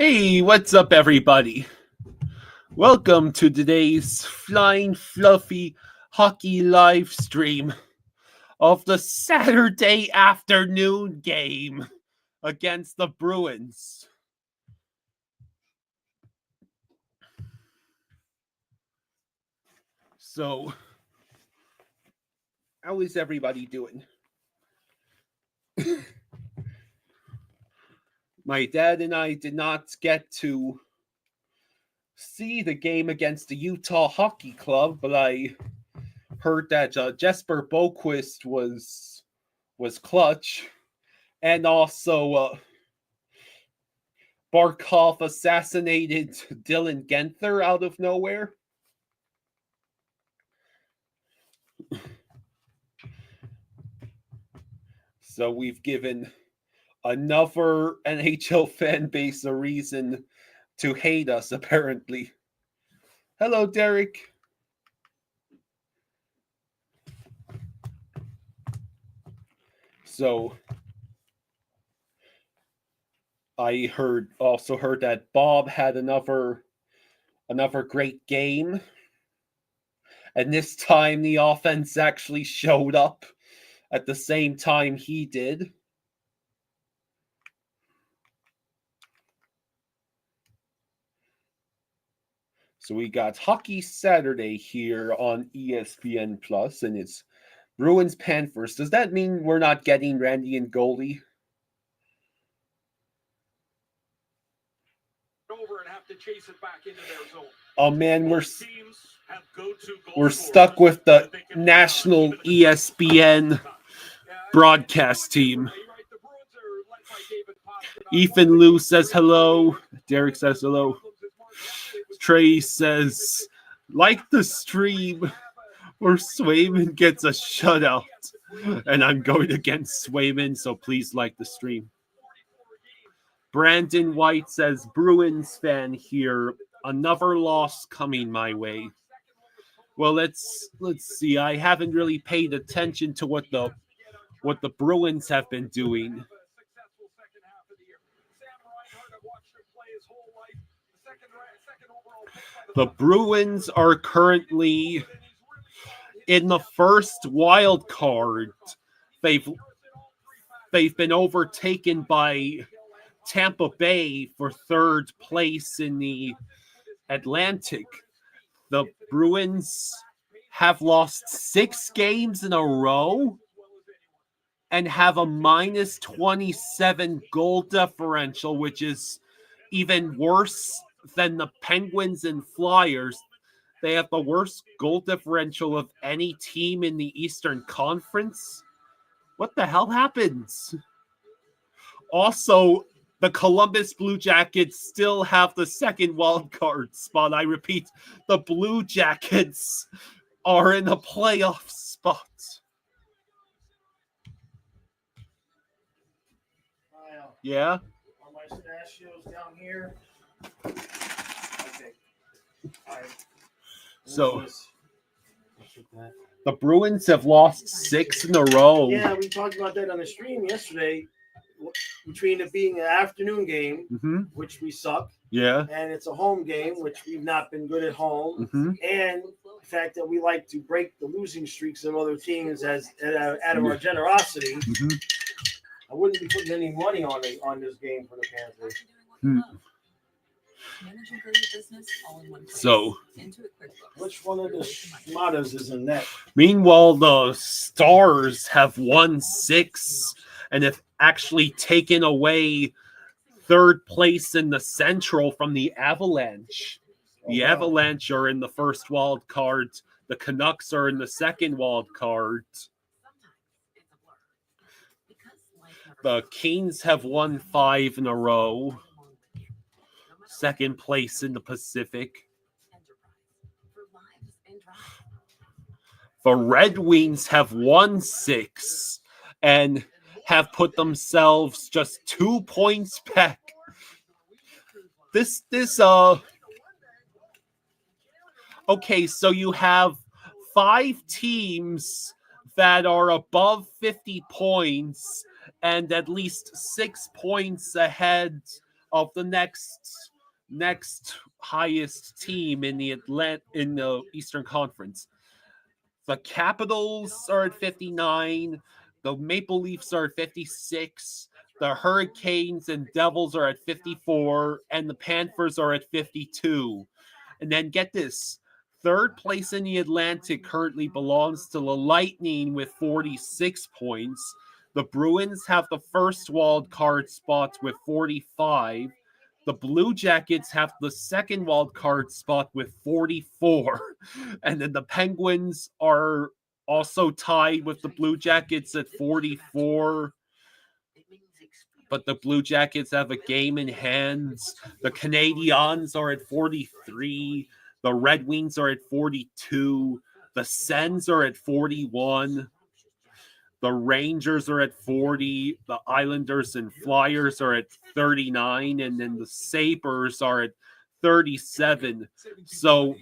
Hey, what's up, everybody? Welcome to today's Flying Fluffy Hockey live stream of the Saturday afternoon game against the Bruins. So, how is everybody doing? My dad and I did not get to see the game against the Utah Hockey Club, but I heard that Jesper Boquist was clutch, and also Barkov assassinated Dylan Genther out of nowhere. So we've given another NHL fan base a reason to hate us, apparently. Hello, Derek. So I also heard that Bob had another great game. And this time the offense actually showed up at the same time he did. So we got Hockey Saturday here on ESPN Plus, and it's Bruins Panthers. Does that mean we're not getting Randy and goalie? Over and have to chase it back into their zone. Oh man, we're stuck with the national ESPN broadcast team. Ethan Lou says hello. Derek says hello. Trey says, like the stream where Swayman gets a shutout. And I'm going against Swayman, so please like the stream. Brandon White says, Bruins fan here. Another loss coming my way. Well, let's see. I haven't really paid attention to what the Bruins have been doing. The Bruins are currently in the first wild card. They've been overtaken by Tampa Bay for third place in the Atlantic. The Bruins have lost 6 games in a row and have a minus 27 goal differential, which is even worse than the Penguins and Flyers. They have the worst goal differential of any team in the Eastern Conference. What the hell happens? Also, the Columbus Blue Jackets still have the second wild card spot. I repeat, the Blue Jackets are in a playoff spot. Yeah? Are my pistachios down here? Okay. All right. So, the Bruins have lost 6 in a row. Yeah, we talked about that on the stream yesterday. Between it being an afternoon game, which we suck, and it's a home game, which we've not been good at home, and the fact that we like to break the losing streaks of other teams out of our generosity. I wouldn't be putting any money on this game for the Panthers. So, which one of the schmatters is in that? Meanwhile, the Stars have won 6 and have actually taken away third place in the Central from the Avalanche. The Avalanche are in the first wild card. The Canucks are in the second wild card. The Kings have won 5 in a row. Second place in the Pacific. The Red Wings have won 6 and have put themselves just 2 points back. Okay, so you have 5 teams that are above 50 points and at least 6 points ahead of the next highest team in the Eastern Conference. The Capitals are at 59. The Maple Leafs are at 56. The Hurricanes and Devils are at 54. And the Panthers are at 52. And then get this. Third place in the Atlantic currently belongs to the Lightning with 46 points. The Bruins have the first wild card spot with 45. The Blue Jackets have the second wild card spot with 44. And then the Penguins are also tied with the Blue Jackets at 44. But the Blue Jackets have a game in hand. The Canadiens are at 43. The Red Wings are at 42. The Sens are at 41. The Rangers are at 40. The Islanders and Flyers are at 39. And then the Sabres are at 37. So,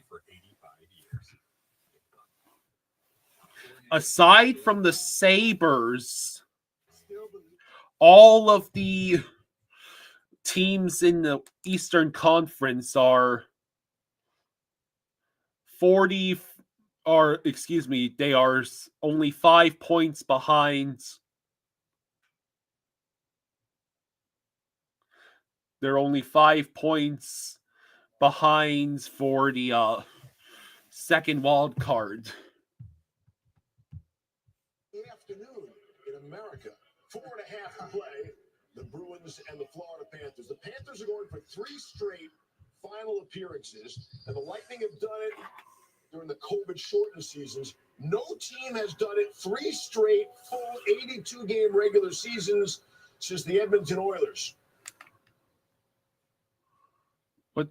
aside from the Sabres, all of the teams in the Eastern Conference are they are only 5 points behind. They're only 5 points behind for the second wild card. Afternoon in America. 4.5 to play. The Bruins and the Florida Panthers. The Panthers are going for 3 straight final appearances, and the Lightning have done it during the COVID-shortened seasons. No team has done it 3 straight full 82-game regular seasons since the Edmonton Oilers. What?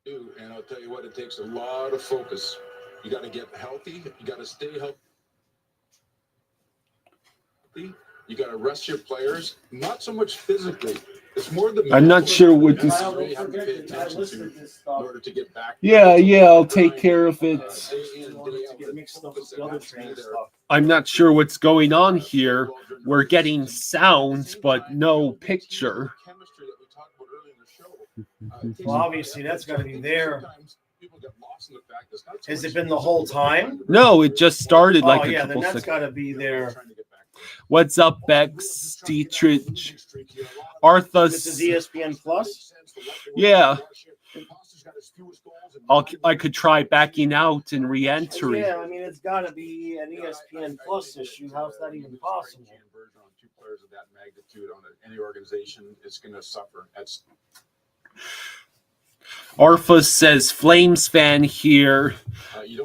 And I'll tell you what, it takes a lot of focus. You got to get healthy. You got to stay healthy. You got to rest your players, not so much physically. It's more the. I'm not sure what this. Yeah, I'll take care of it. I'm not sure what's going on here. We're getting sound, but no picture. Well, obviously, that's got to be there. Has it been the whole time? No, it just started like a then couple that's seconds. got to be there. What's up, Bex, Dietrich, Arthas? This is ESPN Plus? Yeah. I could try backing out and re-entering. Yeah, I mean, it's got to be an ESPN Plus issue. How's that even possible? Two players of that magnitude on any organization is going to suffer. Arthas says, Flames fan here.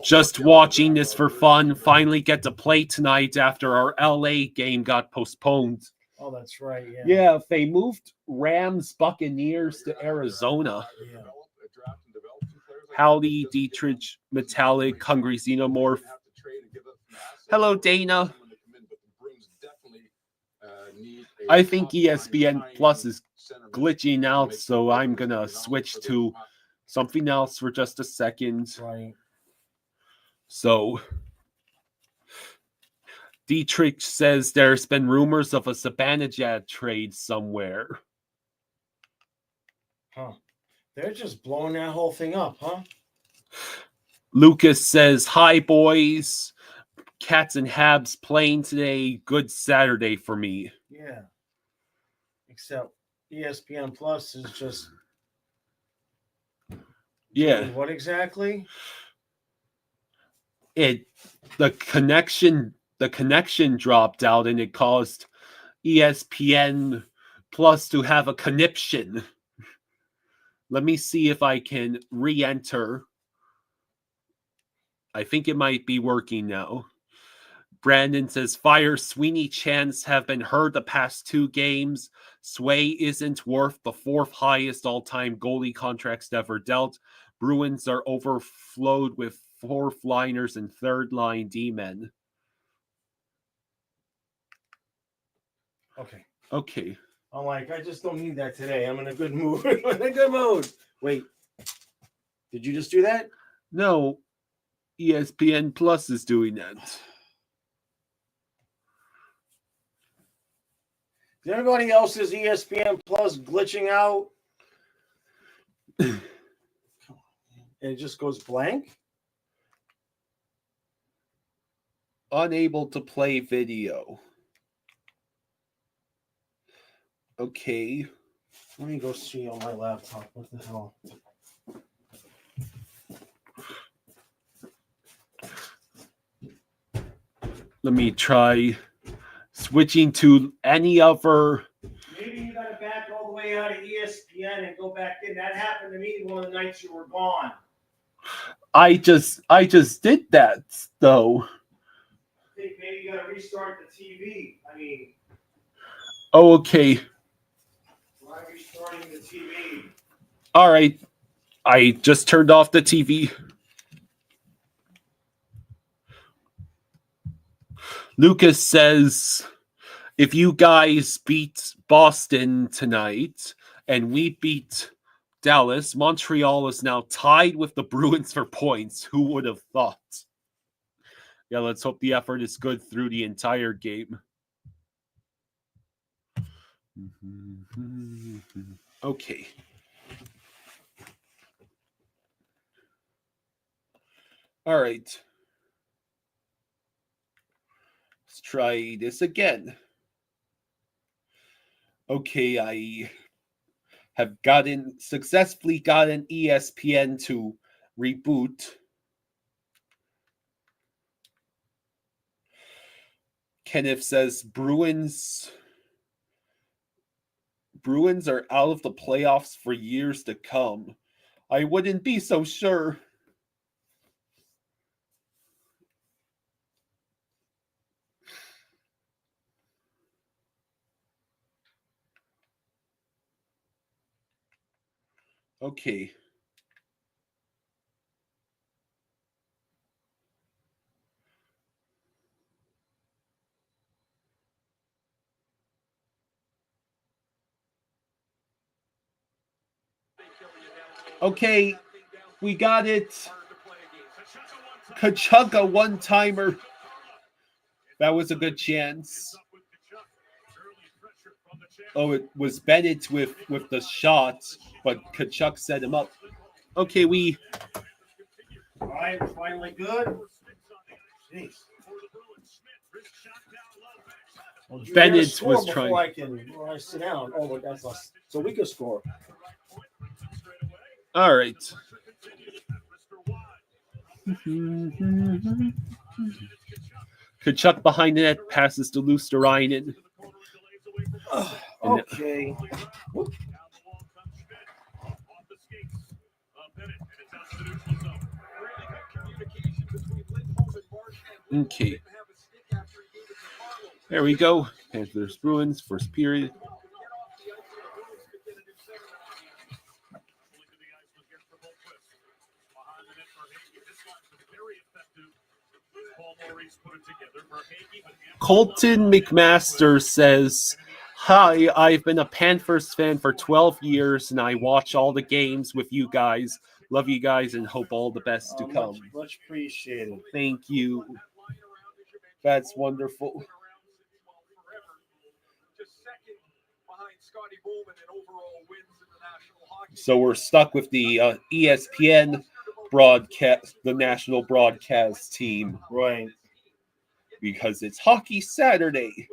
Just watching this for fun. Finally get to play tonight after our LA game got postponed. Oh, that's right. Yeah, they moved Rams Buccaneers to Arizona. Yeah. Howdy, Dietrich, Metallic, Hungry Xenomorph. Hello, Dana. I think ESPN Plus is glitching out, so I'm going to switch to something else for just a second. Right. So, Dietrich says there's been rumors of a Sabanajad trade somewhere. Huh. They're just blowing that whole thing up, huh? Lucas says, hi, boys. Cats and Habs playing today. Good Saturday for me. Yeah. Except ESPN Plus is just... Yeah. What exactly? The connection dropped out and it caused ESPN Plus to have a conniption. Let me see if I can re-enter. I think it might be working now. Brandon says, Fire Sweeney chants have been heard the past 2 games. Sway isn't worth the 4th highest all-time goalie contracts ever dealt. Bruins are overflowed with 4th liners and 3rd line D-men. Okay. I'm like, I just don't need that today. I'm in a good mood. Wait. Did you just do that? No. ESPN Plus is doing that. Is anybody else's ESPN Plus glitching out? And it just goes blank? Unable to play video. Okay. Let me go see on my laptop. What the hell? Let me try switching to any other. Maybe you got to back all the way out of ESPN and go back in. That happened to me one of the nights you were gone. I just did that though. I think maybe you got to restart the TV. I mean. Oh, okay. Why restarting the TV? All right. I just turned off the TV. Lucas says, if you guys beat Boston tonight and we beat Dallas, Montreal is now tied with the Bruins for points. Who would have thought? Yeah, let's hope the effort is good through the entire game. Okay. All right. Let's try this again. Okay, I have successfully gotten ESPN to reboot. Kenneth says Bruins are out of the playoffs for years to come. I wouldn't be so sure. Okay. Okay, we got it. Kachunga one-timer. That was a good chance. Oh, it was Bennett with the shot, but Kachuk set him up. Okay, we... All right, finally good. Jeez. Well, Bennett was trying. Before I sit down. Oh, but that's us. So we can score. All right. Kachuk behind the net, passes to Luosterainen. Okay. Okay. There we go. Panthers Bruins, first period. Colton McMaster says, hi, I've been a Panthers fan for 12 years and I watch all the games with you guys. Love you guys and hope all the best to come. Much appreciated. Thank you. That's wonderful. So we're stuck with the ESPN broadcast, the national broadcast team. Right. Because it's Hockey Saturday.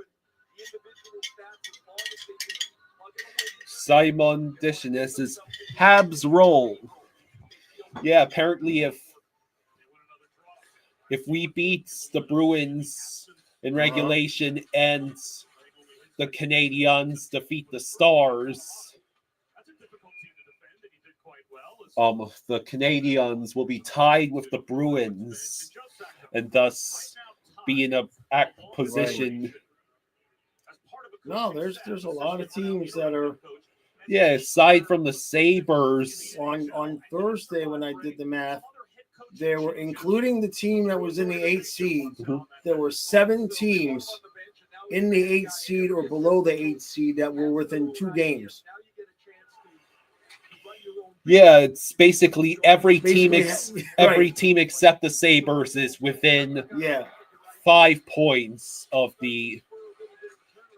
Simon Dishines says, Habs roll. Yeah, apparently if we beat the Bruins in regulation and the Canadiens defeat the Stars, the Canadiens will be tied with the Bruins and thus be in a position. Right. No, there's a lot of teams that are. Yeah, aside from the Sabres. On Thursday, when I did the math, there were, including the team that was in the 8th seed, there were 7 teams in the 8th seed or below the 8th seed that were within 2 games. Yeah, it's basically every team except the Sabres is within 5 points of the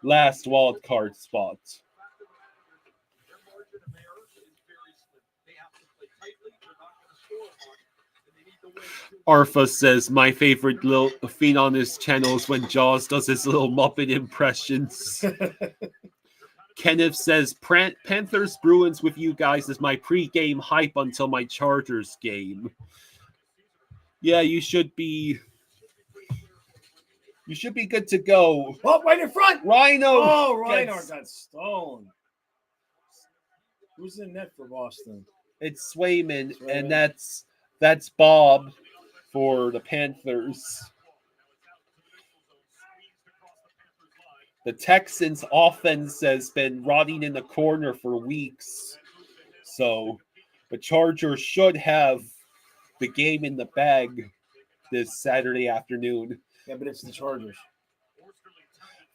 last wild card spot. Arfa says, my favorite little feed on his channel is when Jaws does his little Muppet impressions. Kenneth says, Panthers Bruins with you guys is my pregame hype until my Chargers game. Yeah, you should be good to go. Oh, right in front. Rhino. Oh, Rhino got stoned. Who's in net for Boston? It's Swayman, and that's Bob for the Panthers. The Texans' offense has been rotting in the corner for weeks. So the Chargers should have the game in the bag this Saturday afternoon. Yeah, but it's the Chargers.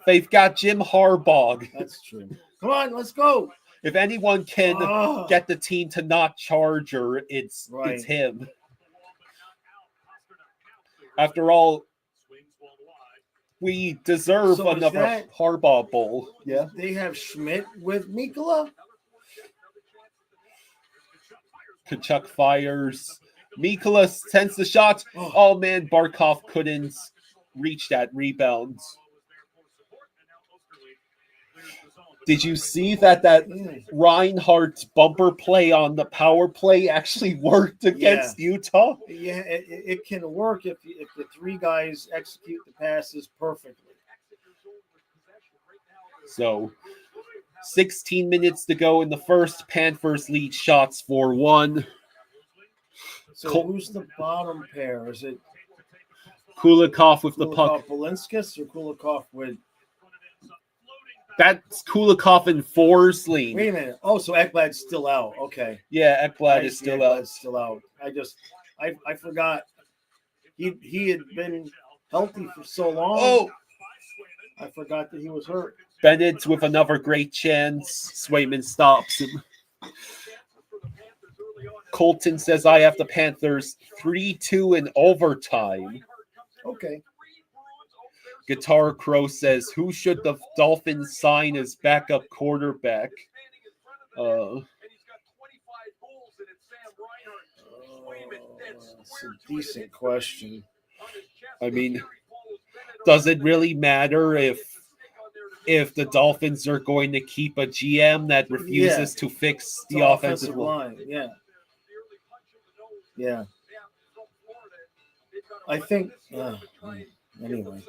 They've got Jim Harbaugh. That's true. Come on, let's go. If anyone can get the team to not Charger, it's him. After all, we deserve another Harbaugh Bowl. Yeah. They have Schmidt with Mikula. Kachuk fires. Mikula sends the shot. Oh man, Barkov couldn't reach that rebound. Did you see that Reinhardt bumper play on the power play actually worked against Utah? Yeah, it can work if the three guys execute the passes perfectly. So, 16 minutes to go in the first. Panthers lead shots 4-1. So who's the bottom pair? Is it Kulikov with the puck? Belinskas or Kulikov with... That's Kulikov and Forsling. Wait a minute. Oh, so Ekblad's still out. Okay. Yeah, Ekblad is still out. Still out. I forgot. He had been healthy for so long. Oh, I forgot that he was hurt. Bennett with another great chance. Swayman stops him. Colton says, I have the Panthers 3-2 in overtime. Okay. Guitar Crow says, who should the Dolphins sign as backup quarterback? That's a decent question. I mean, does it really matter if the Dolphins are going to keep a GM that refuses to fix the offensive line? Yeah. I think, anyway.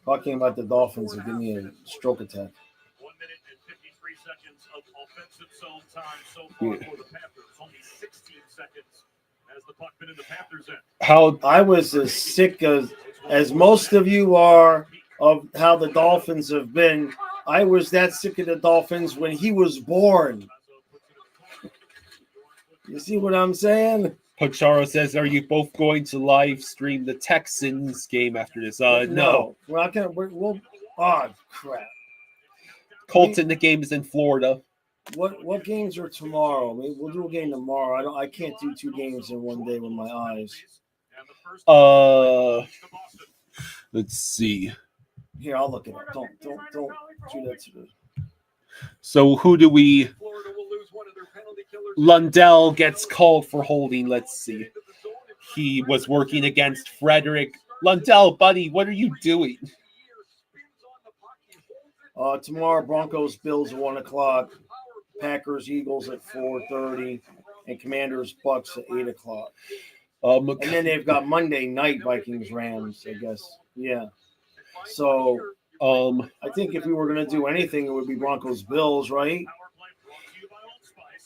Talking about the Dolphins will give me a stroke attack. 1 minute and 53 seconds of offensive zone time so far for the Panthers. Only 16 seconds as the puck been in the Panthers end. How I was as sick as most of you are of how the Dolphins have been. I was that sick of the Dolphins when he was born. You see what I'm saying? Pocharo says, are you both going to live stream the Texans game after this? No. We're not going to. Oh, crap. Colton, the game is in Florida. What games are tomorrow? Maybe we'll do a game tomorrow. I can't do two games in one day with my eyes. Let's see. Here, I'll look it up. Don't do that to me. So who do we... Lundell gets called for holding. Let's see. He was working against Frederick. Lundell, buddy, what are you doing? Tomorrow, Broncos, Bills at 1 o'clock. Packers, Eagles at 4:30. And Commanders, Bucks at 8 o'clock. And then they've got Monday night Vikings, Rams, I guess. Yeah. So I think if we were going to do anything, it would be Broncos, Bills, right?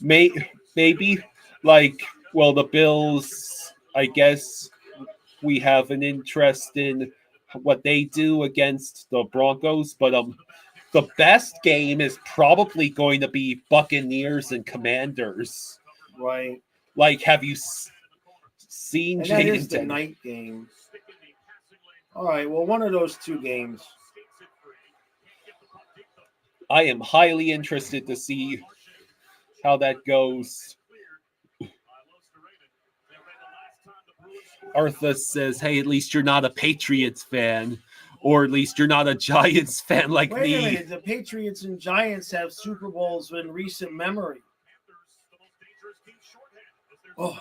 Maybe. Like, well, the Bills, I guess we have an interest in what they do against the Broncos, but the best game is probably going to be Buccaneers and Commanders. Right. Like, have you seen Jaden? That is the night game. All right, well, one of those two games. I am highly interested to see how that goes. Arthur says, hey, at least you're not a Patriots fan. Or at least you're not a Giants fan like Wait me. a minute. The Patriots and Giants have Super Bowls in recent memory. Oh.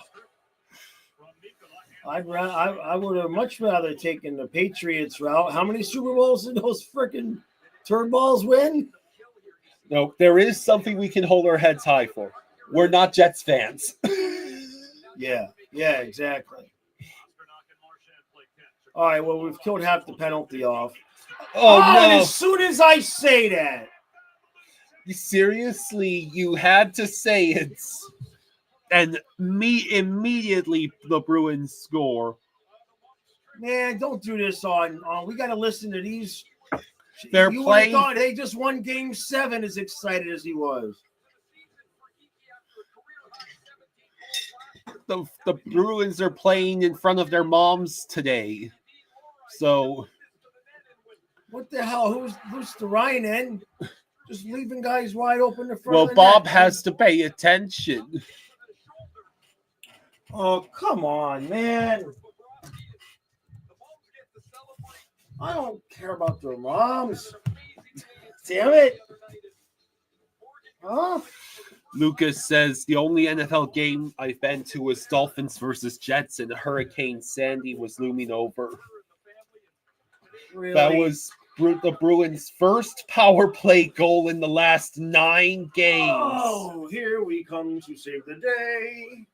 I would have much rather taken the Patriots route. How many Super Bowls did those freaking turnballs win? No, there is something we can hold our heads high for. We're not Jets fans. Yeah, exactly. All right, well, we've killed half the penalty off. Oh, no. And as soon as I say that. Seriously, you had to say it. And immediately the Bruins score. Man, don't do this on. We got to listen to these. They're you playing. Thought they just won Game 7 as excited as he was. The Bruins are playing in front of their moms today. So. What the hell? Who's the Ryan? Just leaving guys wide open in front Well, of the Bob net, has to pay attention. Oh, come on, man. I don't care about their moms. Damn it. Huh? Lucas says the only NFL game I've been to was Dolphins versus Jets, and Hurricane Sandy was looming over. Really? That was the Bruins' first power play goal in the last 9 games. Oh, here we come to save the day.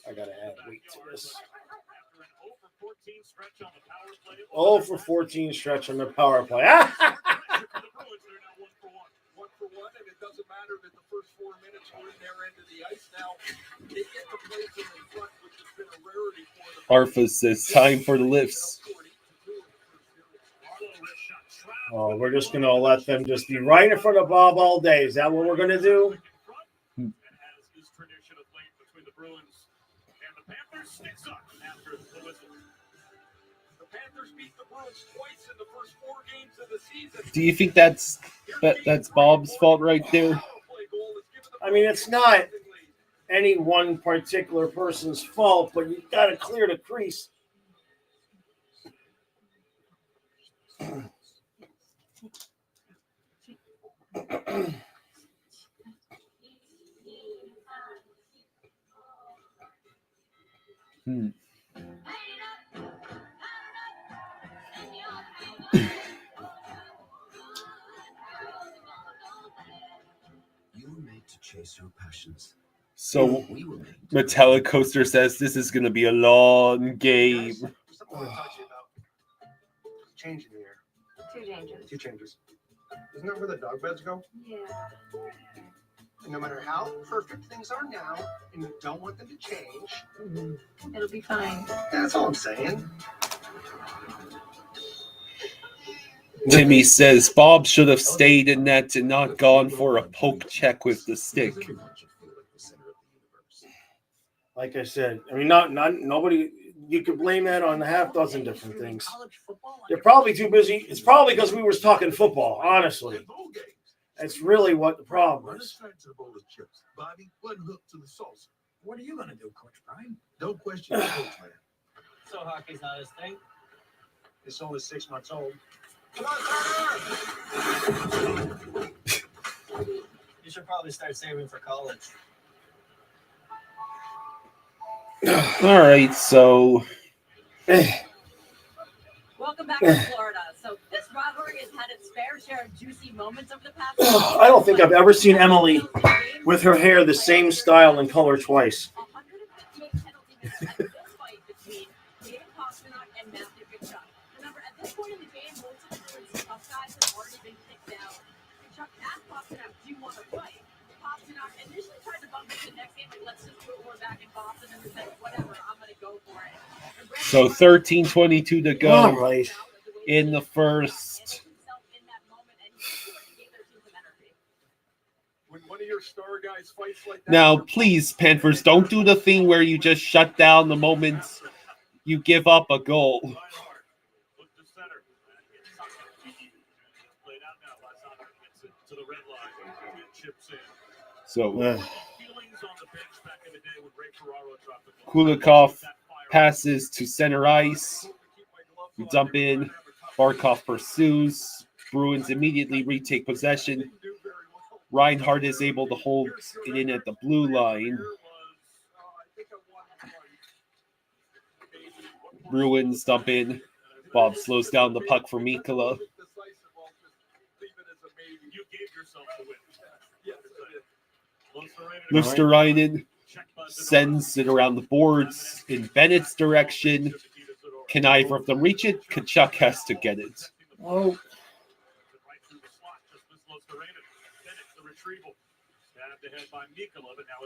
I gotta add weight to this. 0 for 14 stretch on the power play. Arfa says time for the lifts. Oh, we're just gonna let them just be right in front of Bob all day. Is that what we're gonna do? Sticks up after the whistle. The Panthers beat the Bruins twice in the first 4 games of the season. Do you think that's Bob's fault right there? I mean, it's not any one particular person's fault, but you've got to clear the crease. Chase your passions. So Metallic Coaster says this is going to be a long game. Something I want to talk to you about. Change in the air. 2 changes. Isn't that where the dog beds go? Yeah. And no matter how perfect things are now, and you don't want them to change, It'll be fine. that's all I'm saying. Jimmy says Bob should have stayed in net and not gone for a poke check with the stick. Like I said, I mean, not nobody. You could blame that on a half dozen different things. They're probably too busy. It's probably because we were talking football. Honestly, that's really what the problem is. Bobby, one hook to the salsa. What are you going to do, Coach Brian? Don't question the coach, man. So hockey's not his thing? It's only 6 months old. You should probably start saving for college. All right, so Welcome back to Florida. So this rivalry has had its fair share of juicy moments over the past. I don't think I've ever seen Emily with her hair the same style and color twice. 158 penalty minutes at this fight between David Pastrnak and Matthew Tkachuk. Remember, at this point in the game, most of the Bruins tough guys have already been kicked out. Tkachuk asked Pastrnak, "Do you want to fight?" Pastrnak initially tried to bump it the next game, like, let's just do it when we're back in Boston, and said, whatever, I'm going to go for it. So 13:22 to go All right. in the first. When one of your star guys fights like that, Now, please, Panthers, don't do the thing where you just shut down the moment you give up a goal. look to center. Played out now. Lasana gets it to the red line and chips in. So Feelings on the bench back in the day when Ray Ferraro dropped the ball. Kulikov That fire Passes to center ice. We dump in. Barkov pursues. Bruins immediately retake possession. Reinhardt is able to hold it in at the blue line. Bruins dump in. Bob slows down the puck for Mikkola. Luosterainen sends it around the boards in Bennett's direction. Can either of them reach it? Kachuk has to get it. Oh.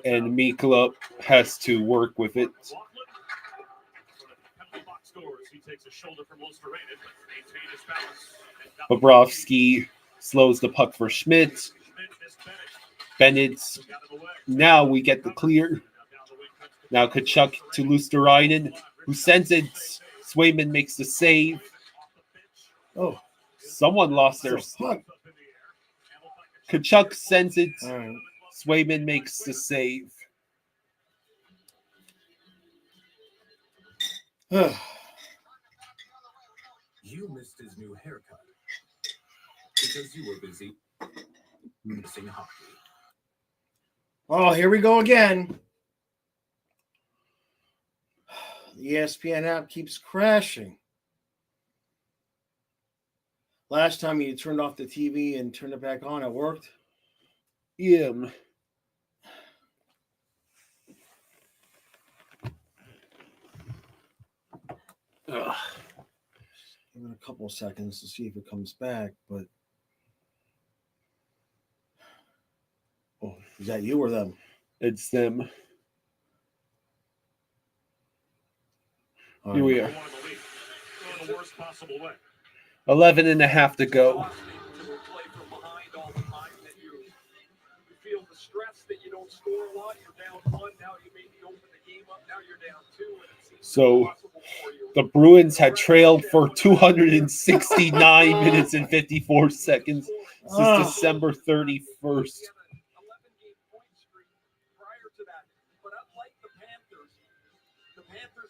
And Mikkola has to work with it. Bobrovsky slows the puck for Schmidt. Bennett. Now we get the clear. Now Kachuk to Luosterainen, who sends it. Swayman makes the save. Oh, someone lost their puck. Kachuk sends it. Right. Swayman makes the save. You missed his new haircut because you were busy missing hockey. Oh, here we go again. The ESPN app keeps crashing. Last time you turned off the TV and turned it back on, it worked. Yeah. Give it a couple of seconds to see if it comes back, but oh, is that you or them? It's them. All Here we right. are. 11 and a half to go. So the Bruins had trailed for 269 minutes and 54 seconds since December 31st.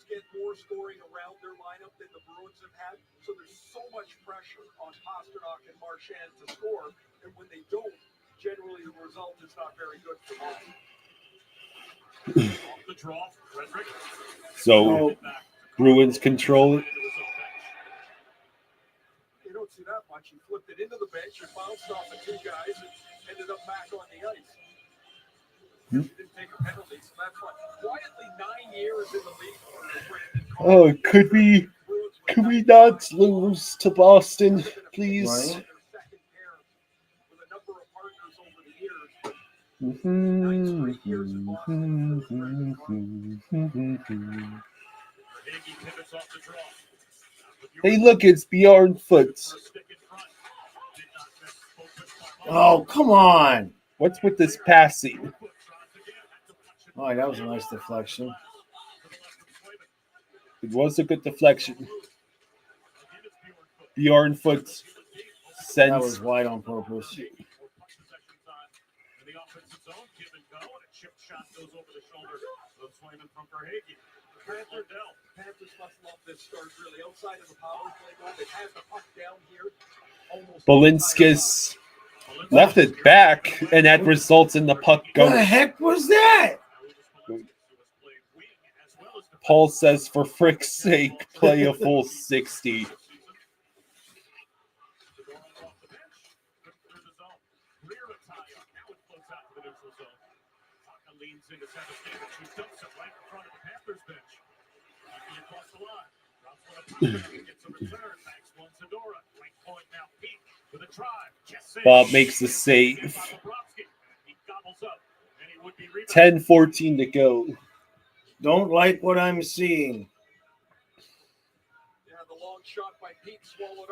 Get more scoring around their lineup than the Bruins have had, so there's so much pressure on Pasternak and Marchand to score, and when they don't, generally the result is not very good for them. Off the draw, Frederick. So Bruins control it. You don't see that much. He flipped it into the bench and bounced off of two guys and ended up back on the ice. He didn't take a penalty, so that's why. Quietly 9 years in the league for Brandon. Oh, could we not lose to Boston, please? Right. Hey, look, it's Bjorn Foot. Oh, come on. What's with this passing? All right, that was a nice deflection. It was a good deflection. Bjorn Foot sends. That was wide on purpose. Balinskis left it back, and that results in the puck What going. the heck was that? Paul says, for frick's sake, play a full 60. Bob makes the save. 10-14 to go. Don't like what I'm seeing.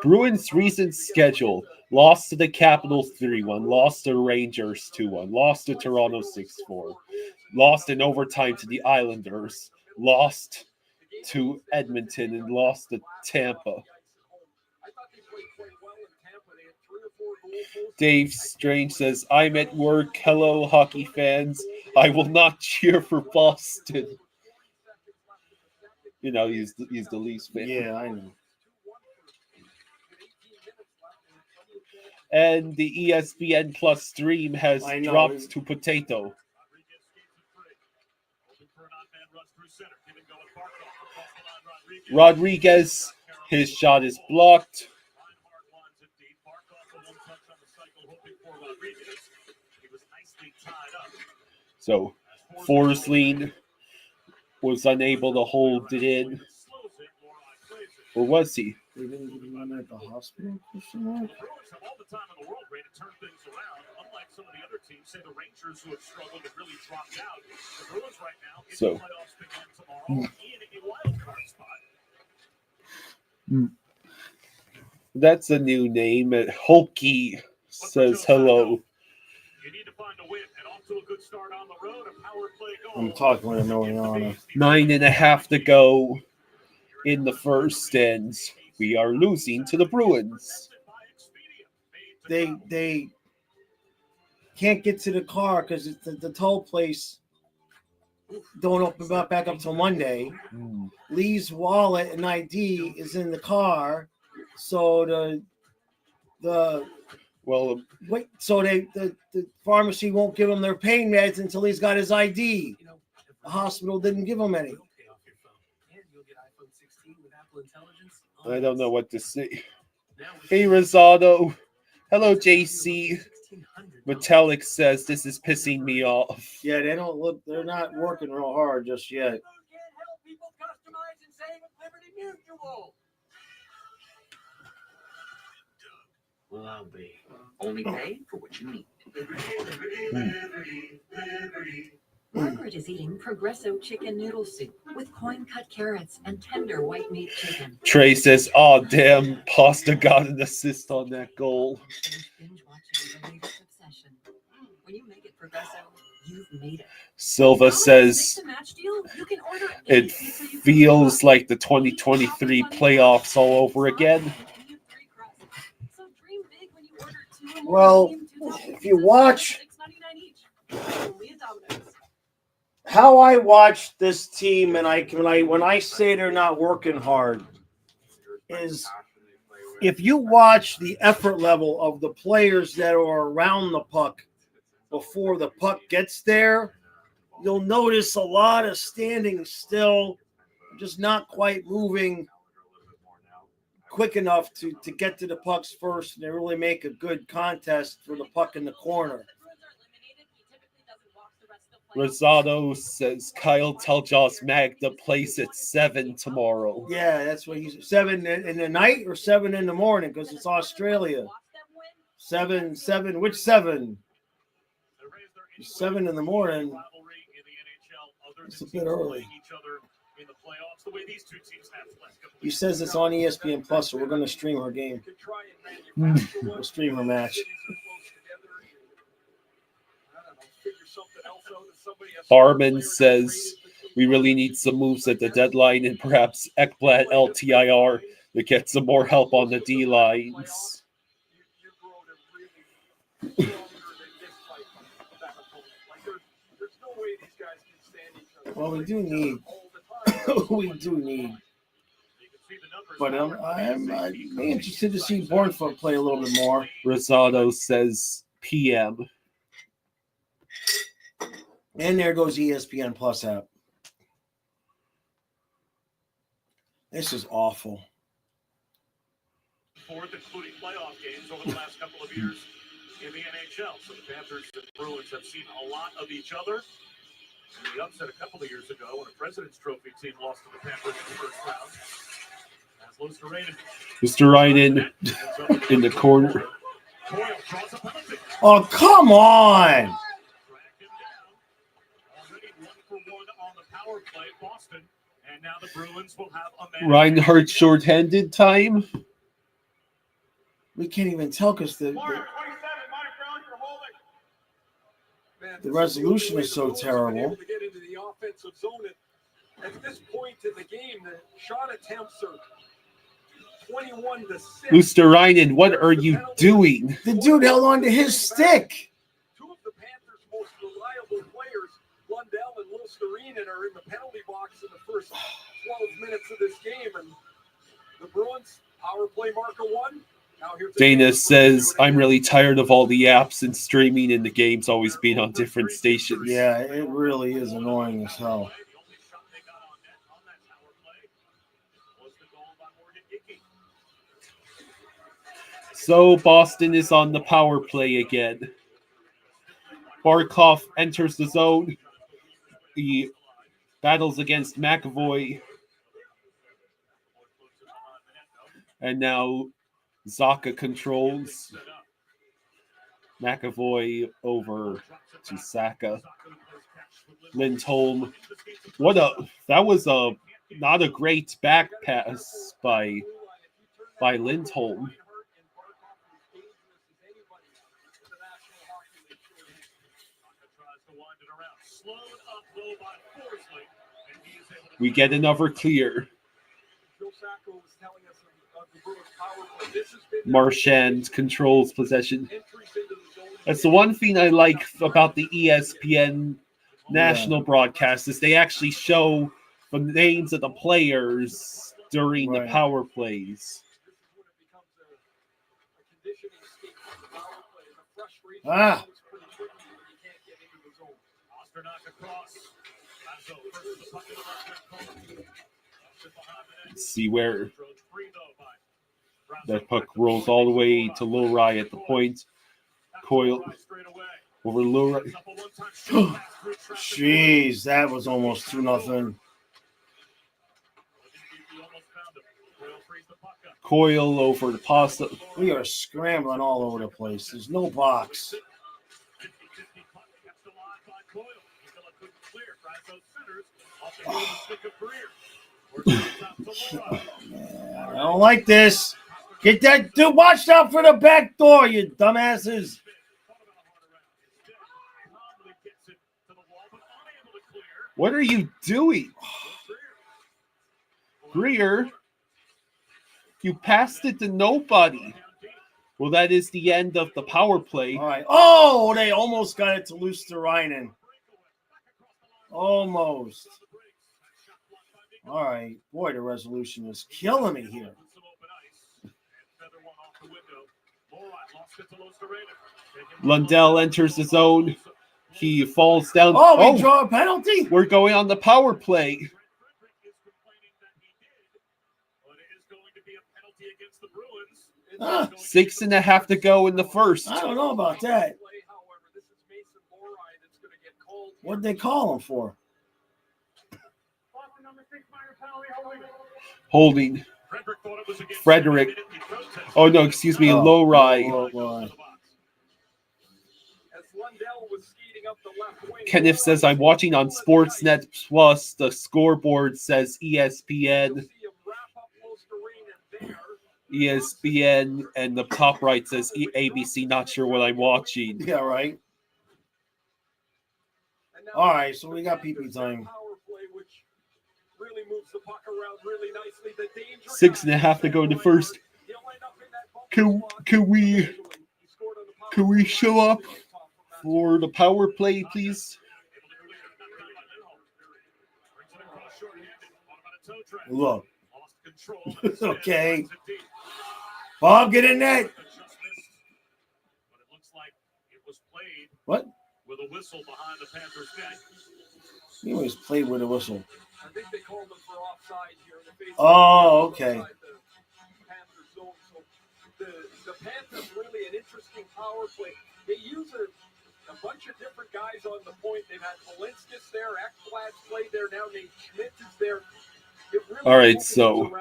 Bruins' recent schedule: lost to the Capitals 3-1, lost to Rangers 2-1, lost to Toronto 6-4, lost in overtime to the Islanders, lost to Edmonton, and lost to Tampa. Dave Strange says, I'm at work. Hello, hockey fans. I will not cheer for Boston. You know, he's the Leafs fan. Yeah, I know. And the ESPN Plus stream has dropped to potato. Rodriguez, his shot is blocked. So Forsling was unable to hold it in. Or was he? They didn't give him at the hospital? So that's a new name. Hulky says hello. I'm talking with Emiliano. 9.5 to go in the first, and we are losing to the Bruins. They can't get to the car because the toll place don't open back up till Monday. Lee's wallet and ID is in the car, so the pharmacy won't give him their pain meds until he's got his ID. The hospital didn't give him any. I don't know what to say. Hey, Rosado. Hello, JC. Metallic says this is pissing me off. Yeah, they're not working real hard just yet. Well, I'll be. Only pay for what you need. Margaret is eating Progresso chicken noodle soup with coin-cut carrots and tender white meat chicken. Trey says, "Oh damn, Pasta got an assist on that goal." Binge watching the latest obsession. When you make it Progresso, you've made it. Silva says, "It feels like the 2023 playoffs all over again." Well, if you watch how I watch this team, and when I say they're not working hard, is if you watch the effort level of the players that are around the puck before the puck gets there, you'll notice a lot of standing still, just not quite moving quick enough to get to the pucks first and they really make a good contest for the puck in the corner. Rosado says, "Kyle, tell Joss Magda plays at 7 tomorrow." Yeah, that's what he's 7 in the night or 7 in the morning because it's Australia. 7, which 7? 7 in the morning. It's a bit early. He says it's on ESPN Plus, so we're going to stream her game. We'll stream her match. Barman says, "We really need some moves at the deadline and perhaps Ekblad LTIR to get some more help on the D lines." Well, we do need. But I'm interested to see Bornfoot play a little bit more. Rosado says PM. And there goes ESPN Plus app. This is awful. Fourth, including playoff games over the last couple of years in the NHL. So the Panthers and Bruins have seen a lot of each other. The upset a couple of years ago when a President's Trophy team lost to the Panthers in the first round. Lusterainen in the corner. Oh, come on! Reinhardt shorthanded time. We can't even tell because the resolution is so terrible. At this point in the game, the shot attempts are 21 to 6. Lusterainen, what are you doing? The dude held on to his stick. Two of the Panthers' most reliable players, Lundell and Lusterinen are in the penalty box in the first 12 minutes of this game, and the Bruins power play marker 1. Dana says, I'm really tired of all the apps and streaming and the games always being on different stations. Yeah, it really is annoying as hell. So Boston is on the power play again. Barkov enters the zone. He battles against McAvoy. And now Zaka controls. McAvoy over to Saka. Lindholm. That was not a great back pass by Lindholm. We get another clear. Marchand controls possession. That's the one thing I like about the ESPN national broadcast is they actually show the names of the players during the power plays. Ah. Let's see where that puck rolls all the way to Lowry at the point. Coyle over Lowry. Jeez, that was almost 2-0. Coyle over the Pasta. We are scrambling all over the place. There's no box. I don't like this. Get that dude. Watch out for the back door, you dumbasses. What are you doing? Greer, you passed it to nobody. Well, that is the end of the power play. All right. Oh, they almost got it to Lusterinen. Almost. All right. Boy, the resolution is killing me here. Lundell enters the zone. He falls down. Oh, we draw a penalty? We're going on the power play. Huh. 6.5 to go in the first. I don't know about that. What did they call him for? Holding. Frederick. Oh, no, excuse me. Lowry. Kenneth says, I'm watching on Sportsnet Plus. The scoreboard says ESPN. ESPN, and the top right says ABC. Not sure what I'm watching. Yeah, right. All right, so we got PP time. 6.5 to go in the first. Can we show up for the power play, please? Look. Okay. Bob, get in net. What? With a whistle behind the Panthers net. He always played with a whistle. I think they called them for offside here. Oh, okay. The Panthers really an interesting power play. They use a bunch of different guys on the point. They've had Malinskis there, Ekblad's played there, now Nate Schmidt is there. Really all right, so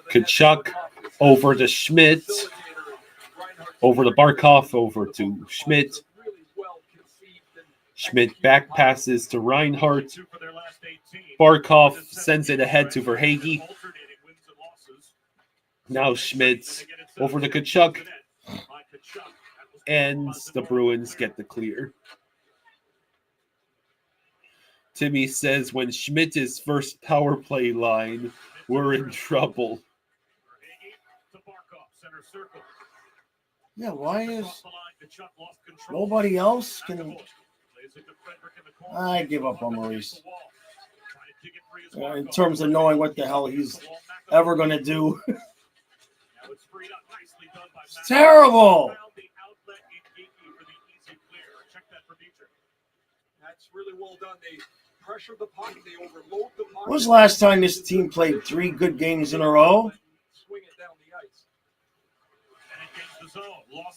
Kachuk over to Schmidt, over to Barkov, over to Schmidt. Schmidt back passes to Reinhardt. Barkov sends it ahead to Verhaeghe. Now Schmidt over to Kachuk. And the Bruins get the clear. Timmy says when Schmidt is first power play line, we're in trouble. Yeah, why is nobody else can? I give up on Maurice. In terms of knowing what the hell he's ever going to do. It's terrible. That's really well done. They pressure the puck. They overload the puck. When was the last time this team played 3 good games in a row? Swing it down the ice.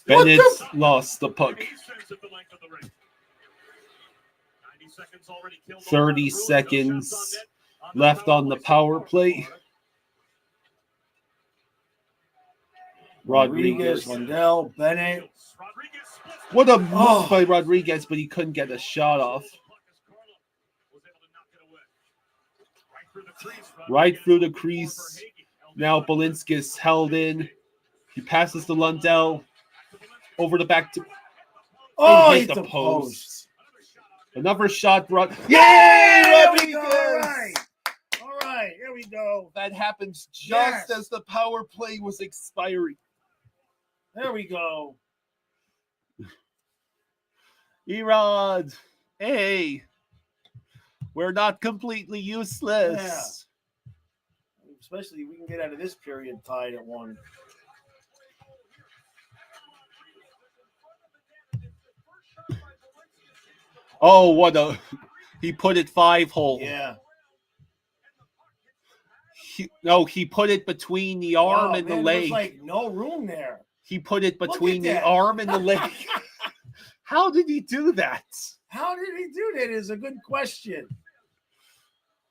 Bennett's lost the puck. 30 seconds left on the power play. Rodriguez. Lundell, Bennett. What a move by Rodriguez, but he couldn't get a shot off. Right through the crease. Now Balinskis held in. He passes to Lundell. Over the back to... Oh, hit hit the the post. Another shot brought... Yay! Rodriguez! All right, here we go. That happens just as the power play was expiring. There we go. Erod, hey, we're not completely useless. Yeah. Especially if we can get out of this period tied at 1. Oh, what a... He put it 5-hole. Yeah. He put it between the arm and the leg. There's like no room there. He put it between the arm and the leg. How did he do that? How did he do that is a good question.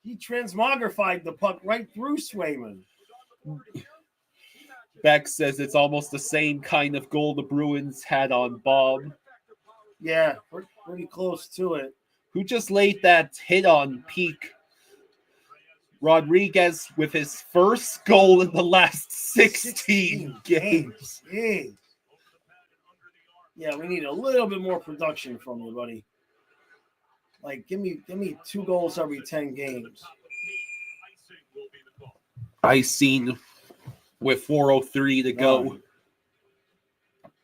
He transmogrified the puck right through Swayman. Beck says it's almost the same kind of goal the Bruins had on Bob. Yeah, we're pretty close to it. Who just laid that hit on Peak? Rodriguez with his first goal in the last 16 games. Jeez. Yeah, we need a little bit more production from you, buddy. Like, give me 2 goals every 10 games. I seen with 4:03 to go.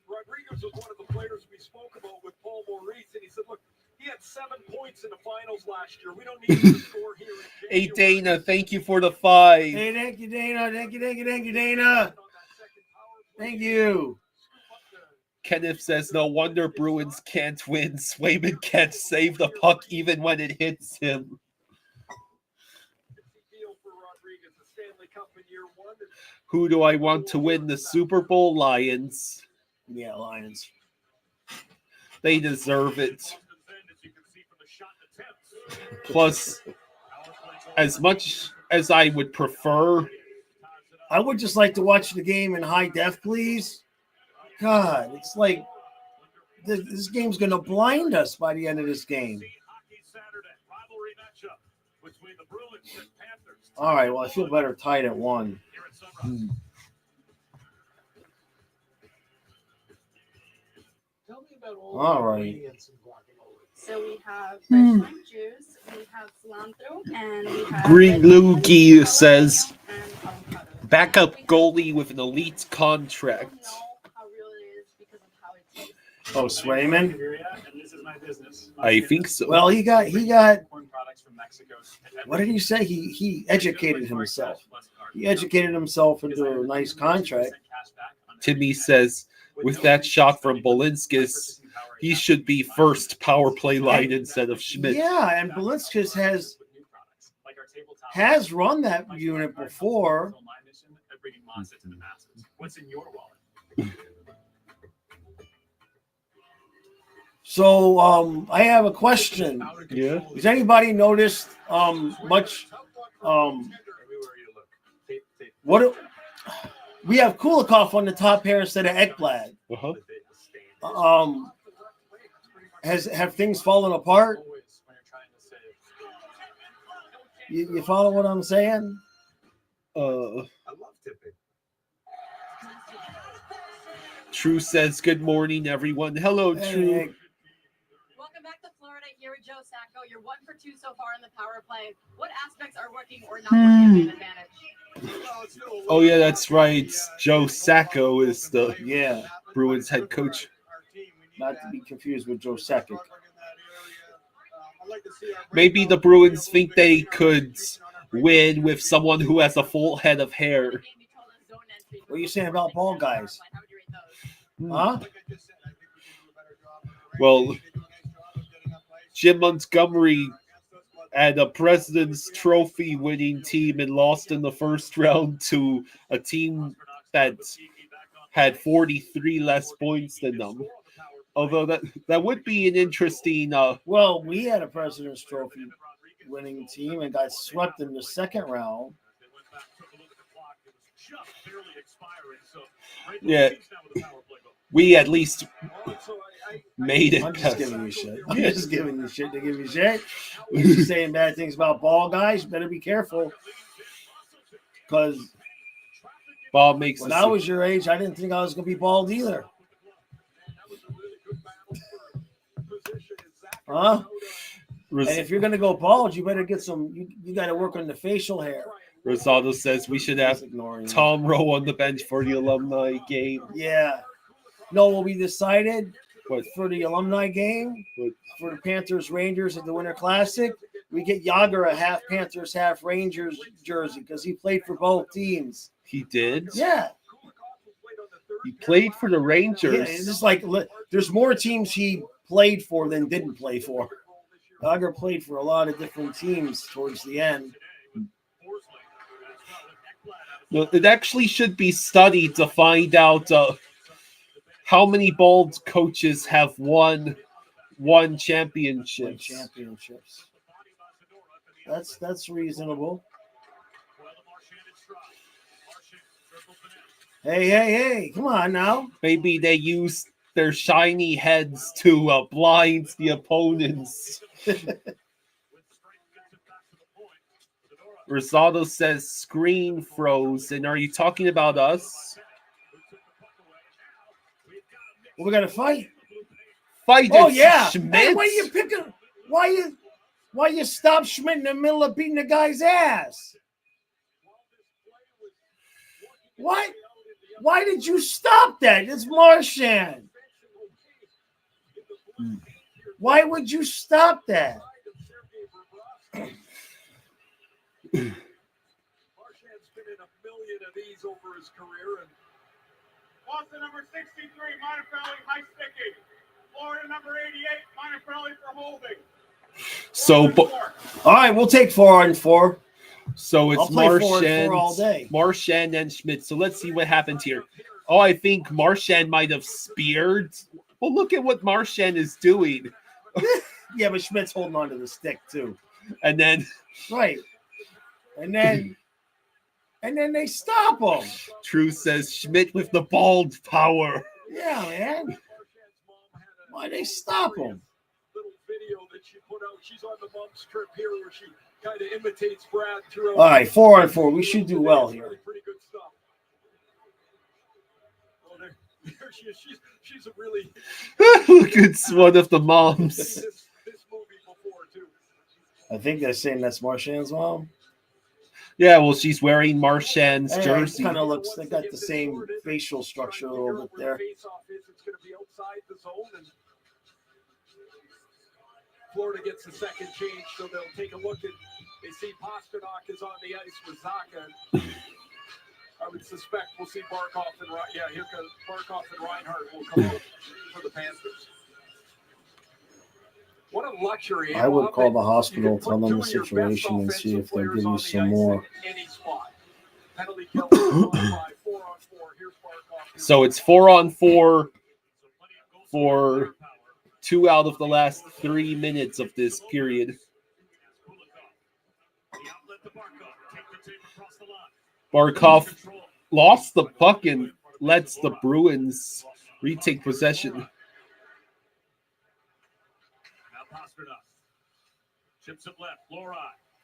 Rodriguez was one of the players we spoke about with Paul Maurice, and he said, look, he had 7 points in the finals last year. We don't need to score here. Hey, Dana, thank you for the 5. Hey, thank you, Dana. Thank you, Dana. Thank you. Kenneth says, no wonder Bruins can't win. Swayman can't save the puck even when it hits him. Who do I want to win the Super Bowl? Lions. Yeah, Lions. They deserve it. Plus, as much as I would prefer... I would just like to watch the game in high def, please. God, it's like this game's going to blind us by the end of this game. All right, well, I feel better tied at 1. All right. So we have fresh lime juice, we have cilantro, and we have Green Loogie says, backup goalie with an elite contract. Oh, Swayman? I think so. Well, he got. What did he say? He educated himself. He educated himself into a nice contract. Timmy says, with that shot from Balinskis, he should be first power play line instead of Schmidt. Yeah, and Balinskis has run that unit before. What's in your wallet? So I have a question. Yeah. Has anybody noticed much what we have Kulikov on the top here instead of Ekblad. Have things fallen apart? You follow what I'm saying? I love tipping. True says, good morning, everyone. Hello, True. Welcome back to Florida. Here with Joe Sacco. You're 1 for 2 so far in the power play. What aspects are working or not working in advantage? Oh, yeah, that's right. Joe Sacco is the Bruins head coach. Not to be confused with Joe Sakic. Maybe the Bruins think they could win with someone who has a full head of hair. What are you saying about ball guys? Huh? Well, Jim Montgomery had a President's Trophy winning team and lost in the first round to a team that had 43 less points than them. Although that would be an interesting... Well, we had a President's Trophy winning team and got swept in the second round. Yeah, we at least made it. I'm just giving you shit. I'm just giving you shit to give you shit. You're saying bad things about ball guys. You better be careful. Because Bob makes when I was your age, I didn't think I was going to be bald either. Huh? And if you're going to go bald, you better get some, you got to work on the facial hair. Rosado says we should have Tom Rowe on the bench for the alumni game. Yeah. No, what we decided for the alumni game, for the Panthers Rangers at the Winter Classic, we get Yager a half Panthers, half Rangers jersey because he played for both teams. He did? Yeah. He played for the Rangers. Yeah, it's just like there's more teams he played for than didn't play for. Yager played for a lot of different teams towards the end. No, it actually should be studied to find out how many bald coaches have won championships. That's reasonable. Hey, come on now. Maybe they use their shiny heads to blind the opponents. Rosado says screen froze. And are you talking about us? We're gonna fight. Oh yeah. Schmidt? Hey, why you stop Schmidt in the middle of beating the guy's ass? What? Why did you stop that? It's Marchand. Why would you stop that? Marchand's been in a million of these over his career. And Boston number 63, Montefelli, high sticking. Florida number 88, Montefelli for holding. So, all right, we'll take 4-on-4. So it's Marchand, Marchand and Schmidt. So let's see what happens here. Oh, I think Marchand might have speared. Well, look at what Marchand is doing. Yeah, but Schmidt's holding on to the stick too. And then right. And then they stop him. True says Schmidt with the bald power. Yeah, man. Why they stop him? Little video that she put out. She's on the bump strip here where she kind of imitates Brad throughout. All right, 4-on-4. We should do well here. Pretty good stuff. Oh, there she is. She's a really look, it's one of the moms. this movie before too. I think they're saying that's Marchand's mom. Yeah, well, she's wearing Marchand's jersey. Kind of looks. They got the same facial structure a little bit there. It's going to be outside the zone, and Florida gets a second change, so they'll take a look at. They see Pasternak is on the ice with Zaka. I would suspect we'll see Barkov and here comes Barkov and Reinhart will come out for the Panthers. What a luxury! I would call the hospital, tell them the situation, and see if they'll give you some more. So it's 4-on-4 for 2 out of the last 3 minutes of this period. Barkov lost the puck and lets the Bruins retake possession. Now Pasternak. Chips it left. Loride.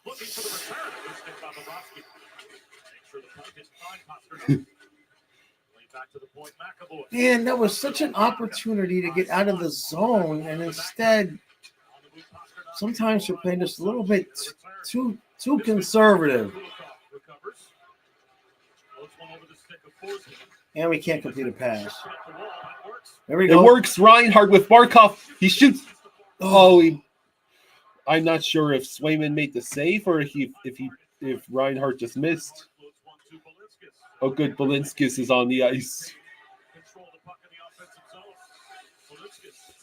Looking for the return. Good stick by Bobrovsky. Make sure the puck is behind Pasternak. Back to the point, McAvoy. Man, that was such an opportunity to get out of the zone, and instead, sometimes you're playing just a little bit too conservative. And we can't complete a pass. There we go. It works. Reinhardt with Barkov. He shoots. I'm not sure if Swayman made the save or if Reinhardt just missed. Oh, good. Balinskis is on the ice.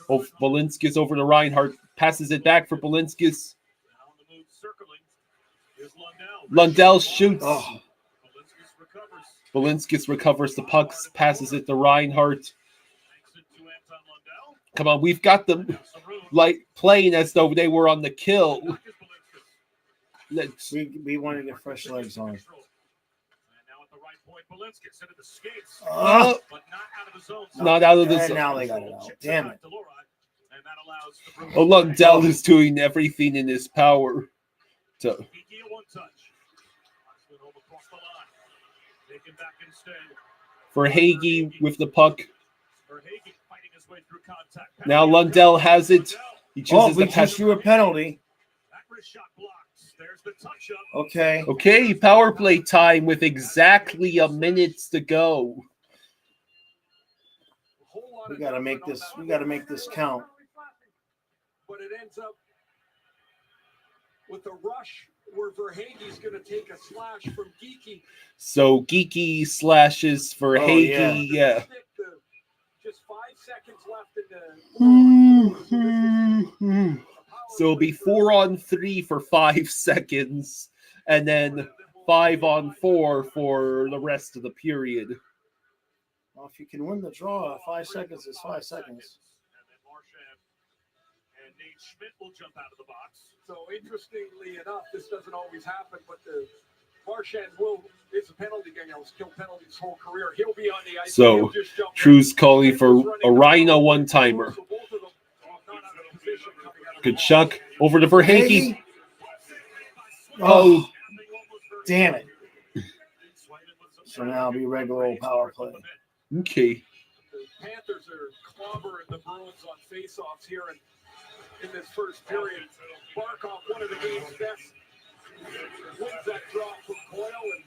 Oh, Balinskis over to Reinhardt. Passes it back for Balinskis. Lundell shoots. Balinskis recovers the pucks. Passes it to Reinhardt. Come on, we've got them like playing as though they were on the kill. We want to get fresh legs on. Not out of the zone. And now they got it out. Damn it. Oh, Lundell is doing everything in his power to. For Hagee with the puck. Now Lundell has it. He chooses we just threw a penalty. Okay. Okay, power play time with exactly a minute to go. We gotta make this. We gotta make this count. But it ends up with a rush where Verhaeghe's going to take a slash from Geekie. So Geekie slashes for Hagee. Yeah. Just 5 seconds left in the. So it'll be 4-on-3 for 5 seconds, and then 5-on-4 for the rest of the period. Well, if you can win the draw, 5 seconds is 5 seconds. And Nate Schmidt will jump out of the box. So interestingly enough, this doesn't always happen, but the Marchand it's a penalty game. He's killed penalties his whole career. He'll be on the ice. So True's calling for a Rhino one-timer. Good chuck over to Verhaeghe. Oh, damn it. So now it'll be regular old power play. Okay. The Panthers are clobbering the Bruins on face-offs here in this first period. Barkov, one of the game's best, wins that draw from Coyle, and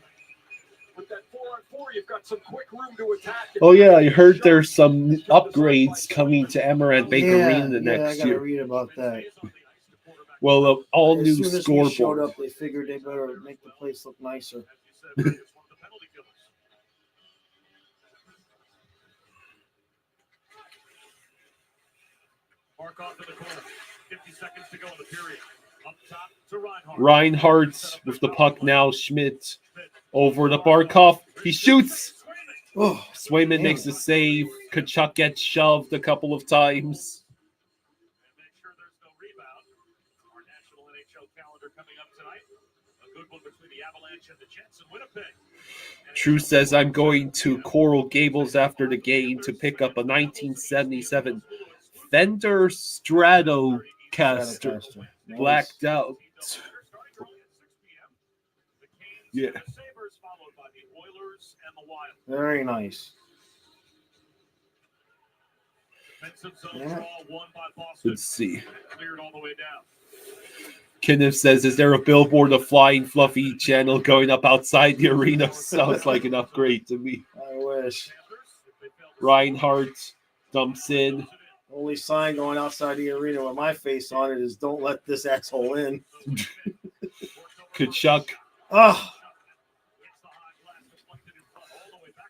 with that 4-on-4, you've got some quick room to attack. Oh yeah, I heard there's some upgrades coming to Emmerant Baker Arena next I gotta year. read about that. Well, all As new soon as we showed scoreboard. up, they figured they better make the place look nicer. Barkov in the corner. 50 seconds to go in the period. Up top to Reinhardt. Reinhardt with the puck now. Schmidt over to Barkov. He shoots. Oh, Swayman makes a save. Kachuk gets shoved a couple of times. And make sure there's no rebound. Our national NHL calendar coming up tonight. A good one between the Avalanche and the Jets in Winnipeg. True says I'm going to Coral Gables after the game to pick up a 1977 Fender Stratocaster. Nice. Blacked out. Yeah. Very nice. Yeah. Let's see. Kenneth says, is there a billboard of Flying Fluffy channel going up outside the arena? Sounds like an upgrade to me. I wish. Reinhardt dumps in. Only sign going outside the arena with my face on it is "Don't let this asshole in." Kachuk. Oh.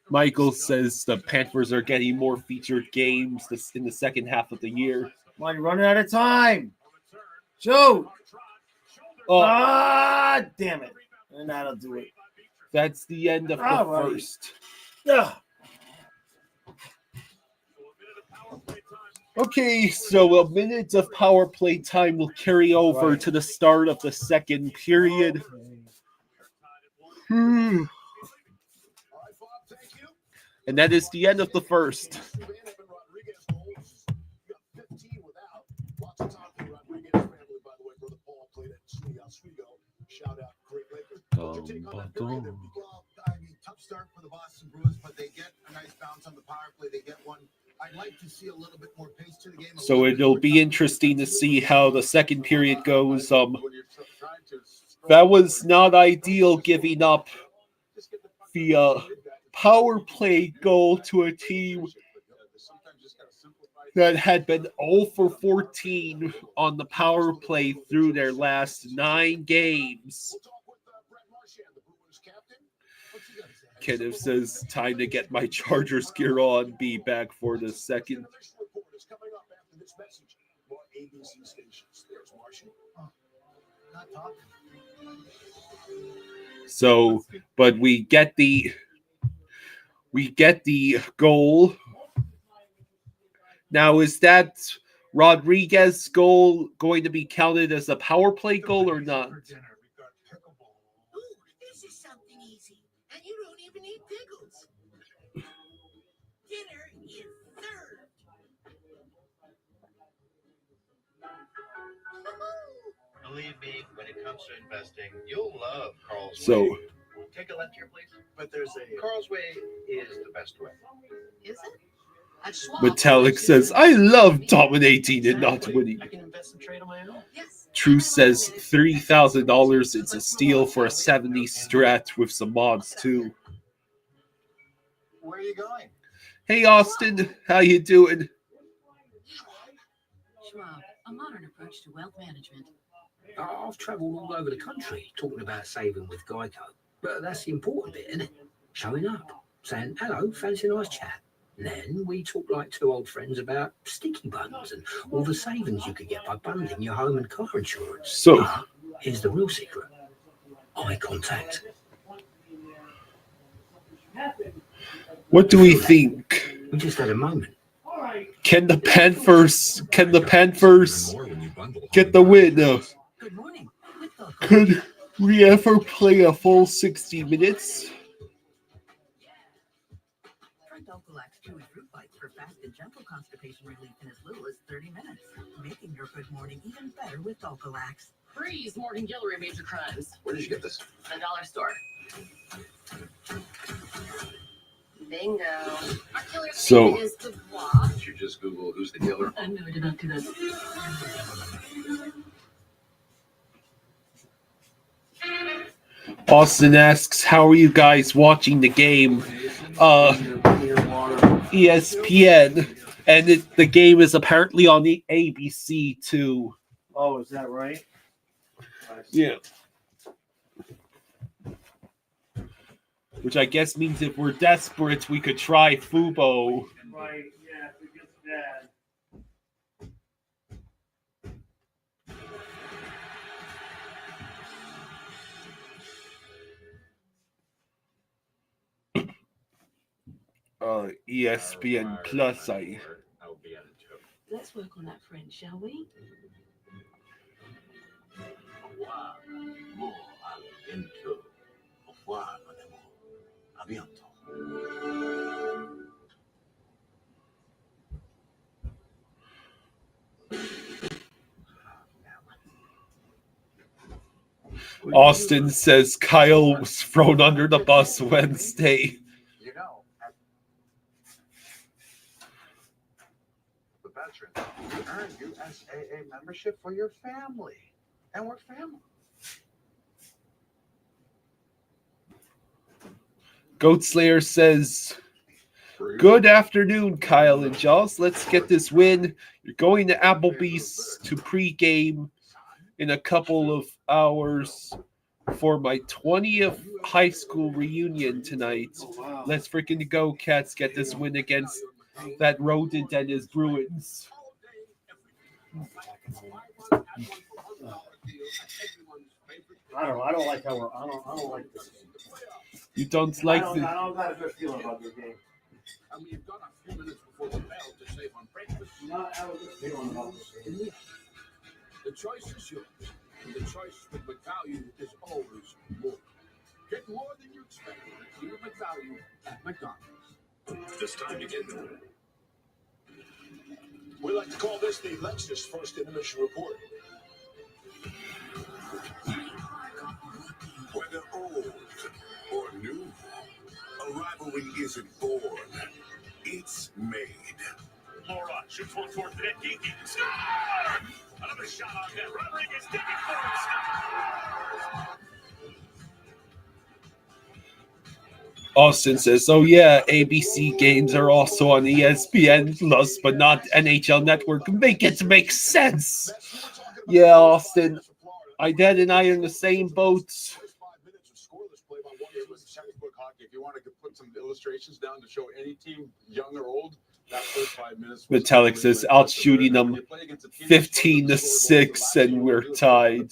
Michael says the Panthers are getting more featured games in the second half of the year. Come on, you're running out of time. Shoot. Oh, damn it. And that'll do it. That's the end of the first. Yeah. Okay, so a minute of power play time will carry over to the start of the second period. And that is the end of the first. Tough start for the Boston Bruins, but they get a nice bounce on the power play. They get one. I'd like to see a little bit more pace to the game. So it'll be interesting to see how the second period goes. That was not ideal, giving up via power play goal to a team that had been 0 for 14 on the power play through their last 9 games. Kenneth says, time to get my Chargers gear on. Be back for the second. So, but we get the goal. Now, is that Rodriguez goal going to be counted as a power play goal or not? Ooh, this is something easy, and you don't even eat pickles. Dinner is served. Believe me, when it comes to investing, you'll love Carl's So, Way. Take a left here, please. But there's a Carl's Way is the best way. Is it? Metallic says, I love dominating and not winning. I can invest and trade on my own. Yes. Truth says $3,000. It's a steal for a 70 strat with some mods too. Where are you going? Hey Austin, how you doing? Schwab, a modern approach to wealth management. I've travelled all over the country talking about saving with Geico. But that's the important bit, isn't it? Showing up, saying, hello, fancy a nice chat. And then we talk like two old friends about sticky buns and all the savings you could get by bundling your home and car insurance. So, here's the real secret. Eye contact. What do we think? We just had a moment. Can the Panthers get the win? Good morning. Could we ever play a full 60 minutes? Try Dulcolax chewy fruit bites for fast and gentle constipation relief in as little as 30 minutes, making your good morning even better with Dulcolax. Freeze Morgan Guillory Major Crimes. Where did you get this? The dollar store. Bingo. Our killer's So- name is Dubois. Did you just Google who's the killer? No, I did not do that. Austin asks, how are you guys watching the game? ESPN. And the game is apparently on the ABC too. Oh, is that right? Yeah. Which I guess means if we're desperate, we could try Fubo. Right, yeah, if it gets bad. ESPN Plus. Let's work on that French, shall we? Austin says Kyle was thrown under the bus Wednesday. You know, the veteran, you earn USAA membership for your family. And we're family. Goat Slayer says, good afternoon, Kyle and Jaws. Let's get this win. You're going to Applebee's to pregame in a couple of hours for my 20th high school reunion tonight. Let's freaking go, Cats. Get this win against that rodent and his Bruins. I don't like how I don't like this. You don't like I don't got a good feeling about this game. I mean, you've got a few minutes before the bell to save on breakfast. Not have a good feeling about this game. The choice is yours. And the choice with McValue is always more. Get more than you expect at Deal McValue at McDonald's. It's time to get going. We like to call this the Lexus First Intermission Report. Whether old or new, a rivalry isn't born, it's made. Laura shoots one towards the net. Geeky. Score! Another shot on net. Rodriguez digging for it. Austin says, "Oh yeah, ABC games are also on ESPN Plus, but not NHL Network. Make it make sense." Yeah, Austin, Dad and I are in the same boat. If you want to put some illustrations down to show any team, young or old, that first 5 minutes. Metallic says, "Out shooting them 15-6, and we're tied."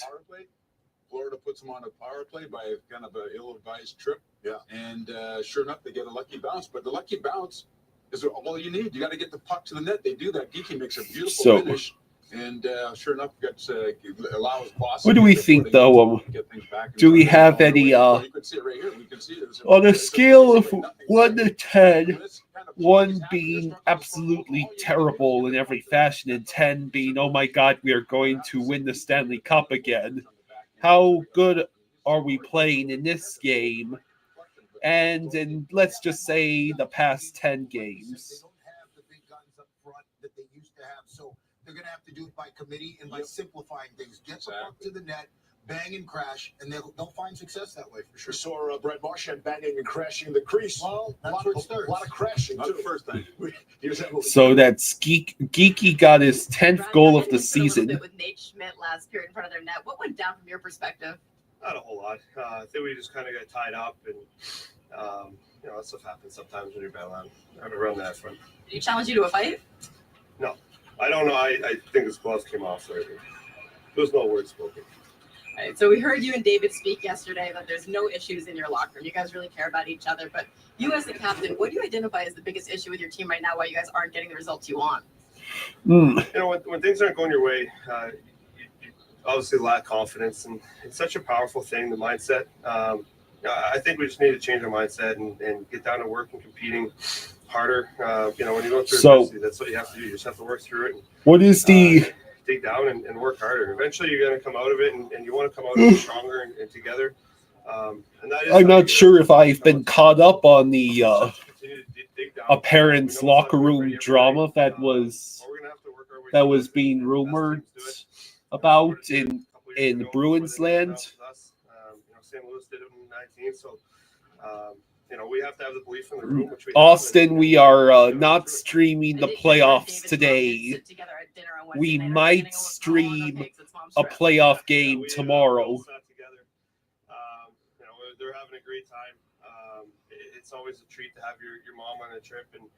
Florida puts them on a power play by kind of an ill-advised trip. Yeah. And sure enough, they get a lucky bounce. But the lucky bounce is all you need. You got to get the puck to the net. They do that. Geeky makes a beautiful finish. And sure enough, gets allows Boston. What do we think, though? Do we have any on a scale of 1 to 10, 1 being absolutely terrible in every fashion, and 10 being, oh my God, we are going to win the Stanley Cup again? How good are we playing in this game? And in, let's just say, the past 10 games. They're going to have to do it by committee and by simplifying things. Get the puck to the net, bang and crash, and they'll find success that way for sure. Saw Brett Marchand banging and crashing the crease. Well, that's where it starts. A lot of crashing, too. The first time. So that's Geeky got his 10th goal of the season. With Nate Schmidt last period in front of their net. What went down from your perspective? Not a whole lot. I think we just kind of got tied up, and that stuff happens sometimes when you're battling around that front. Did he challenge you to a fight? No. I don't know. I think his gloves came off, so there's no words spoken. All right, so we heard you and David speak yesterday that there's no issues in your locker room. You guys really care about each other. But you as the captain, what do you identify as the biggest issue with your team right now why you guys aren't getting the results you want? When things aren't going your way, you obviously lack confidence. And it's such a powerful thing, the mindset. I think we just need to change our mindset and get down to work and competing harder. When you go through adversity, that's what you have to do. You just have to work through it. And, what is the dig down and work harder. Eventually, you're going to come out of it, and you want to come out of it stronger and together. And that is I'm not sure if I've been caught up on the apparent locker room drama that was being rumored about in Bruins land. St. Louis did it in 19, so we have to have the belief in the room. Which Austin, we are not streaming the playoffs today. We might stream a playoff game tomorrow. They're having a great time. It's always a treat to have your mom on a trip and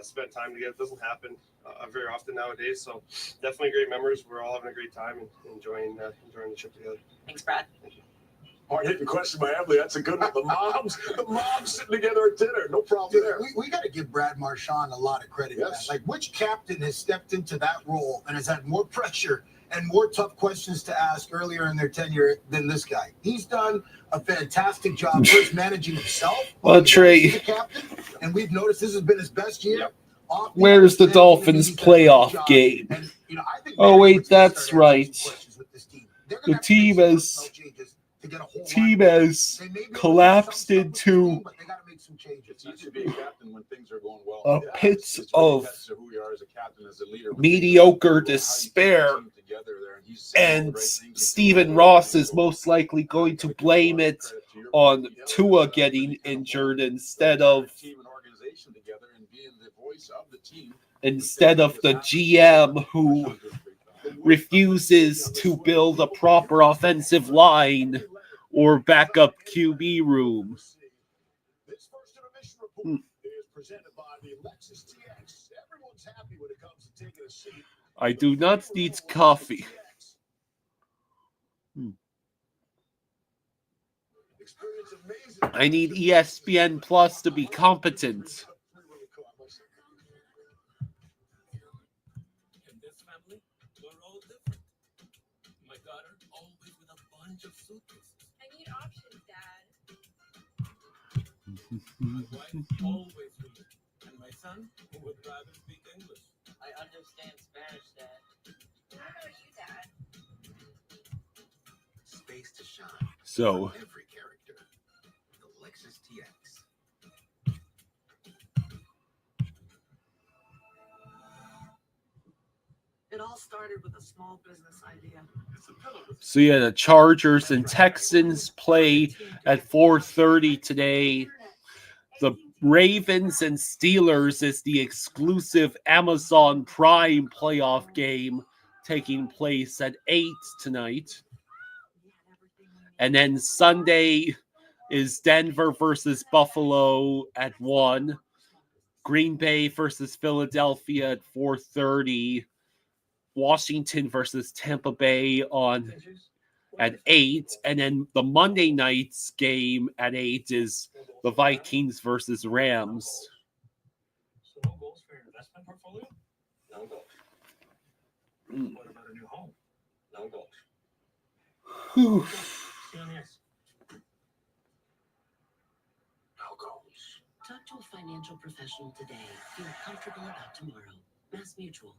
spend time together. It doesn't happen very often nowadays, so definitely great memories. We're all having a great time and enjoying the trip together. Thanks, Brad. Thank you. Hard-hitting question by Emily. That's a good one. The moms sitting together at dinner. No problem there. We got to give Brad Marchand a lot of credit. Yes. Like, which captain has stepped into that role and has had more pressure and more tough questions to ask earlier in their tenure than this guy? He's done a fantastic job first managing himself. Well, Trey, the captain, and we've noticed this has been his best year. Yep. Where's the Dolphins playoff game? And, I think wait, that's right. The team has collapsed into a pit of mediocre despair, and Stephen Ross is most likely going to blame it on Tua getting injured instead of the GM who refuses to build a proper offensive line or backup QB room. This first intermission report is presented by the Lexus TX. Everyone's happy when it comes to taking a seat. I do not need coffee. I need ESPN Plus to be competent. I need options, Dad. My wife always reads, and my son would rather speak English. I understand Spanish, Dad. How about you, Dad? Space to shine. So, Every character. The Lexus TX. It all started with a small business idea. So yeah, the Chargers and Texans play at 4:30 today. Ravens and Steelers is the exclusive Amazon Prime playoff game taking place at 8 tonight. And then Sunday is Denver versus Buffalo at 1. Green Bay versus Philadelphia at 4:30. Washington versus Tampa Bay at 8. And then the Monday night's game at 8 is the Vikings versus Rams. So no goals for your investment portfolio? No goals. What about a new home? No goals. Whew. See on the ice. No goals. Talk to a financial professional today. Feel comfortable about tomorrow. Mass Mutual.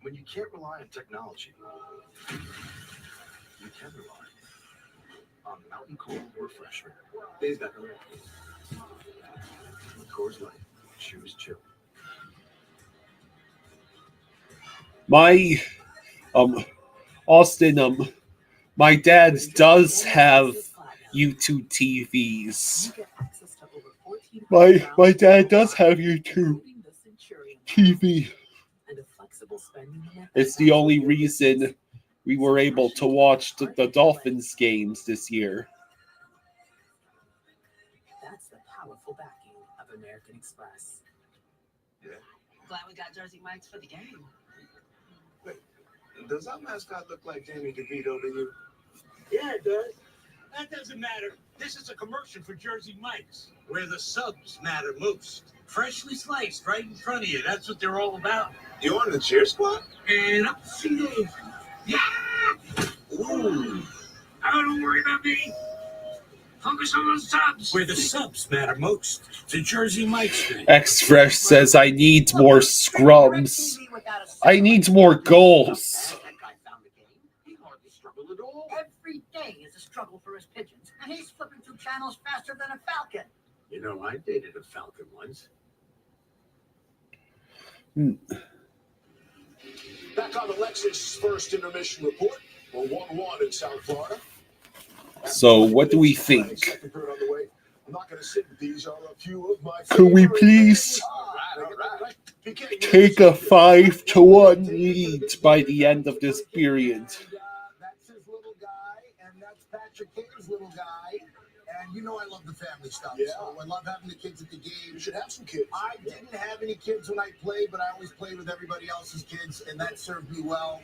When you can't rely on technology, you can rely on Mountain Cold Refreshment. These got Coors Light. Choose chill. My Austin, my dad does have YouTube TVs. My dad does have YouTube TV. It's the only reason we were able to watch the Dolphins games this year. That's the powerful backing of American Express. Yeah. Glad we got Jersey Mike's for the game. Wait, does our mascot look like Danny DeVito to you? Yeah, it does. That doesn't matter. This is a commercial for Jersey Mike's, where the subs matter most. Freshly sliced right in front of you. That's what they're all about. You on the cheer squad? And up see those. Yeah! Ooh. Oh, don't worry about me. Focus on those subs. Where the subs matter most. To Jersey Mike's. X-Fresh says, I need more scrums. I need more goals. That guy found the game. He hardly struggled at all. Every day is a struggle for his pigeons, and he's flipping through channels faster than a falcon. You know, I dated a falcon once. Back on the Lexus first intermission report. We're 1-1 in South Florida. So, what do we think? Second period on the way. I'm not going to sit. These are a few of my Could we please take a 5-1 lead by the end of this period? That's his little guy, and that's Patrick King's little guy. And you know I love the family stuff. Yeah. So I love having the kids at the game. You should have some kids. I didn't have any kids when I played, but I always played with everybody else's kids, and that served me well.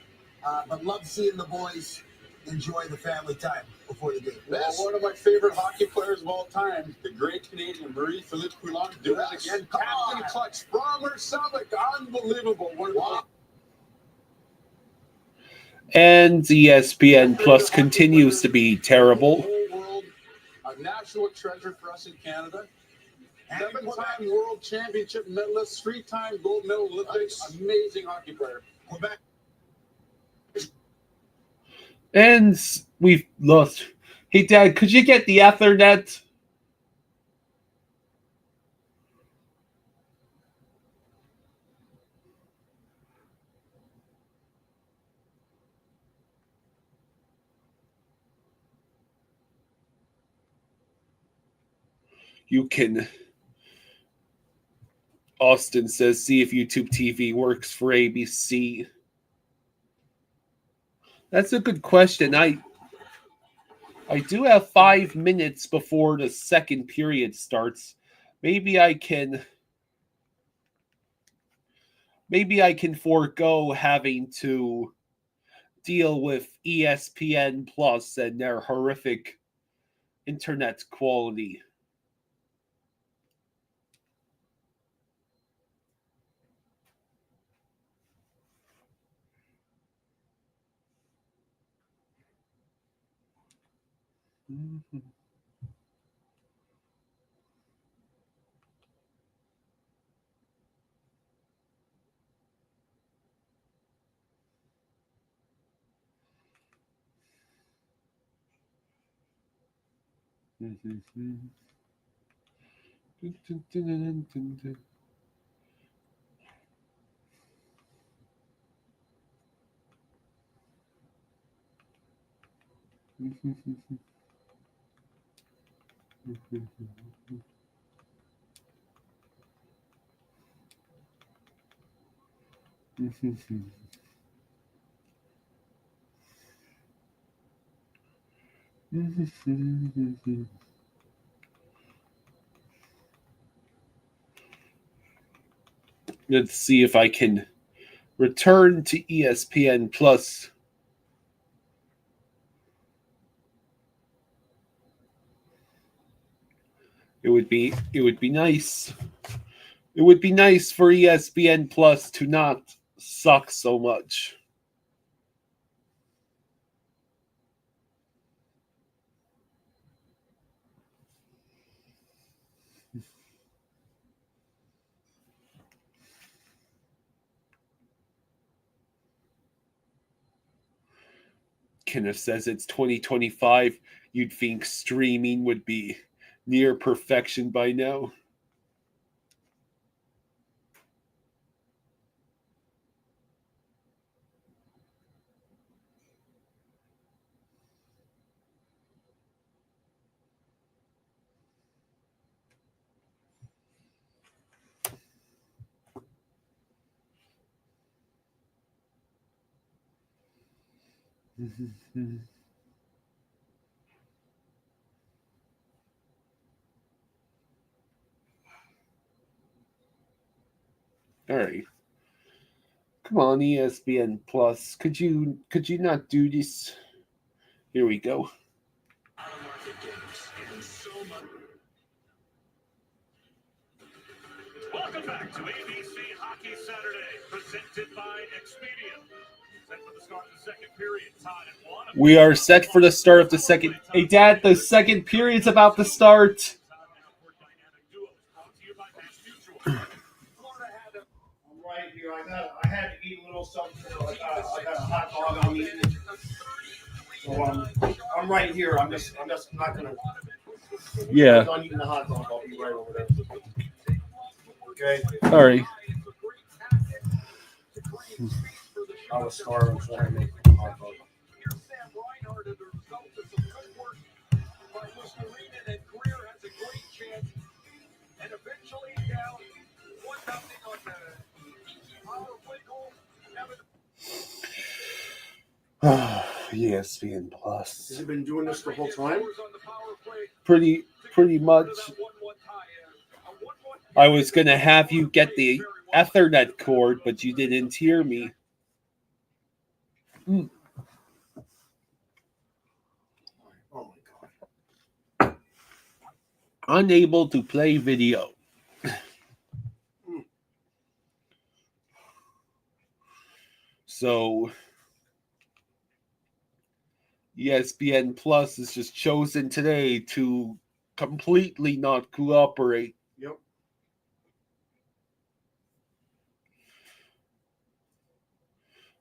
But love seeing the boys enjoy the family time before the game. Well, one of my favorite hockey players of all time, the great Canadian Marie-Philippe Poulin, doing it again. Captain clutch from her stomach. Unbelievable. Wow. And ESPN Plus continues to be terrible. A national treasure for us in Canada. 7-time world championship medalist, 3-time gold medal Olympics. Amazing hockey player. Quebec. And we've lost. Hey, Dad, could you get the Ethernet? You can. Austin says, see if YouTube TV works for ABC. That's a good question. I do have 5 minutes before the second period starts. Maybe I can forego having to deal with ESPN Plus and their horrific internet quality. Mm-hmm. Let's see if I can return to ESPN Plus. It would be nice. It would be nice for ESPN Plus to not suck so much. Kenneth says it's 2025. You'd think streaming would be near perfection by now. All right. Come on, ESPN Plus. Could you not do this? Here we go. Welcome back to ABC Hockey Saturday, presented by Expedia. Set for the start of the second period, tied at 1. We are set for the start of the second. Hey, Dad, the second period's about to start. I'm right here. I had to eat a little something. I got a hot dog on me. So I'm right here. I'm just not gonna. Yeah. I'm done eating the hot dog. I'll be right over there. Okay. All right. I was starving, so I made a hot dog. And eventually down 1-0 on the power play goal. ESPN Plus. Has he been doing this the whole time? Pretty much. I was gonna have you get the Ethernet cord, but you didn't hear me. Oh my God. Unable to play video. So ESPN Plus is just chosen today to completely not cooperate. Yep.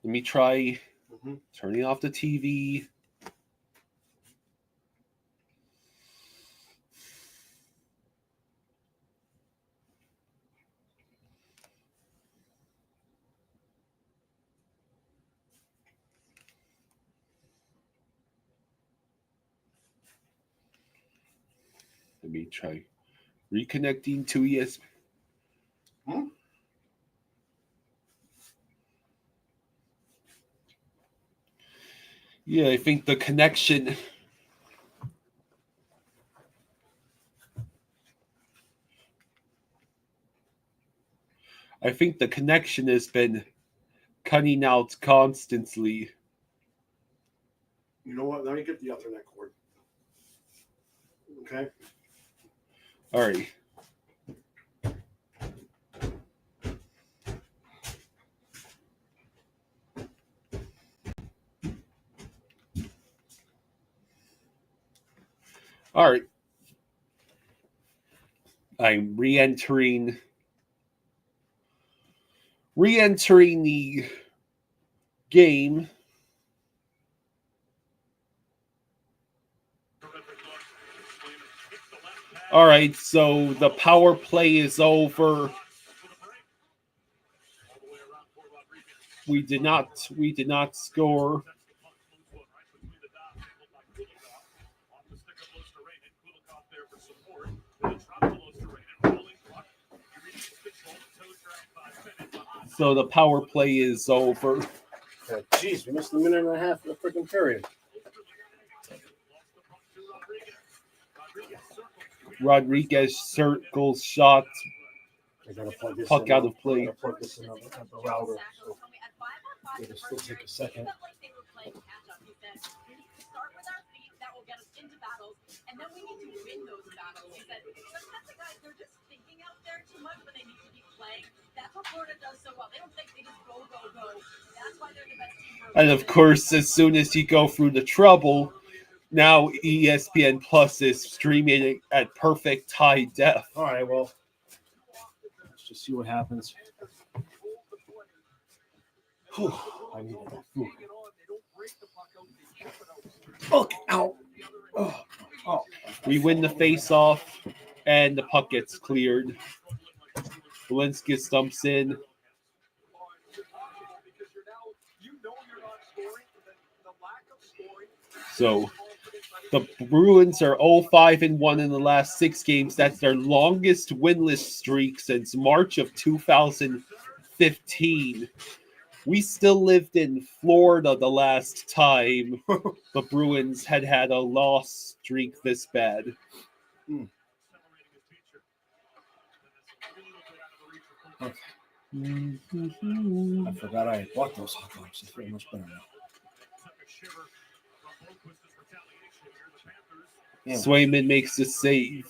Let me try turning off the TV. Let me try reconnecting to ESPN. Yeah, I think the connection. I think the connection has been cutting out constantly. You know what? Let me get the Ethernet cord. Okay. All right. All right. I'm re-entering the game. All right, so the power play is over. We did not score. So the power play is over. Jeez, we missed a minute and a half of the freaking period. Rodriguez circles shot. I gotta plug this Puck in out now. of play. I gotta plug this in at the router. So it'll still take a second. And then we need to win those battles. He said, sometimes the guys, they're just thinking out there too much when they need to be playing. That's what Florida does so well. They don't think, they just go, go, go. That's why they're the best team. And of course, as soon as you go through the trouble, now ESPN Plus is streaming it at perfect high def. All right, well, let's just see what happens. Whew, I needed that food. Look out. Oh. We win the face-off, and the puck gets cleared. Walensky stumps in. So the Bruins are 0-5-1 in the last 6 games. That's their longest winless streak since March of 2015. We still lived in Florida the last time the Bruins had a loss streak this bad. Okay. I forgot I bought those hot dogs. It's very much better now. Yeah. Swayman makes the save.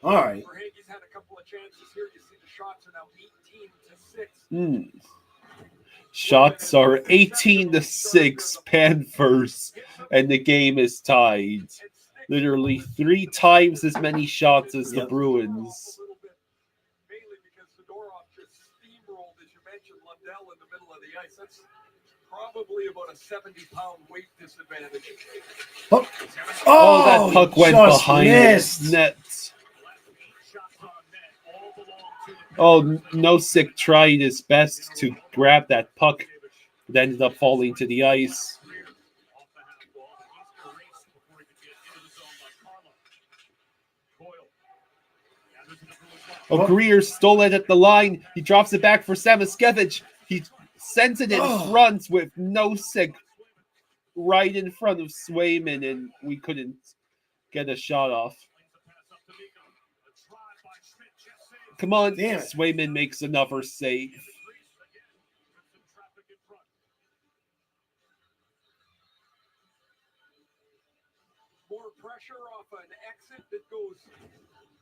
All right. He's had a couple of chances here. You see the shots are now 18-6. Shots are 18-6 Panthers, and the game is tied. Literally 3 times as many shots as the Bruins. Mainly because Zadorov just steamrolled, as you mentioned, Lundell in the middle of the ice. That's probably about a 70-pound weight disadvantage. Oh, that puck went behind the net. Oh, Nosek tried his best to grab that puck, but ended up falling to the ice. Oh, Greer stole it at the line. He drops it back for Samoskevich. He sends it in front with Nosek right in front of Swayman, and we couldn't get a shot off. Come on, Swayman makes another save. More pressure off an exit that goes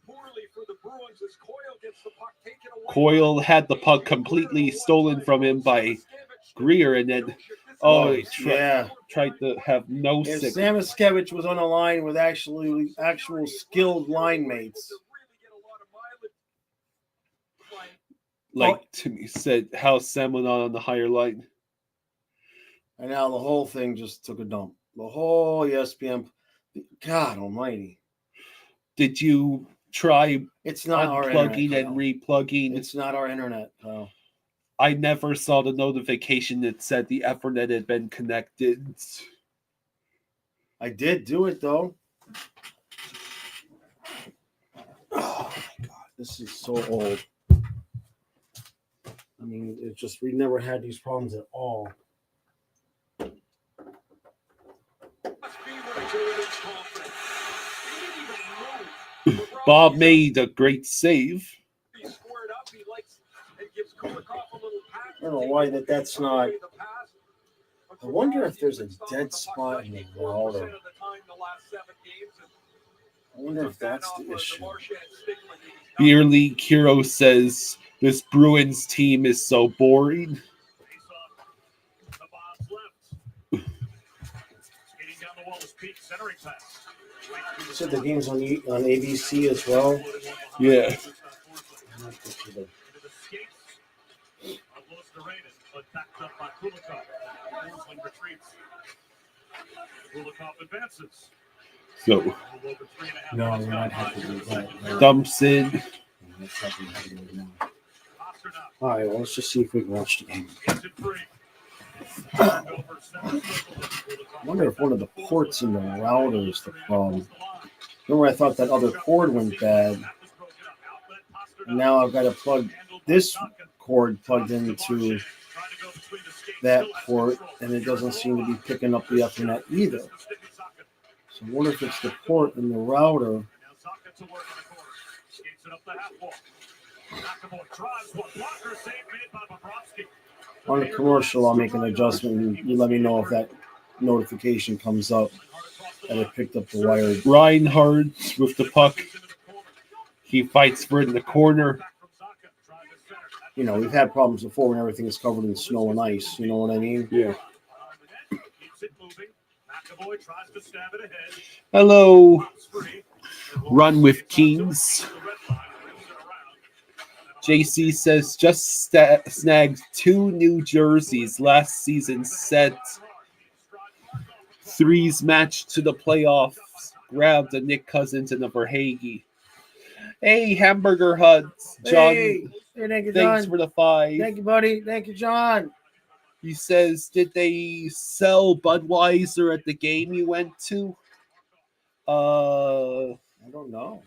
poorly for the Bruins as Coyle gets the puck taken away. Coyle had the puck completely stolen from him by Greer, and then tried to have Nosek. If Samoskevich was on a line with actual skilled line mates. Like Timmy said, how's Salmon on the higher line? And now the whole thing just took a dump. The whole ESPN. God almighty. Did you try it's not unplugging our and replugging? It's not our internet, pal. I never saw the notification that said the Ethernet had been connected. I did do it, though. Oh, my God. This is so old. I mean, it's just, we never had these problems at all. Bob made a great save. I don't know why that's not. I wonder if there's a dead spot in the router. I wonder if that's the issue. Beer League Hero says this Bruins team is so boring. You said the game's on ABC as well? Yeah. So, no, we're not happy to do that. Dumps in. All right, well, let's just see if we can watch the game. I wonder if one of the ports in the router is the problem. Remember, I thought that other cord went bad. And now I've got to plug this cord plugged into that port, and it doesn't seem to be picking up the Ethernet either. So I wonder if it's the port in the router. On the commercial, I'll make an adjustment, and you let me know if that notification comes up and it picked up the wire. Reinhardt with the puck. He fights for it in the corner. You know, we've had problems before when everything is covered in snow and ice. You know what I mean? Yeah. Hello. Run with Kings. JC says just snagged 2 new jerseys last season. Set 3's match to the playoffs. Grabbed a Nick Cousins and a Verhage. Hey, Hamburger Hut. John, Hey, thank you, thanks John. for the 5. Thank you, buddy. Thank you, John. He says, did they sell Budweiser at the game you went to? I don't know.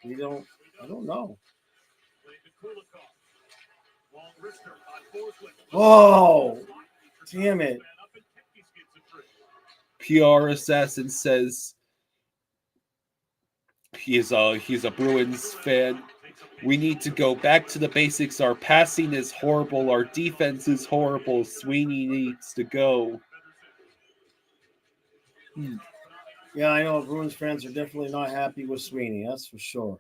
I don't know. Oh, damn it. PR Assassin says he's a Bruins fan. We need to go back to the basics. Our passing is horrible. Our defense is horrible. Sweeney needs to go. Yeah, I know Bruins fans are definitely not happy with Sweeney. That's for sure.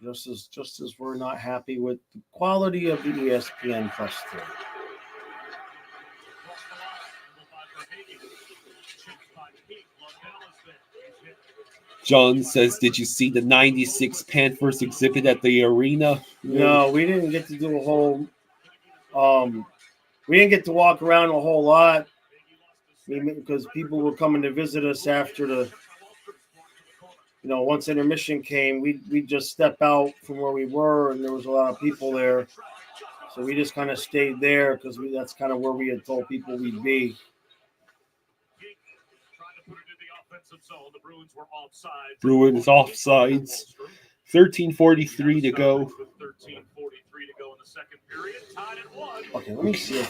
Just as we're not happy with the quality of the ESPN +3. John says, did you see the 96 Panthers exhibit at the arena? No, we didn't get to do a whole we didn't get to walk around a whole lot because people were coming to visit us after the once intermission came, we just step out from where we were, and there was a lot of people there. So we just kind of stayed there because that's kind of where we had told people we'd be. Bruins offsides. 13:43 to go. Okay, let me see.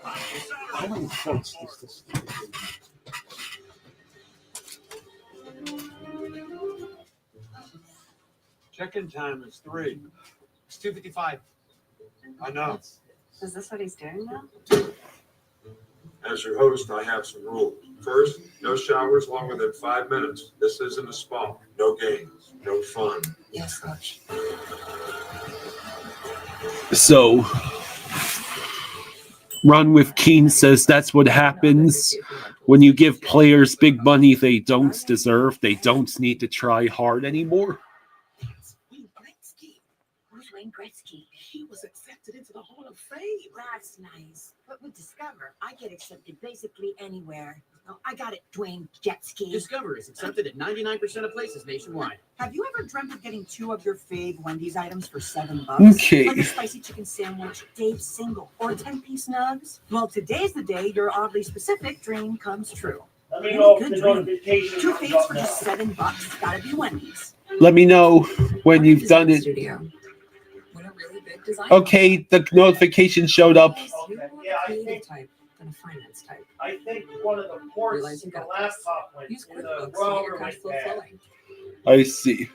How many points does this? Check-in time is 3. It's 2:55. I know. Is this what he's doing now? As your host, I have some rules. First, no showers longer than 5 minutes. This isn't a spa. No games. No fun. Yes, Coach. So, Run with Keen says that's what happens when you give players big money they don't deserve. They don't need to try hard anymore. Who's Wayne Gretzky? He was accepted into the Hall of Fame. That's nice. But with Discover, I get accepted basically anywhere. No, I got it, Dwayne Jetski. Discover is accepted at 99% of places nationwide. Have you ever dreamt of getting 2 of your fave Wendy's items for $7? Okay. Like a spicy chicken sandwich, Dave's single, or 10-piece nugs? Well, today's the day your oddly specific dream comes true. Let me know if the dream. notification 2 comes faves up for now. just $7. Gotta be Wendy's. Let me know when you've done it. Okay, the notification showed up. Yeah, I think one of the ports in the laptop went in the router went bad. I see.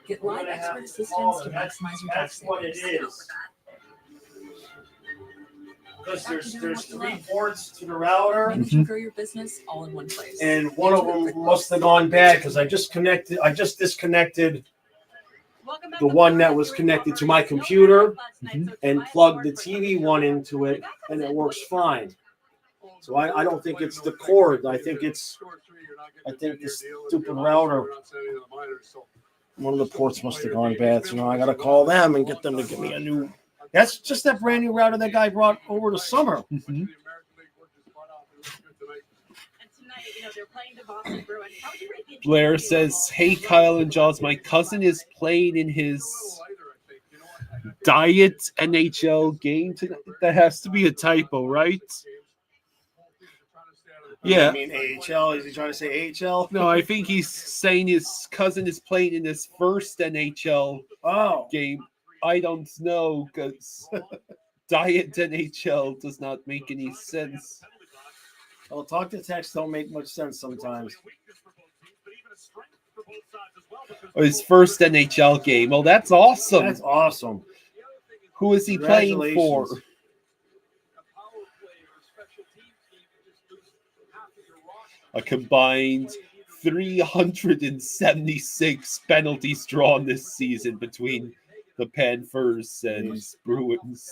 Get live expert assistance to maximize your That's what it is. Because there's 3 ports to the router, Manage and grow your business all in one place. and one of them must have gone bad because I just disconnected the one that was connected to my computer and plugged the TV one into it, and it works fine. So I don't think it's the cord. I think the stupid router. One of the ports must have gone bad. So now I got to call them and get them to give me a new. That's just that brand new router that guy brought over the summer. Mm-hmm. Blair says, hey, Kyle and Jaws, my cousin is playing in his Diet NHL game tonight. That has to be a typo, right? Yeah. I mean AHL. Is he trying to say AHL? No, I think he's saying his cousin is playing in his first NHL game. I don't know, because Diet NHL does not make any sense. Well, talk to text don't make much sense sometimes. His first NHL game. Oh, that's awesome. That's awesome. Who is he playing for? A combined 376 penalties drawn this season between the Panthers and Bruins.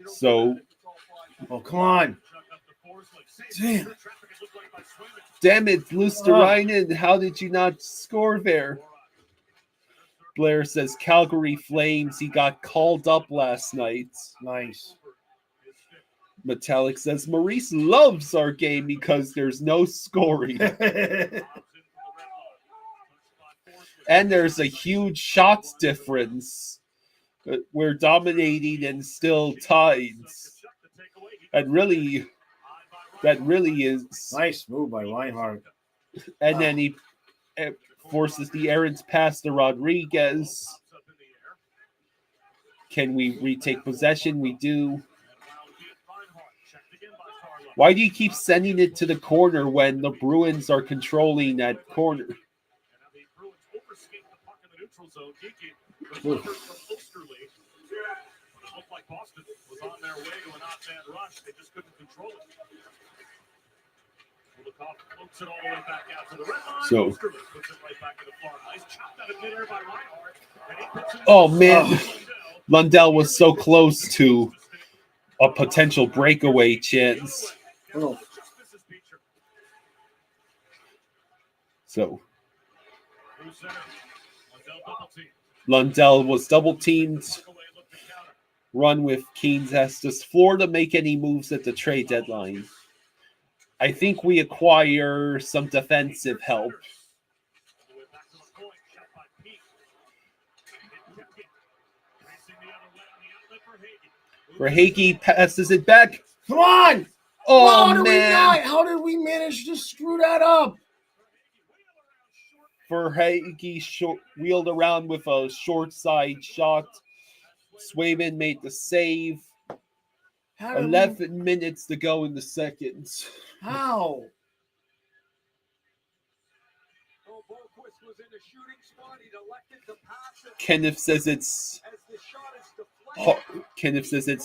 So, oh, come on. Damn it, Luosterainen, how did you not score there? Blair says Calgary Flames, he got called up last night. Nice. Metallic says Maurice loves our game because there's no scoring. And there's a huge shot difference. We're dominating and still tied. And really, that really is nice move by Reinhardt. And then he forces the errant pass to Rodriguez. Can we retake possession? We do. Why do you keep sending it to the corner when the Bruins are controlling that corner? So, oh man, Lundell was so close to a potential breakaway chance. Oh. So, Lundell was double teamed. Run with Keynes asks, does Florida make any moves at the trade deadline? I think we acquire some defensive help. Verhaeghe passes it back. Come on! Oh, man. How did we manage to screw that up? Verhaeghe wheeled around with a short side shot. Swayman made the save. 11 minutes to go in the second. How? Kenneth says it's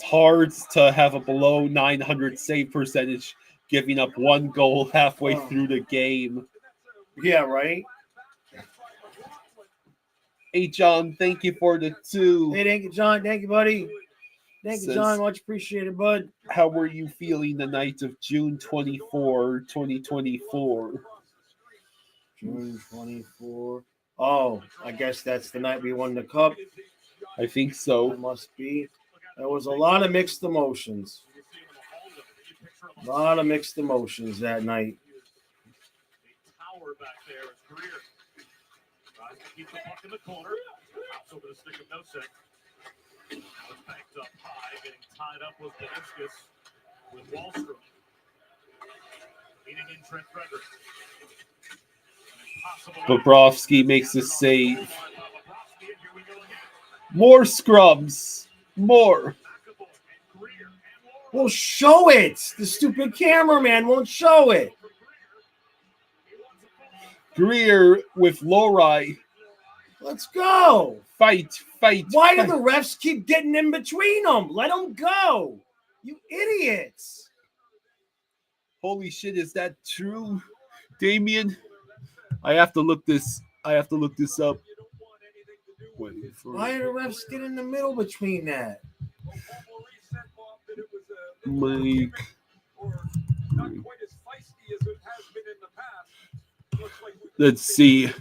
hard to have a below 900 save percentage, giving up one goal halfway through the game. Yeah, right. Hey, John, thank you for the 2. Hey, thank you, John. Thank you, buddy. Thank you, John. Much appreciated, bud. How were you feeling the night of June 24, 2024? June 24. Oh, I guess that's the night we won the cup. I think so. It must be. There was a lot of mixed emotions. A lot of mixed emotions that night. Keep the puck in the corner. Pops over the stick of Nosek. Now it's backed up high. Getting tied up with Beneskus with Wallstrom. Leading in Trent Frederick. Bobrovsky makes a save. More scrums. More. Well, show it. The stupid cameraman won't show it. Greer with Lowry. Let's go. Fight. Why do the refs keep getting in between them? Let them go. You idiots. Holy shit, is that true, Damien? I have to look this up. Why do the refs get in the middle between that? Mike. Let's see.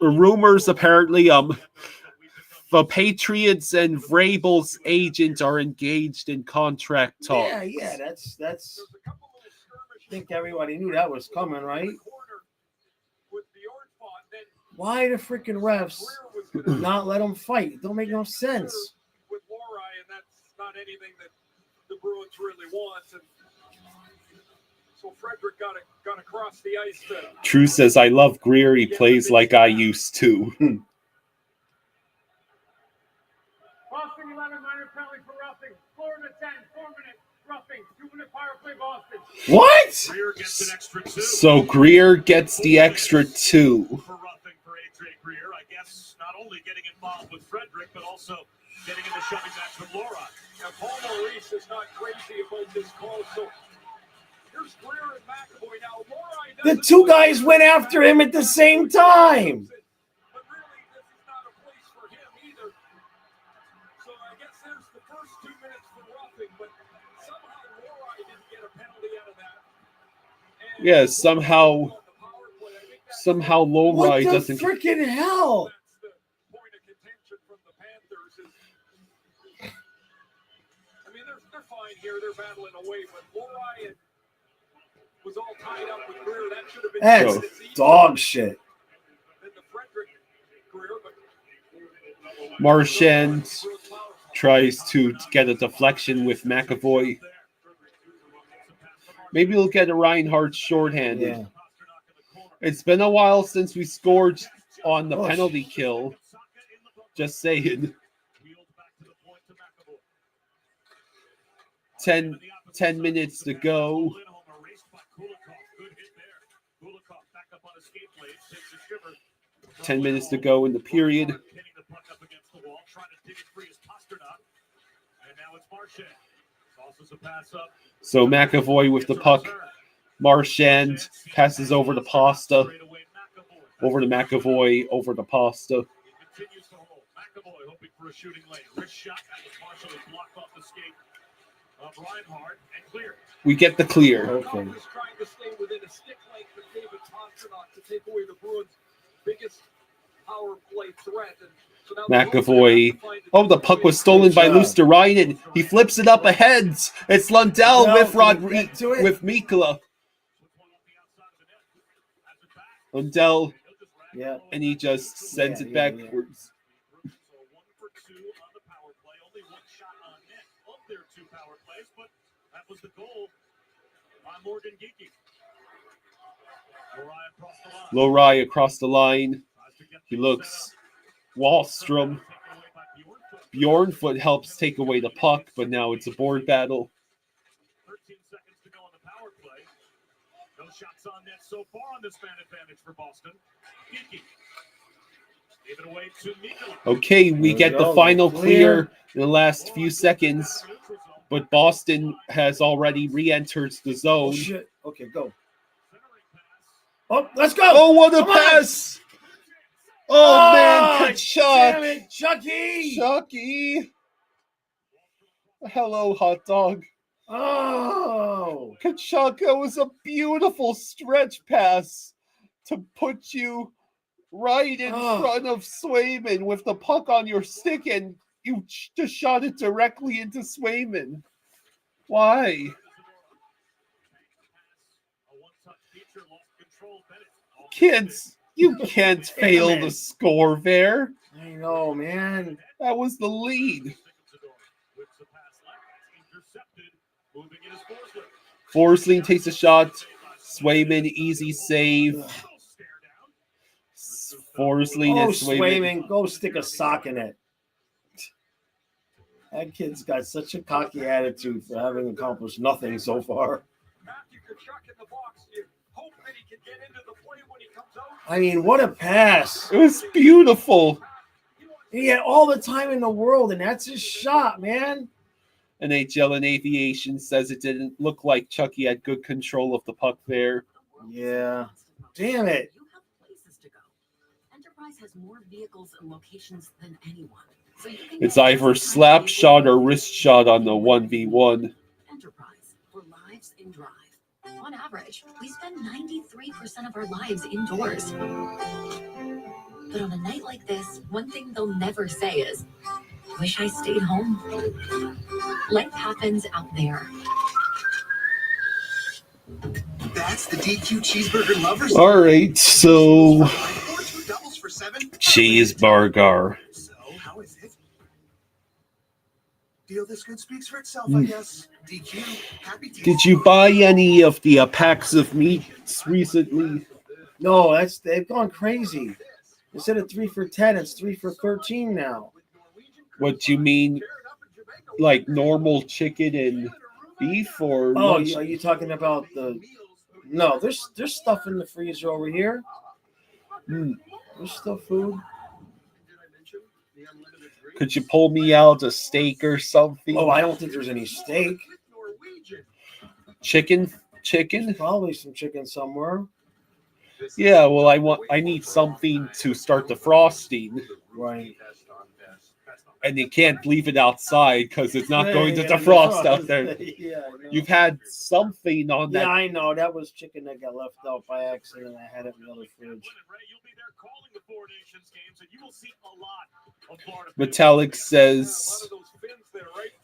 The rumors apparently the Patriots and Vrabel's agent are engaged in contract talks. Yeah, that's I think everybody knew that was coming, right? Why the freaking refs not let them fight? It don't make no sense. not anything that the Bruins really want. And so Frederick got across the ice to. True says, I love Greer. He plays like I used to. Boston 11 minor penalty for roughing. Florida 10, 4-minute roughing. 2-minute power play Boston. What? Greer gets an extra 2. So Greer gets the extra 2. For roughing for AJ Greer, I guess not only getting involved with Frederick, but also getting in the shoving match with Laura. And Paul Maurice is not crazy about this call, so here's Greer and McAvoy now. The two guys went after him at the same time. But really, this is not a place for him either. So I guess there's the first 2 minutes for roughing, but somehow Laura didn't get a penalty out of that. Yeah, somehow Lowry doesn't. What the freaking hell? That's the point of contention from the Panthers. I mean, they're fine here. They're battling away, but Lowry was all tied up with Greer. That should have been That's dog shit. Then the Frederick Greer, but Marchand tries to get a deflection with McAvoy. Maybe we'll get a Reinhardt shorthanded. Yeah. It's been a while since we scored on the penalty kill. Just saying. 10 minutes to go. 10 minutes to go in the period. So McAvoy with the puck. Marchand passes over to Pasta. Over to McAvoy. Over to Pasta. McAvoy hoping for a shooting lane. Wrist shot that was partially blocked off the skate of Reinhardt and clear. We get the clear. Okay. trying to stay within a stick length of David Pastrnak to take away the Bruins' biggest power play threat. And so now McAvoy. Oh, the puck was stolen by Luosterainen. He flips it up ahead. It's Lundell with Mikkola. Lundell. Yeah. And he just sends it backwards. So 1 for 2 on the power play. Only 1 shot on net of their 2 power plays, but that was the goal by Morgan Geekie. Lowry across the line. He looks. Wallstrom. Bjornfoot helps take away the puck, but now it's a board battle. 13 seconds to go on the power play. No shots on net so far on this man advantage for Boston. Geekie. Gave it away to Mikkola. Okay, we get the final clear in the last few seconds, but Boston has already re-entered the zone. Oh, shit. Okay, go. Oh, let's go. Oh, what a pass. Oh, man, Kachuk. Damn it, Chucky. Chucky. Hello, hot dog. Oh. Kachuk, that was a beautiful stretch pass to put you right in front of Swayman with the puck on your stick, and you just shot it directly into Swayman. Why? Kids, you can't fail to score there. I know, man. That was the lead. Forsling takes a shot. Swayman, easy save. Forsling and Swayman, go stick a sock in it. That kid's got such a cocky attitude for having accomplished nothing so far. I mean, what a pass. It was beautiful. He had all the time in the world, and that's his shot, man. NHL and Aviation says it didn't look like Chucky had good control of the puck there. Yeah. Damn it. You have places to go. Enterprise has more vehicles and locations than anyone. So you can It's either slap shot or wrist shot on the 1v1. Enterprise for lives in drive. On average, we spend 93% of our lives indoors. But on a night like this, one thing they'll never say is, wish I stayed home. Life happens out there. That's the DQ cheeseburger lovers. All right, so cheeseburger. So how is it? Deal this good speaks for itself, I guess. DQ, happy team. Did you buy any of the packs of meats recently? No, they've gone crazy. Instead of 3 for $10, it's 3 for $13 now. What do you mean, like normal chicken and beef, or? Oh, are you talking about the? No, there's stuff in the freezer over here. There's still food. Could you pull me out a steak or something? Oh, I don't think there's any steak. Chicken? There's probably some chicken somewhere. Yeah, well, I need something to start the frosting. Right. And you can't leave it outside because it's not going to defrost out there. You've had something on that. Yeah, I know. That was chicken that got left out by accident. I had it in the other fridge. Metallic says,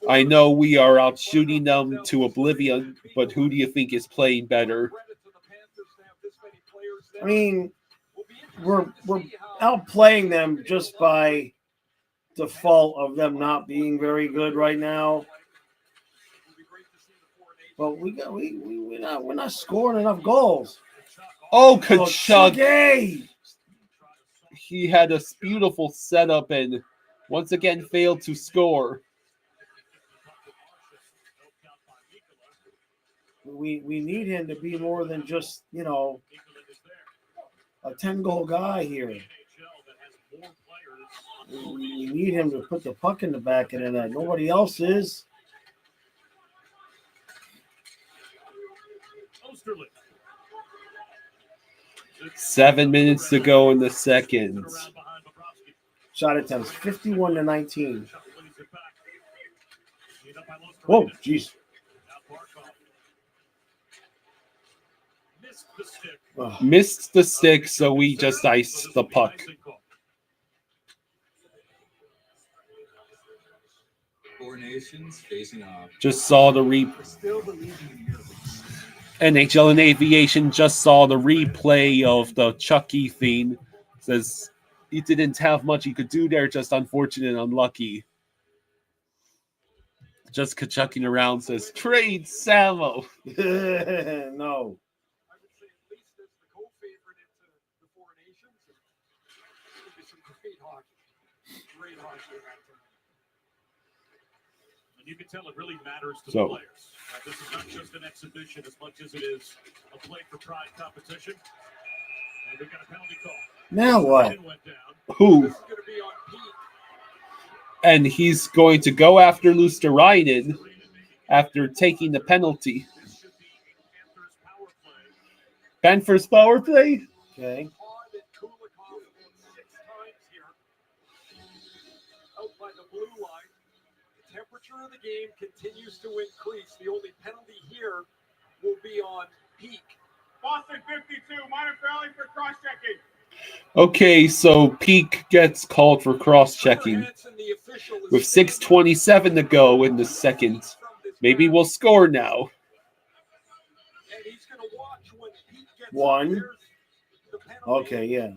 I know we are out shooting them to oblivion, but who do you think is playing better? I mean, we're outplaying them just by default of them not being very good right now. But we're not scoring enough goals. Oh, Kachuk! Oh, he had a beautiful setup and once again failed to score. We need him to be more than just, a 10-goal guy here. We need him to put the puck in the back of the net. Nobody else is. 7 minutes to go in the seconds. Shot attempts 51-19. Whoa, jeez. Missed the stick, so we just iced the puck. Four nations facing off. Just saw the NHL and Aviation just saw the replay of the Chucky thing. Says he didn't have much he could do there, just unfortunate and unlucky. Just Kachucking around says, trade Samo. No. And you can tell it really matters to the players. This is not just an exhibition as much as it is a play for pride competition. And we've got a penalty call. Now what? Who? And he's going to go after Luosterainen after taking the penalty. Panthers power play? Okay. Temperature of the game continues to increase. The only penalty here will be on Peak. Boston 52, minor penalty for cross-checking. Okay, so Peak gets called for cross-checking. With 6:27 to go in the second. Maybe we'll score now. One. Okay, yeah.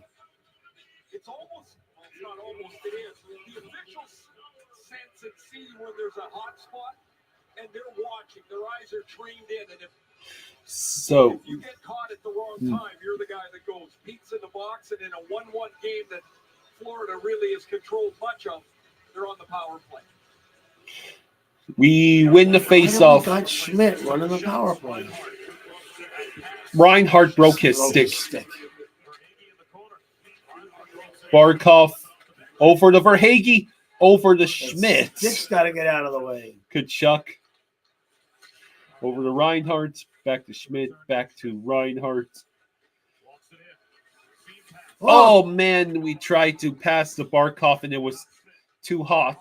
It's almost, not almost, it is. The officials sense and see when there's a hot spot, and they're watching. Their eyes are trained in, and if you get caught at the wrong time, you're the guy that goes. Pete's in the box, and in a 1-1 game that Florida really has controlled much of, they're on the power play. We win the face-off. Got Schmidt running the power play. Reinhardt broke his stick. Barkov over to Verhaeghe, over to Schmidt. Stick's got to get out of the way. Kachuk over to Reinhardt, back to Schmidt, back to Reinhardt. Oh, man, we tried to pass the Barkov and it was too hot.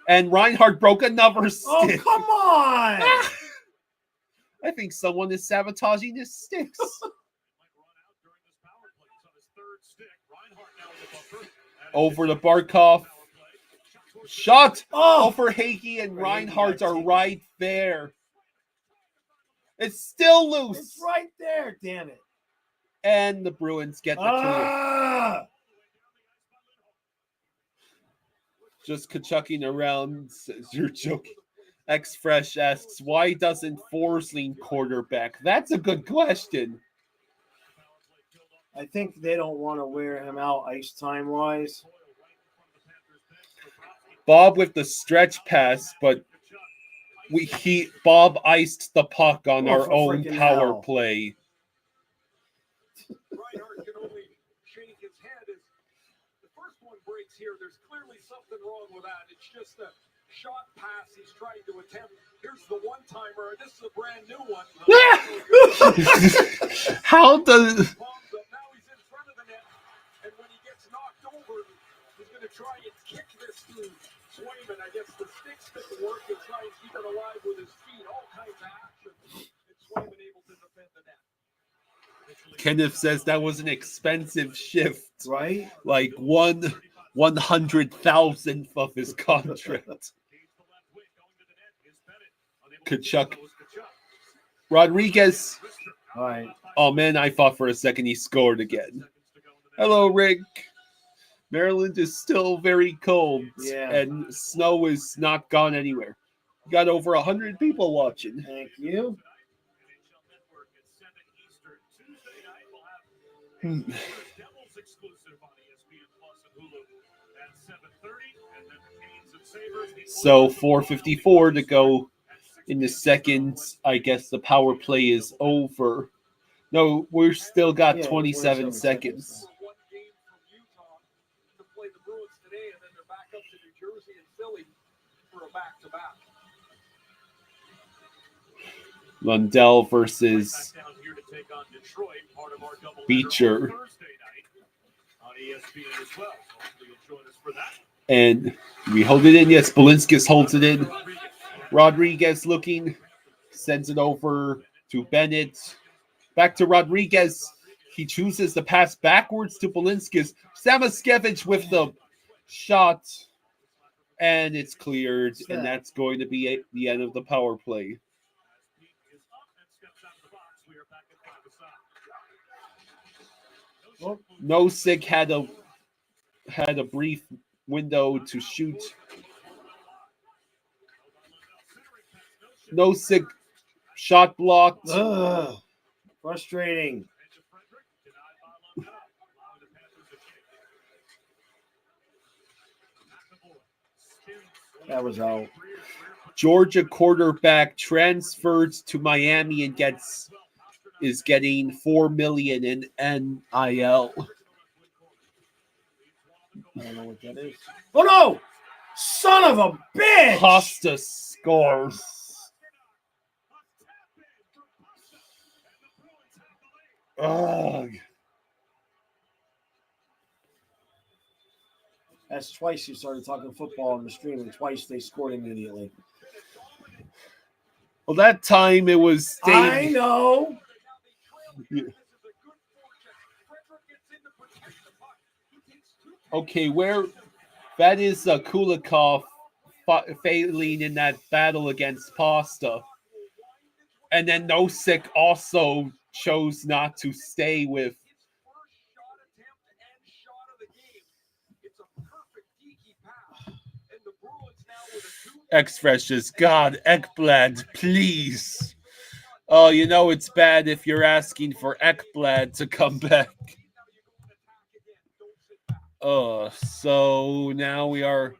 And Reinhardt broke another stick. Oh, come on! I think someone is sabotaging his sticks. Over to Barkov. Shot! Oh, Verhaeghe and Reinhardt are right there. It's still loose. It's right there, damn it. And the Bruins get the clear. Just ka-chucking around, says you're joking. X-Fresh asks, why doesn't Forsling quarterback? That's a good question. I think they don't want to wear him out ice time wise. Bob with the stretch pass, but Bob iced the puck on our own power play. Reinhardt can only shake his head as the first one breaks here. There's clearly something wrong with that. It's just a shot pass he's trying to attempt. Here's the one-timer. This is a brand new one. How does... Now he's in front of the net, and when he gets knocked over, he's going to try and kick this to Swayman. I guess the sticks didn't work and try and keep it alive with his feet. All kinds of action. And Swayman able to defend the net. Kenneth says that was an expensive shift. Right? Like 1/100,000th of his contract. Kachuk. Rodriguez. All right. Oh, man, I thought for a second he scored again. Hello, Rick. Maryland is still very cold. Yeah. And snow is not gone anywhere. You got over 100 people watching. Thank you. So 4:54 to go in the second. I guess the power play is over. No, we're still got 27 seconds. One game from Utah to play the Bruins today, and then they're back up to New Jersey and Philly for a back-to-back. Lundell versus Beecher. And we hold it in. Yes, Balinskis holds it in. Rodriguez looking, sends it over to Bennett. Back to Rodriguez. He chooses to pass backwards to Balinskis. Samaskevich with the shot. And it's cleared. And that's going to be the end of the power play. Nosek had a brief window to shoot. Nosek shot blocked. Ugh, frustrating. That was out. Georgia quarterback transferred to Miami and is getting $4 million in NIL. I don't know what that is. Oh no! Son of a bitch! Costa scores. Ugh. That's twice you started talking football on the stream, and twice they scored immediately. Well, that time it was. I know. Yeah. Okay, where that is Kulikov failing in that battle against Pasta. And then Nosek also chose not to stay with. X-Fresh is God, Ekblad, please. Oh, you know it's bad if you're asking for Ekblad to come back. So now we are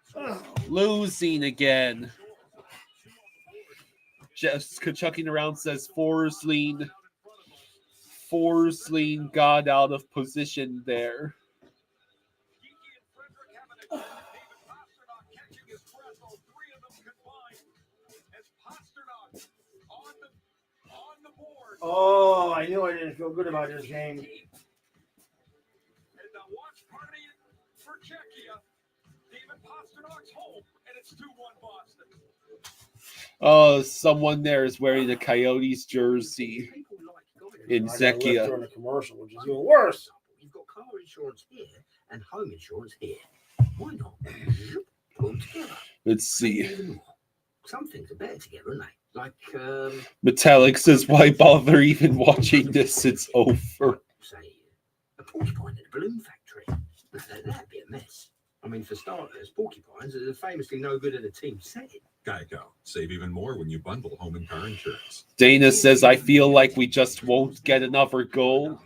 losing again. Just chucking around says Forsling got out of position there. Oh, I knew I didn't feel good about this game. And the watch party for Czechia. David Pasternak's home, and it's 2-1 Boston. Oh, someone there is wearing a Coyotes jersey in Czechia. During a commercial, which is even worse. You've got car insurance here and home insurance here. Why not? Put them together. Let's see. Some things are better together, aren't they? Like, Metallic says, why bother even watching this? It's over. say, a porch pint at a balloon factory. That'd be a mess. I mean, for starters, porcupines are famously no good at a team setting. Geico. Save even more when you bundle home and car insurance. Dana says, I feel like we just won't get another goal.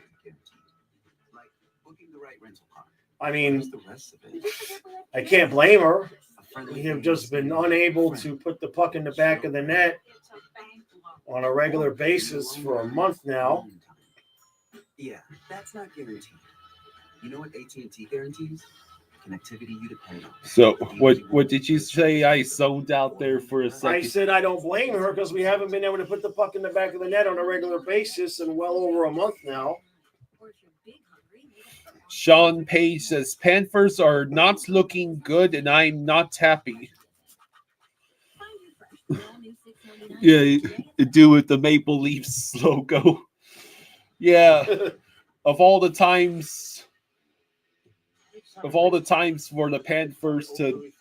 I mean, I can't blame her. We have just been unable to put the puck in the back of the net on a regular basis for a month now. Yeah, that's not guaranteed. You know what AT&T guarantees? Connectivity you depend on. So, what did you say? I zoned out there for a second. I said I don't blame her because we haven't been able to put the puck in the back of the net on a regular basis in well over a month now. Sean Page says, Panthers are not looking good and I'm not happy. Yeah, do with the Maple Leafs logo. Yeah, of all the times for the Panthers to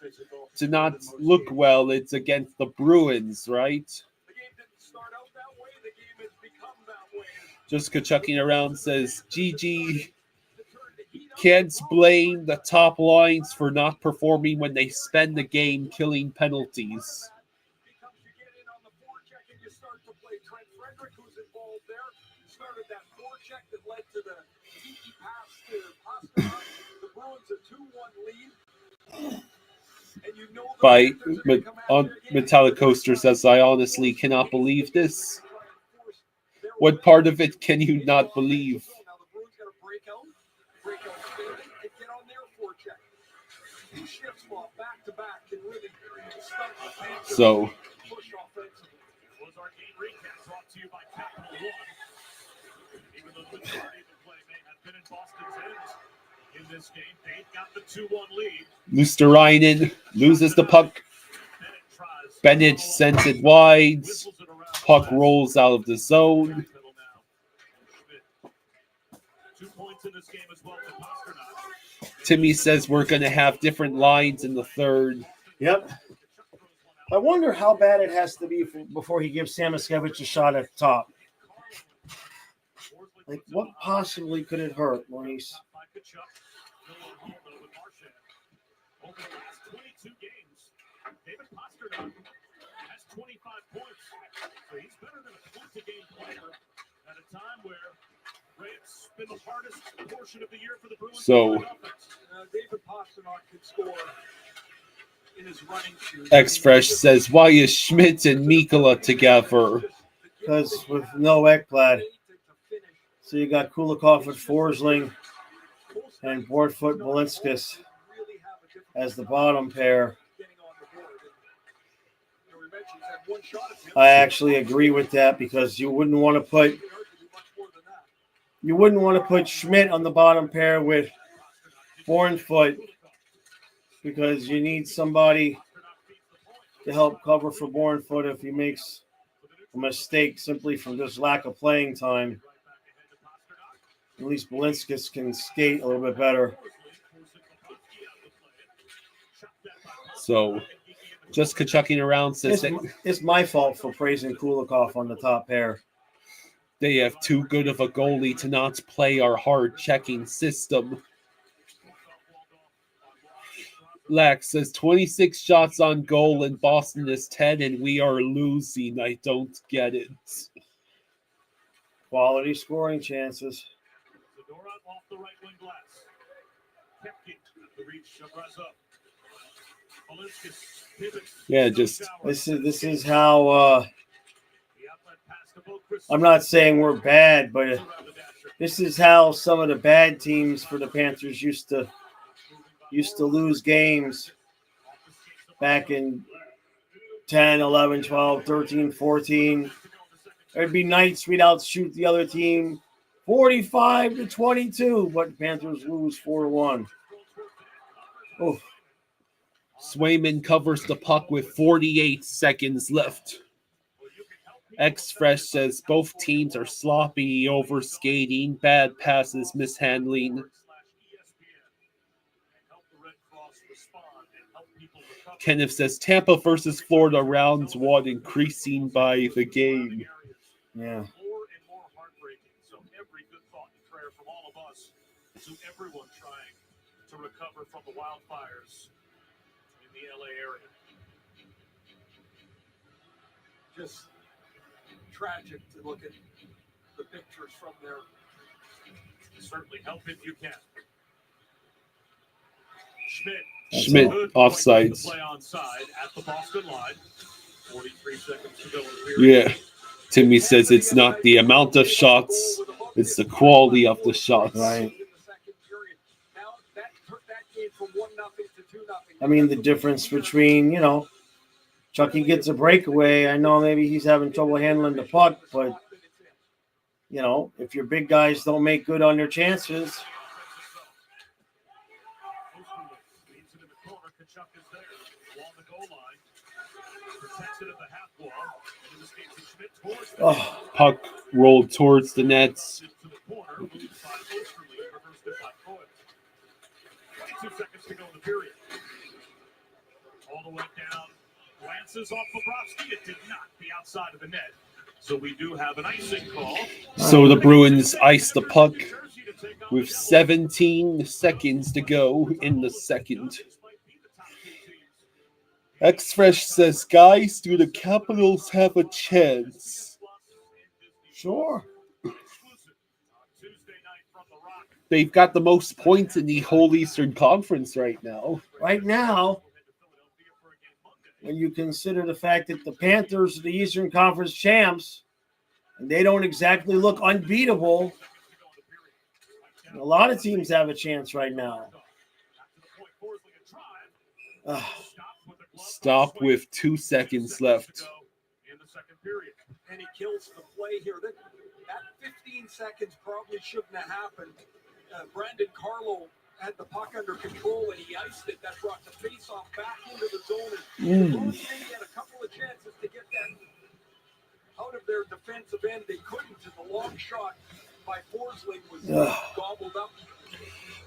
not look well, it's against the Bruins, right? Just chucking around says, GG, can't blame the top lines for not performing when they spend the game killing penalties. By Metallic Coaster says, I honestly cannot believe this. What part of it can you not believe? So, in this game, they've got the 2-1 lead. Luosterainen loses the puck. Bennett sends it wide. Puck rolls out of the zone. 2 points in this game as well for Pasternak. Timmy says we're going to have different lines in the third. Yep. I wonder how bad it has to be before he gives Samoskevich a shot at the top. Like, what possibly could it hurt, Maurice? Over the last 22 games, David Pasternak has 25 points. So he's better than a point-a-game player at a time where it's been the hardest portion of the year for the Bruins. So, David Pasternak can score in his running shoes. X-Fresh says, why is Schmidt and Mikkola together? Because with no Ekblad. So you got Kulikov and Forsling and Boardfoot Balinskis as the bottom pair. I actually agree with that because you wouldn't want to put Schmidt on the bottom pair with Bournefoot because you need somebody to help cover for Bournefoot if he makes a mistake simply from just lack of playing time. At least Balinskis can skate a little bit better. So, just chucking around says it's my fault for praising Kulikov on the top pair. They have too good of a goalie to not play our hard checking system. Lax says 26 shots on goal and Boston is 10 and we are losing. I don't get it. Quality scoring chances. Off the right wing glass. Kepke at the reach of Brazeau. Yeah, just this is how I'm not saying we're bad, but this is how some of the bad teams for the Panthers used to lose games back in 10, 11, 12, 13, 14. There'd be nights we'd outshoot the other team 45-22, but Panthers lose 4-1. Oh. Swayman covers the puck with 48 seconds left. X-Fresh says both teams are sloppy, overskating, bad passes, mishandling. Kenneth says Tampa versus Florida rounds 1 increasing by the game. Yeah. So every good thought and prayer from all of us to everyone trying to to recover from the wildfires in the LA area. Just tragic to look at the pictures from there. Certainly help if you can. Schmidt offsides. Play onside at the Boston line. 43 seconds to go in the period. Yeah. Timmy says it's not the amount of shots, it's the quality of the shots. Right. I mean, the difference between, Chucky gets a breakaway. I know maybe he's having trouble handling the puck, but, if your big guys don't make good on their chances. Oh, puck rolled towards the nets. 22 seconds to go in the period. All the way down. Glances off Bobrovsky. It did not be outside of the net. So we do have an icing call. So the Bruins ice the puck with 17 seconds to go in the second. X-Fresh says, guys, do the Capitals have a chance? Sure. They've got the most points in the whole Eastern Conference right now. Right now, when you consider the fact that the Panthers are the Eastern Conference champs, and they don't exactly look unbeatable, a lot of teams have a chance right now. Stop with 2 seconds left. In the second period. And he kills the play here. That 15 seconds probably shouldn't have happened. Brandon Carlo had the puck under control and he iced it. That brought the face-off back into the zone. And the Bruins maybe had a couple of chances to get that out of their defensive end. They couldn't. And the long shot by Forsling was gobbled up.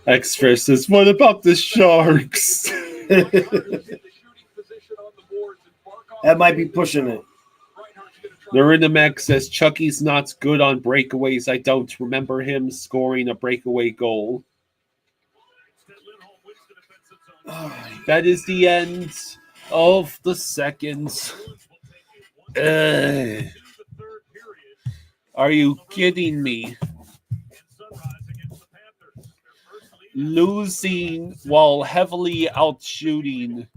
X-Fresh says, what about the Sharks? That might be pushing it. Lurinemek says, Chucky's not good on breakaways. I don't remember him scoring a breakaway goal. That is the end of the seconds. Are you kidding me? Losing while heavily outshooting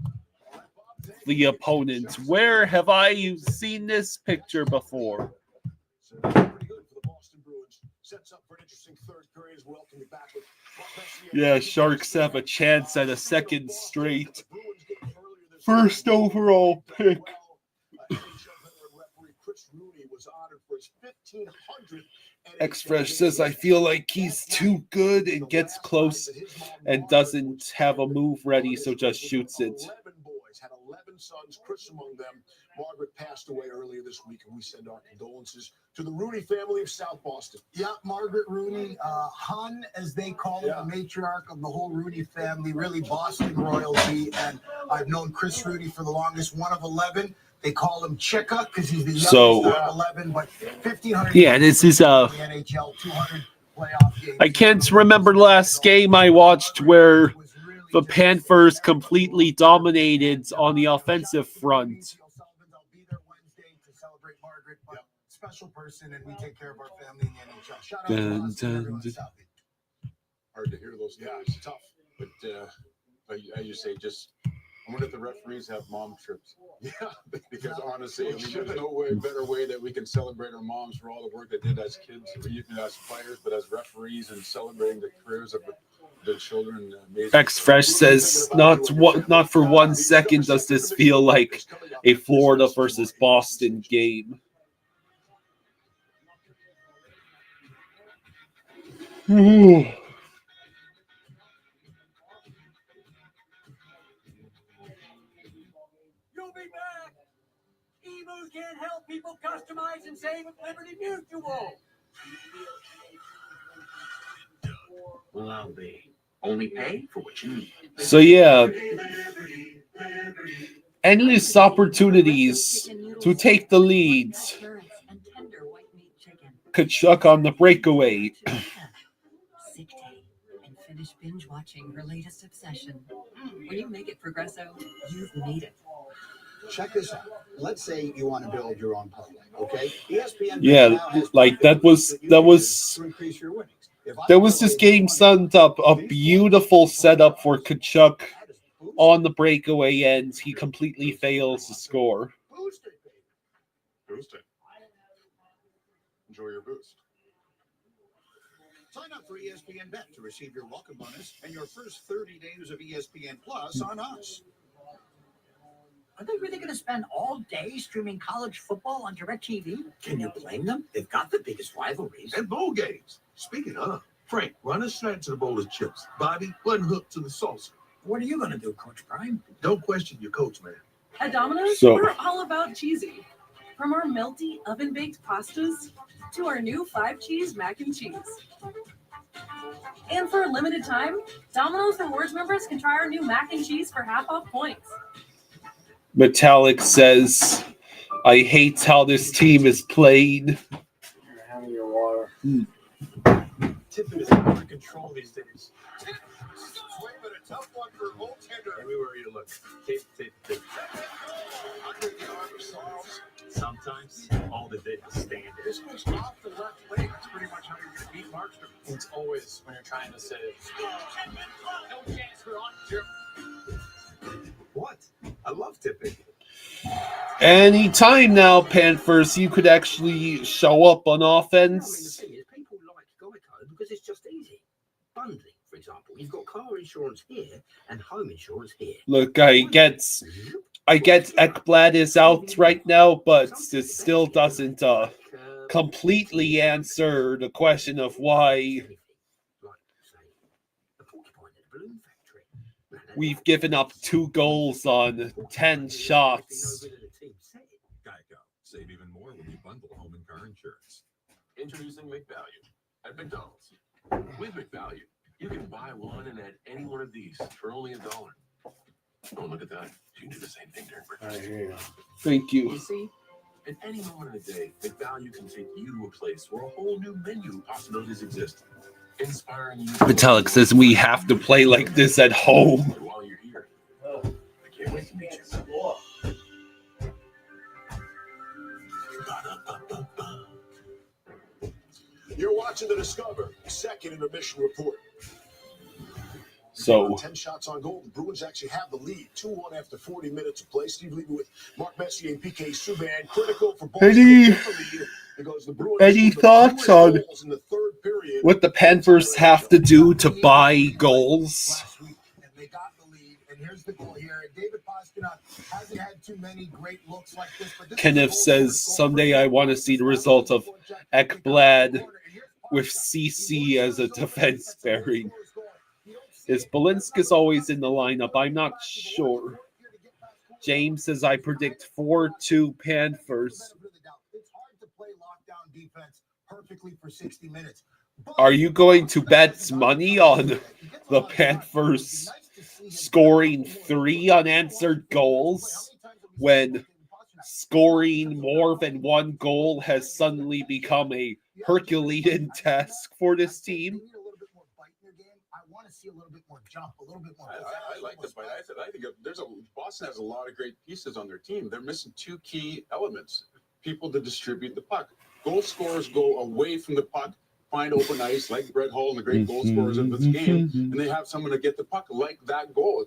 the opponent. Where have I seen this picture before? Yeah, Sharks have a chance at a second straight first overall pick. X-Fresh says, I feel like he's too good and gets close and doesn't have a move ready, so just shoots it. Had 11 sons, Chris among them. Margaret passed away earlier this week, and we send our condolences to the Rooney family of South Boston. Yeah, Margaret Rooney, Hun, as they call her, the matriarch of the whole Rooney family, really Boston royalty. And I've known Chris Rooney for the longest, one of 11. They call him Chicka because he's the youngest out of 11, but 1,500. Yeah, this is the NHL 200 playoff game. I can't remember the last game I watched where the Panthers completely dominated on the offensive front. I'll be there Wednesday to celebrate Margaret, but special person, and we take care of our family in the NHL. Shout out to Boston, everyone in Southie. Hard to hear those guys. It's tough, but I just say, I wonder if the referees have mom trips. Yeah, because honestly, there's no better way that we can celebrate our moms for all the work they did as kids, or even as players, but as referees and celebrating the careers of the children. X-Fresh says, not for 1 second does this feel like a Florida versus Boston game. Emu can't help people customize and save at Liberty Mutual. Well, I'll be. Only pay for what you need. So yeah, endless opportunities to take the lead. Kachuk on the breakaway. finish binge watching her latest obsession. When you make it Progresso, you've made it. Check this out. Let's say you want to build your own parlay, okay? ESPN Yeah, like that was this game summed up a beautiful setup for Kachuk on the breakaway ends. He completely fails to score. Boost it. Enjoy your boost. Sign up for ESPN Bet to receive your welcome bonus and your first 30 days of ESPN Plus on us. Are they really going to spend all day streaming college football on DirecTV? Can you blame them? They've got the biggest rivalries. And bowl games. Speaking of, Frank, run a snack to the bowl of chips. Bobby, button hook to the salsa. What are you going to do, Coach Prime? Don't question your coach, man. At Domino's, So- we're all about cheesy. From our melty oven-baked pastas to our new 5-cheese mac and cheese. And for a limited time, Domino's Rewards members can try our new mac and cheese for half off points. Metallic says, I hate how this team is played. You're having your water. Tippett is out of control these days. Swing, but a tough one for goaltender. Everywhere you look. Tape. Under the arm of Sauls. Sometimes all the did was stand it. This was off the left wing. That's pretty much how you beat Markstrom. It's always when you're trying to save. No chance for on Jim. What? I love tipping. Anytime now, Panthers, you could actually show up on offense. The thing is, people like Geico because it's just easy. Bundling, for example. You've got car insurance here and home insurance here. Look, I get Ekblad is out right now, but it still doesn't completely answer the question of why we've given up 2 goals on 10 shots. Geico. Save even more when you bundle home and car insurance. Introducing McValue at McDonald's. With McValue, you can buy one and add any one of these for only $1. Oh, look at that. You can do the same thing during breakfast. Thank you. You see, at any moment of the day, McValue can take you to a place where a whole new menu of possibilities exist. Inspiring you. Metallic says we have to play like this at home. While you're here, I can't wait to meet you. You're watching the Discover second intermission report. So 10 shots on goal. The Bruins actually have the lead. 2-1 after 40 minutes of play. Steve Levy with Mark Messier and PK Subban. Critical for both. Any thoughts on what the Panthers have to do to buy goals? And they got the lead. And here's the goal here. David Pastrnak hasn't had too many great looks like this. But this Kenneth says, someday I want to see the result of Ekblad with CC as a defense pairing. Is Balinskis always in the lineup? I'm not sure. James says, I predict 4-2 Panthers. It's hard to play lockdown defense perfectly for 60 minutes. Are you going to bet money on the Panthers scoring 3 unanswered goals when scoring more than 1 goal has suddenly become a Herculean task for this team? I want to see a little bit more jump, a little bit more. I like this fight. I think Boston has a lot of great pieces on their team. They're missing 2 key elements: people to distribute the puck. Goal scorers go away from the puck, find open ice like Brett Hull and the great goal scorers of this game, and they have someone to get the puck like that goal.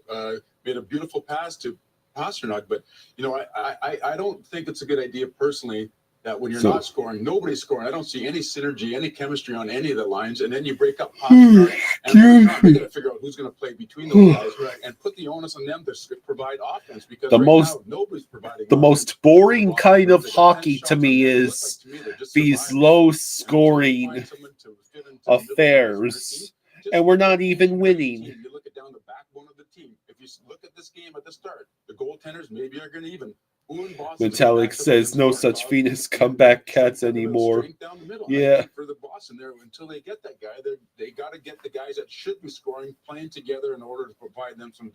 Made a beautiful pass to Pastrnak, but I don't think it's a good idea personally that when you're not scoring, nobody's scoring. I don't see any synergy, any chemistry on any of the lines, and then you break up Pastrnak, and they got to figure out who's going to play between those guys and put the onus on them to provide offense, because now nobody's providing. The most boring kind of hockey to me is these low-scoring affairs, and we're not even winning. You look at down the backbone of the team. If you look at this game at the start, the goaltenders maybe are going to even. Metallic says no such Venus comeback cats anymore. Yeah. For the loss, and until they get that guy, they got to get the guys that should be scoring playing together in order to provide them some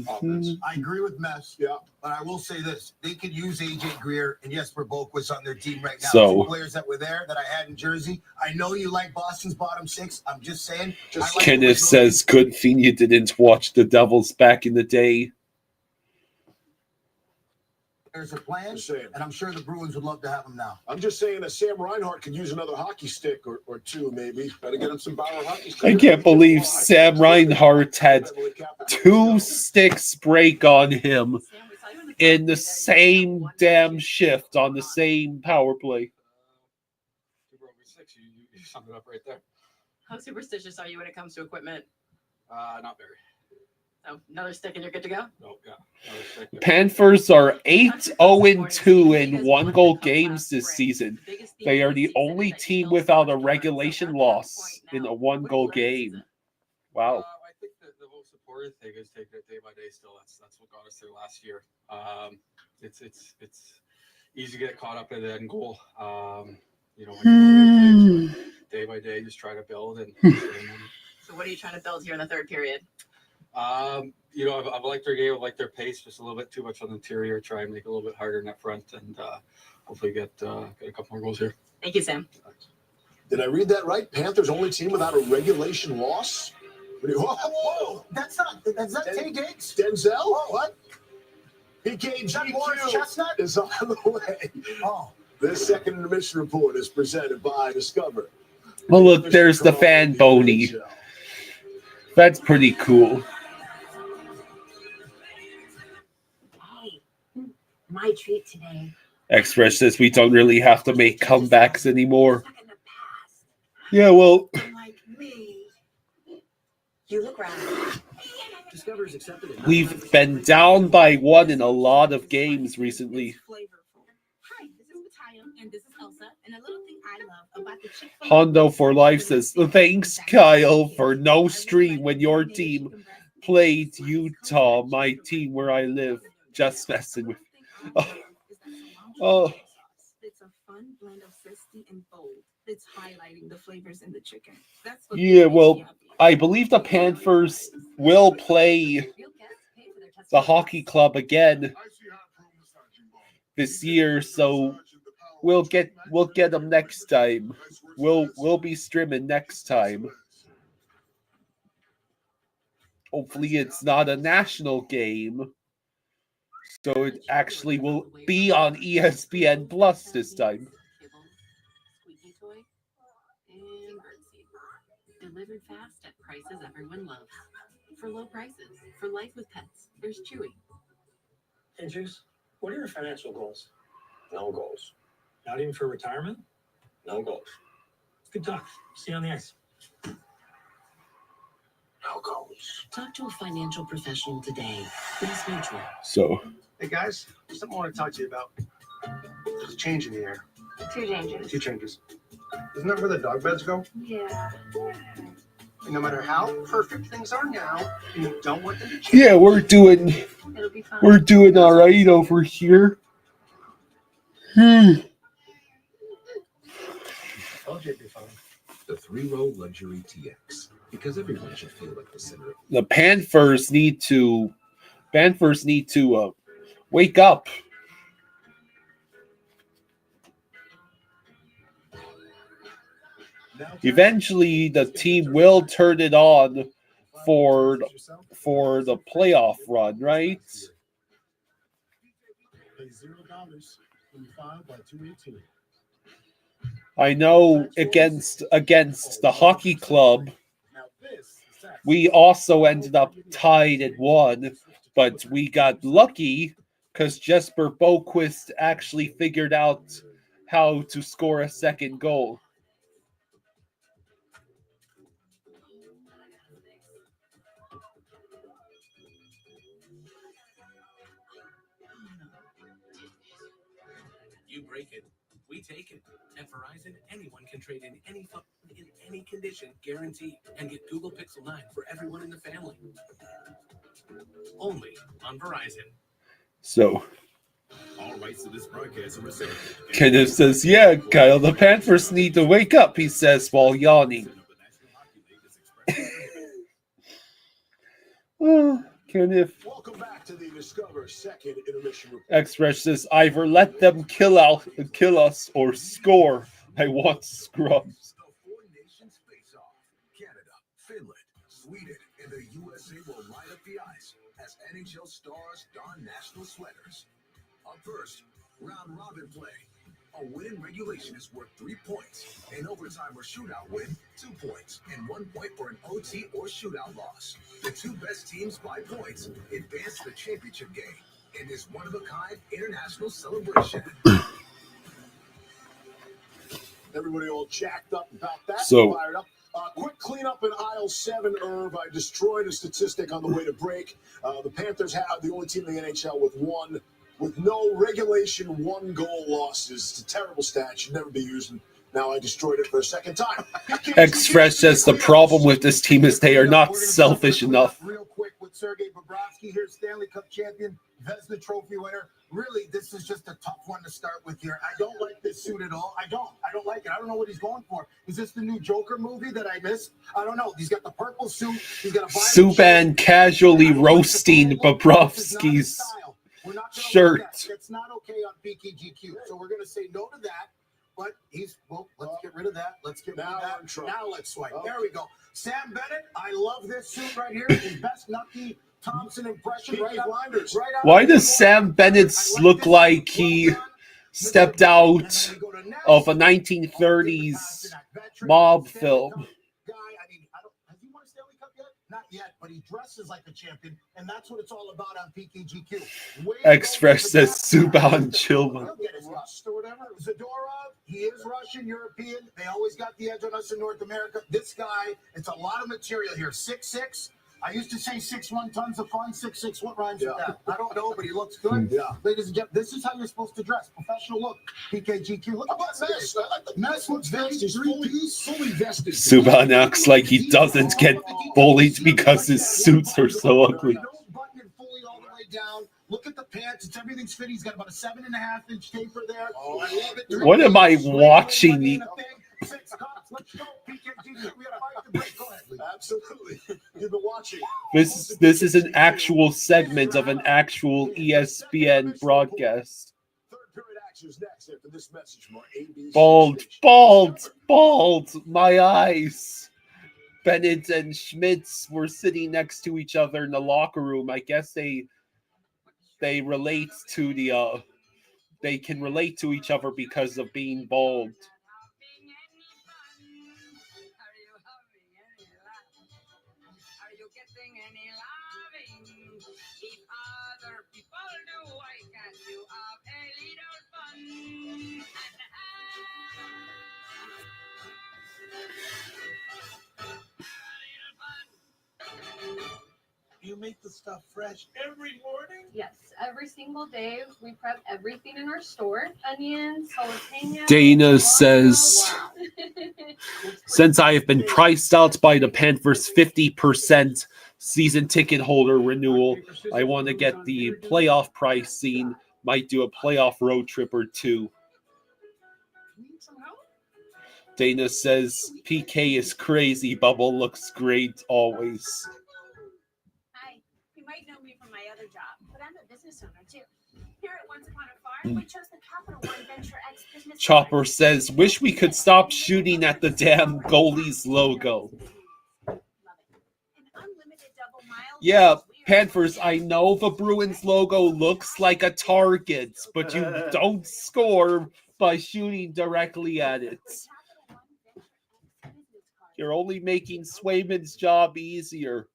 offense. I agree with Mess. Yeah, but I will say this: they could use AJ Greer and Jesper Boquist on their team right now. So- 2 players that were there that I had in Jersey. I know you like Boston's bottom 6. I'm just saying. Kenneth says, good thing you didn't watch the Devils back in the day. There's a plan, and I'm sure the Bruins would love to have him now. I'm just saying that Sam Reinhart could use another hockey stick or two, maybe. Got to get him some Bauer hockey sticks. I can't believe Sam Reinhart had 2 sticks break on him in the same damn shift on the same power play. You summed it up right there. How superstitious are you when it comes to equipment? Not very. Oh, another stick and you're good to go? No, yeah. Another stick. Panthers are 8-0-2 in 1-goal games this season. They are the only team without a regulation loss in a 1-goal game. Wow. I think the whole supporter thing is taking it day by day still. That's what got us through last year. It's easy to get caught up in the end goal. When you day by day, just try to build. So what are you trying to build here in the third period? I've liked their game. I've liked their pace, just a little bit too much on the interior. Try and make it a little bit harder in that front, and hopefully get a couple more goals here. Thank you, Sam. Did I read that right? Panthers only team without a regulation loss? Whoa! That's not Tay Diggs? Denzel? What? PKG Morris Chestnut is on the way. Oh. This second intermission report is presented by Discover. Well, look, there's the fan Boney. That's pretty cool. Hey, my treat today. Express says we don't really have to make comebacks anymore. Yeah, well, Like me. You look right. Discover's accepted it. we've been down by 1 in a lot of games recently. Hi, this is Mattia, and this is Elsa, and a little thing I love about the Chick-fil-A Hondo for Life says, thanks, Kyle, for no stream when your team played Utah, my team where I live. Just messing with. Oh. It's a fun blend of zesty and bold. It's highlighting the flavors in the chicken. That's what Yeah, well, I believe the Panthers will play the hockey club again this year, so we'll get them next time. We'll be streaming next time. Hopefully it's not a national game, so it actually will be on ESPN Plus this time. Squeaky toy and birdseed. Delivered fast at prices everyone loves. For low prices, for life with pets, there's Chewy. Hey, Juice, what are your financial goals? No goals. Not even for retirement? No goals. Good talk. See you on the ice. No goals. Talk to a financial professional today. Mass Mutual. So, Hey guys, something I want to talk to you about. There's a change in the air. 2 changes. 2 changes. Isn't that where the dog beds go? Yeah. And no matter how perfect things are now, you don't want them to change. yeah, we're doing all right over here. The 3-row luxury TX, because everyone should feel like the center. The Panthers need to wake up. Eventually, the team will turn it on for the playoff run, right? Pay $0 when you file by 218. I know against the hockey club, we also ended up tied at 1, but we got lucky because Jesper Boquist actually figured out how to score a second goal. You break it, we take it. At Verizon, anyone can trade in any phone in any condition, guaranteed, and get Google Pixel 9 for everyone in the family. Only on Verizon. So, Kenneth says, yeah, Kyle, the Panthers need to wake up, he says while yawning. Oh, Kenneth. Welcome back to the Discover second intermission report. Express says, either let them kill us or score. I want scrubs. Canada, Finland, Sweden, and the USA will light up the ice as NHL stars don national sweaters. Up first, round robin play. A win in regulation is worth 3 points. An overtime or shootout win, 2 points, and 1 point for an OT or shootout loss. The two best teams by points advance to the championship game in this one-of-a-kind international celebration. Everybody all jacked up about that. So, fired up. Quick cleanup in aisle 7, Irv. I destroyed a statistic on the way to break. The Panthers have the only team in the NHL with no regulation 1-goal losses. It's a terrible stat. Should never be used. And now I destroyed it for a second time. Express says the problem with this team is they are not selfish enough. Real quick with Sergei Bobrovsky here, Stanley Cup champion, Vezina Trophy winner. Really, this is just a tough one to start with here. I don't like this suit at all. I don't like it. I don't know what he's going for. Is this the new Joker movie that I missed? I don't know. He's got the purple suit. He's got a Subban casually roasting Bobrovsky's shirt. That's not okay on PKGQ. So we're going to say no to that. But let's get rid of that. Let's get rid of that. Now let's swipe. There we go. Sam Bennett, I love this suit right here. His best Nucky Thompson impression. Right blinders. Why does Sam Bennett look like he stepped out of a 1930s mob film? Not yet, but he dresses like a champion, and that's what it's all about on PKGQ. Express says Subban Chilman. Or whatever. Zadorov, he is Russian, European. They always got the edge on us in North America. This guy, it's a lot of material here. 6'6". I used to say 6'1", tons of fun. 6'6", what rhymes with that? I don't know, but he looks good. Yeah. Ladies and gentlemen, this is how you're supposed to dress. Professional look. PKGQ. Look at that mess. Mess looks very fully vested. Subban acts like he doesn't get bullied because his suits are so ugly. Down. Look at the pants. It's everything's fit. He's got about a 7.5-inch taper there. Oh, I love it. What am I watching? Let's go. PKGQ. We got to fight the break. Go ahead, Lee. Absolutely. You've been watching. This is an actual segment of an actual ESPN broadcast. Third period actions next after this message from our ABC. Bald. My eyes. Bennett and Schmitz were sitting next to each other in the locker room. I guess they relate to they can relate to each other because of being bald. You make the stuff fresh every morning? Yes, every single day we prep everything in our store. Onions, jalapenos. Dana says, since I have been priced out by the Panthers 50% season ticket holder renewal, I want to get the playoff pricing. Might do a playoff road trip or two. Dana says, PK is crazy. Bubble looks great always. Might know me from my other job, but I'm a business owner too. Here at Once Upon a Farm, we chose the Capital One Venture X business. Chopper says, wish we could stop shooting at the damn goalie's logo. Yeah, Panthers, I know the Bruins logo looks like a target, but you don't score by shooting directly at it. You're only making Swayman's job easier.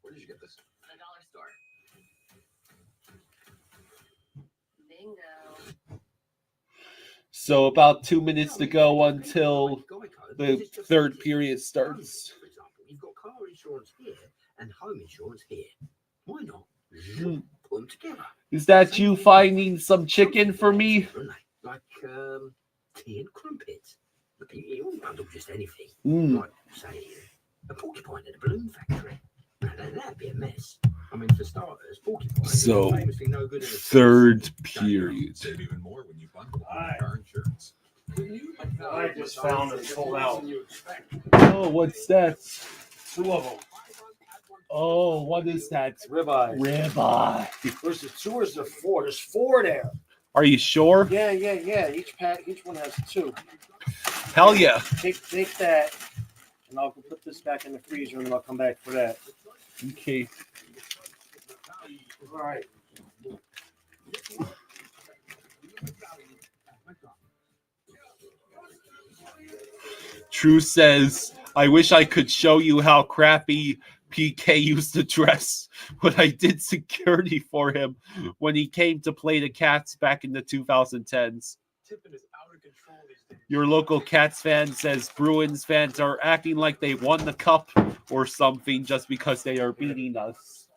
Where did you get this? At a dollar store. Bingo. So about 2 minutes to go until the third period starts. For example, you've got car insurance here and home insurance here. Why not? Put them together. Is that you finding some chicken for me? Like tea and crumpets. You won't bundle just anything. Mm. Like, say, a porcupine at a balloon factory. That'd be a mess. I mean, for starters, porcupines So, are famously no good in a third period. Save even more when you bundle car insurance. I just found it sold out. Oh, what's that? 2 of them. Oh, what is that? Ribeye. Ribeye. There's the 2 or is there 4? There's 4 there. Are you sure? Yeah. Each one has 2. Hell yeah. Take that, and I'll put this back in the freezer, and then I'll come back for that. Okay. All right. True says, I wish I could show you how crappy PK used to dress when I did security for him when he came to play the Cats back in the 2010s. Your local Cats fan says Bruins fans are acting like they won the cup or something just because they are beating us.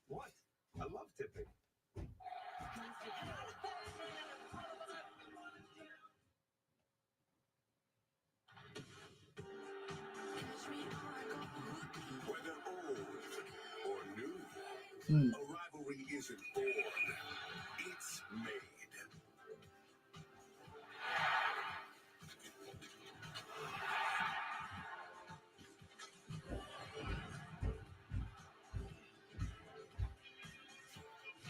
What? I love tipping. Whether old or new, a rivalry isn't born, it's made.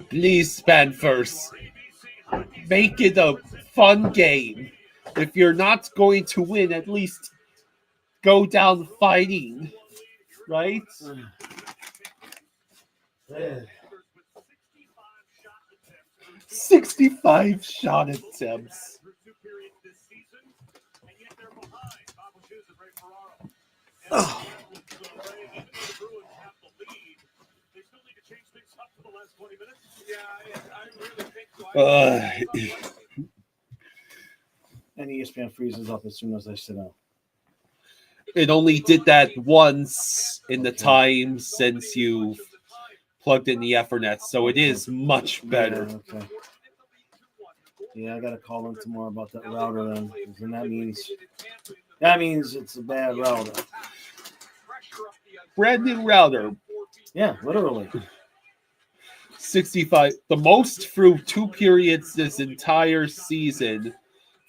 Please, Panthers, make it a fun game. If you're not going to win, at least go down fighting, right? 65 shot attempts. Oh. And ESPN freezes up as soon as I sit down. It only did that once in the time since you plugged in the Ethernet, so it is much better. Yeah, okay. Yeah, I got to call in tomorrow about that router then, and that means it's a bad router. Brand new router. Yeah, literally. 65, the most through 2 periods this entire season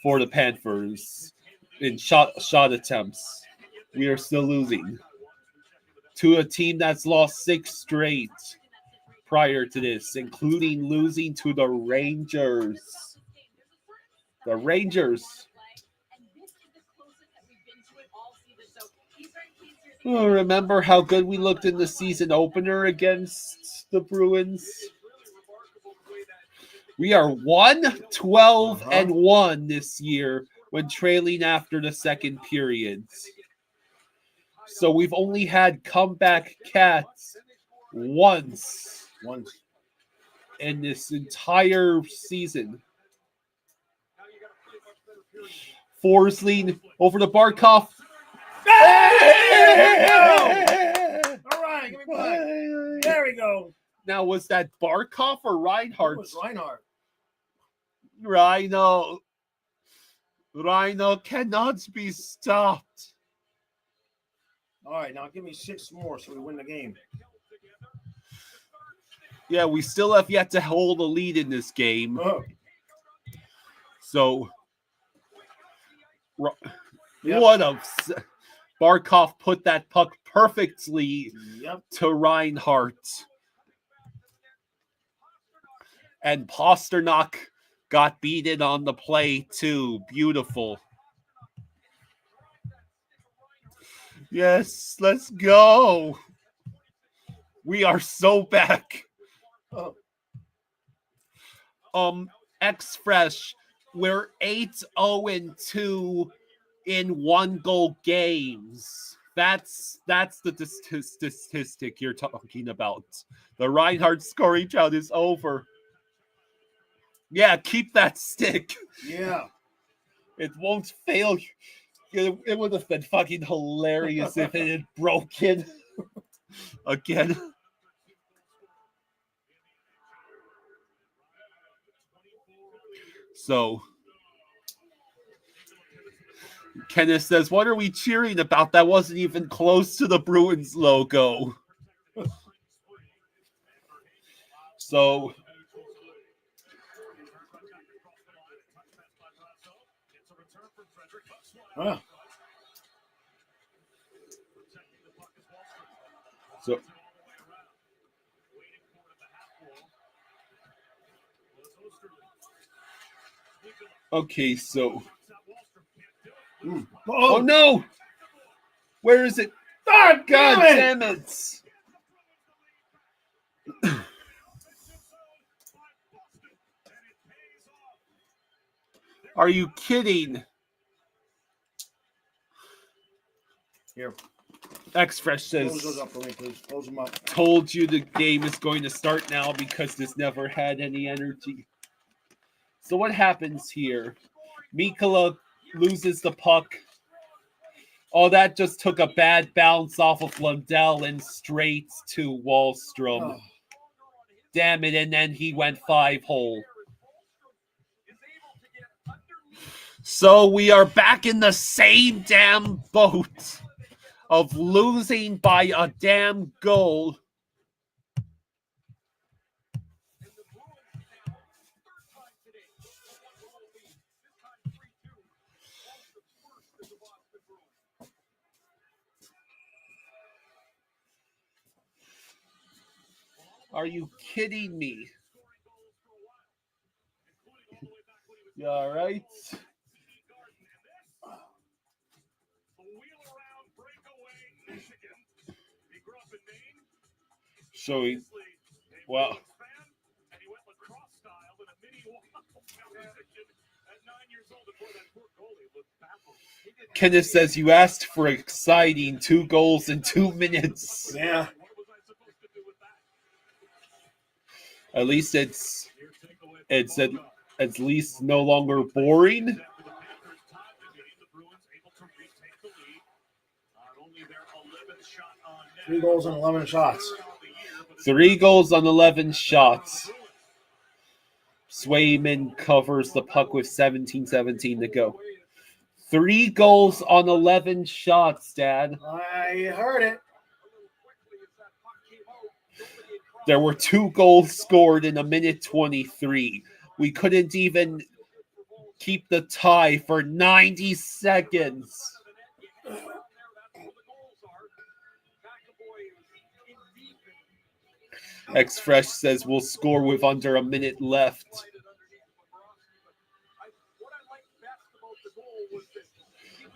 for the Panthers in shot attempts. We are still losing to a team that's lost 6 straight prior to this, including losing to the Rangers. The Rangers. Oh, remember how good we looked in the season opener against the Bruins? We are 1-12-1 this year when trailing after the second periods. So we've only had comeback Cats once in this entire season. Forsling over to Barkov. Hey! All right, give me back. There we go. Now, was that Barkov or Reinhardt? It was Reinhardt. Rhino cannot be stopped. All right, now give me 6 more so we win the game. Yeah, we still have yet to hold a lead in this game. So, what a... Barkov put that puck perfectly to Reinhardt. And Pasternak got beaten on the play too. Beautiful. Yes, let's go. We are so back. X-Fresh, we're 8-0-2 in 1-goal games. That's the statistic you're talking about. The Reinhardt scoring drought is over. Yeah, keep that stick. Yeah. It won't fail. It would have been fucking hilarious if it had broken again. So Kenneth says, what are we cheering about? That wasn't even close to the Bruins logo. So okay, so oh no! Where is it? Oh, God damn it! Are you kidding? Here. X-Fresh says, Close those up for me, please. Close them up. Told you the game is going to start now because this never had any energy. So what happens here? Mikkola loses the puck. Oh, that just took a bad bounce off of Lundell and straight to Wahlstrom. Oh. Damn it, and then he went 5-hole. So we are back in the same damn boat of losing by a damn goal. Are you kidding me? You all right? Showing, well, Kenneth says you asked for exciting 2 goals in 2 minutes. Yeah. At least it's at least no longer boring. 3 goals on 11 shots. 3 goals on 11 shots. Swayman covers the puck with 17:17 to go. 3 goals on 11 shots, Dad. I heard it. There were 2 goals scored in a minute 23. We couldn't even keep the tie for 90 seconds. X-Fresh says we'll score with under a minute left.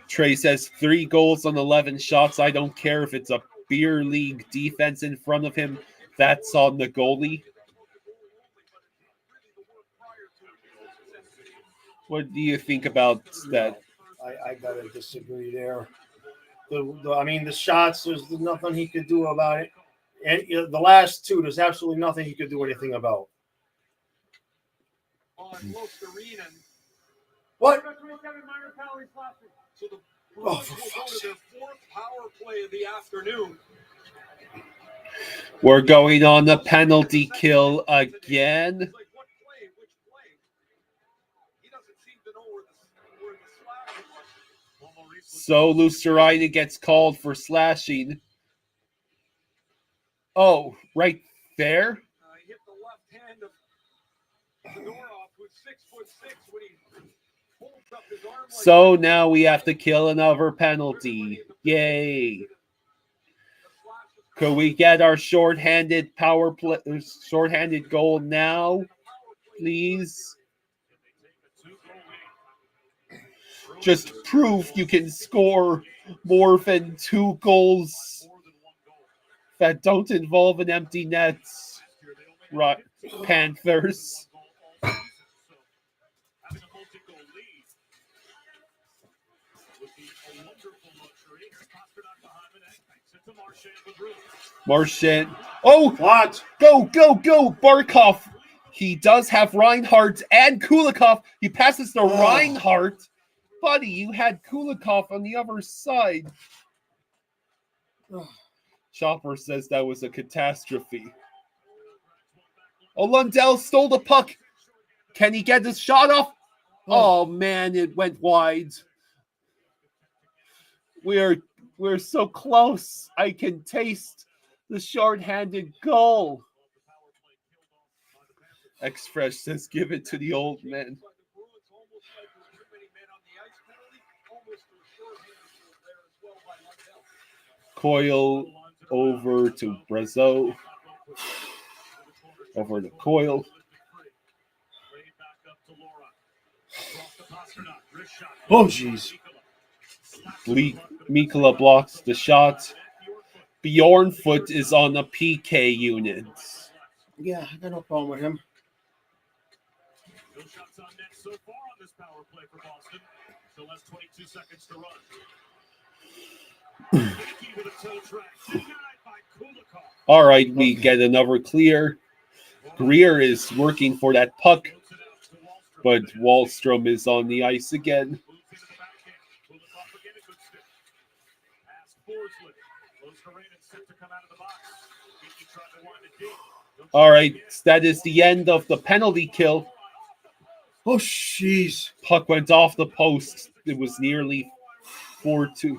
Trey says 3 goals on 11 shots. I don't care if it's a beer league defense in front of him. That's on the goalie. What do you think about that? I gotta disagree there. The shots, there's nothing he could do about it. And the last 2, there's absolutely nothing he could do anything about. What? Oh, for fuck's sake. 4th power play of the afternoon. We're going on the penalty kill again. So Lusterina gets called for slashing. Oh, right there. He hit the left hand of Zadorov, who's 6'6" when he holds up his arm. So now we have to kill another penalty. Yay. Could we get our shorthanded power play, shorthanded goal now, please? Just prove you can score more than 2 goals that don't involve an empty net. Right, Panthers. Marchand. Oh, what? Go, Barkov. He does have Reinhardt and Kulikov. He passes to Reinhardt. Buddy, you had Kulikov on the other side. Chopper says that was a catastrophe. Oh, Lundell stole the puck. Can he get his shot off? Oh man, it went wide. We're so close. I can taste the short-handed goal. X-Fresh says, give it to the old man. Coyle over to Brazeau. Over to Coyle. Oh, jeez. Mikula blocks the shot. Bjornfoot is on the PK unit. Yeah, I got no problem with him. No shots on net so far on this power play for Boston. Still has 22 seconds to run. All right, we get another clear. Greer is working for that puck, but Wahlstrom is on the ice again. All right, that is the end of the penalty kill. Oh, jeez. Puck went off the post. It was nearly 4-2.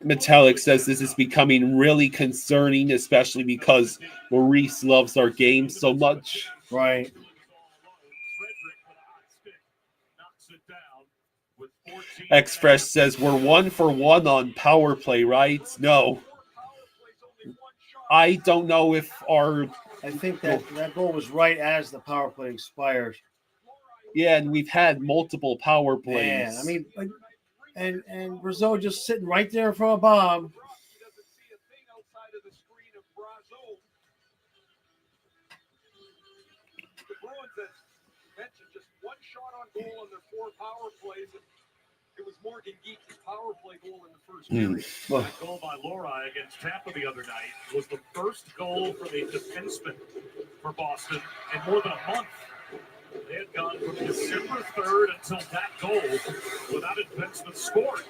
Metallic says this is becoming really concerning, especially because Maurice loves our game so much. Right. X-Fresh says we're 1-for-1 on power play, right? No. I don't know if our... I think that goal was right as the power play expired. Yeah, and we've had multiple power plays. Man, I mean, and Brazeau just sitting right there for a bomb. The Bruins, as mentioned, just one shot on goal on their 4 power plays. It was Morgan Geek's power play goal in the first period. That goal by Lori against Tampa the other night was the first goal from a defenseman for Boston in more than a month. They had gone from December 3rd until that goal without a defenseman scoring.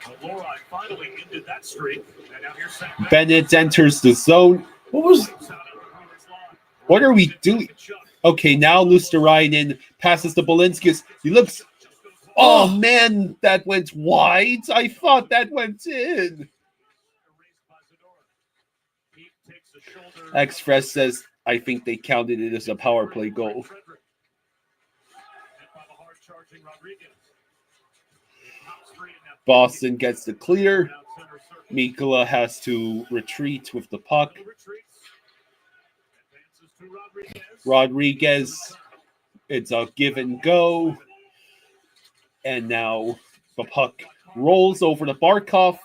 But Lori finally ended that streak, and now here's Sam Bennett enters the zone. What are we doing? Okay, now Luosterainen passes to Balinskis. He looks... Oh, man, that went wide. I thought that went in. X-Fresh says, I think they counted it as a power play goal. Boston gets the clear. Mikula has to retreat with the puck. Rodriguez, it's a give and go. And now the puck rolls over to Barkov,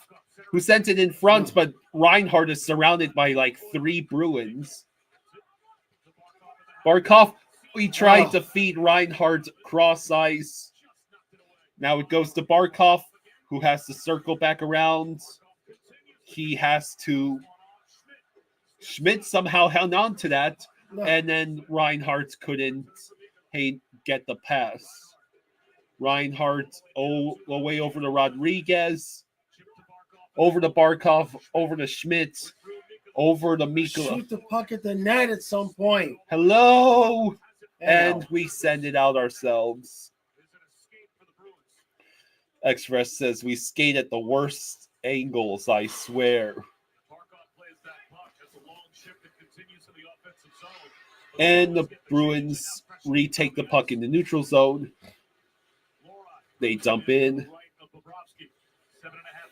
who sent it in front, but Reinhardt is surrounded by like 3 Bruins. Barkov, we tried to feed Reinhardt cross ice. Now it goes to Barkov, who has to circle back around. He has to... Schmidt somehow held on to that, and then Reinhardt couldn't get the pass. Reinhardt away over to Rodriguez, over to Barkov, over to Schmidt, over to Mikula. Shoot the puck at the net at some point. Hello! And we send it out ourselves. X-Fresh says we skate at the worst angles, I swear. And the Bruins retake the puck in the neutral zone. They dump in. 7.5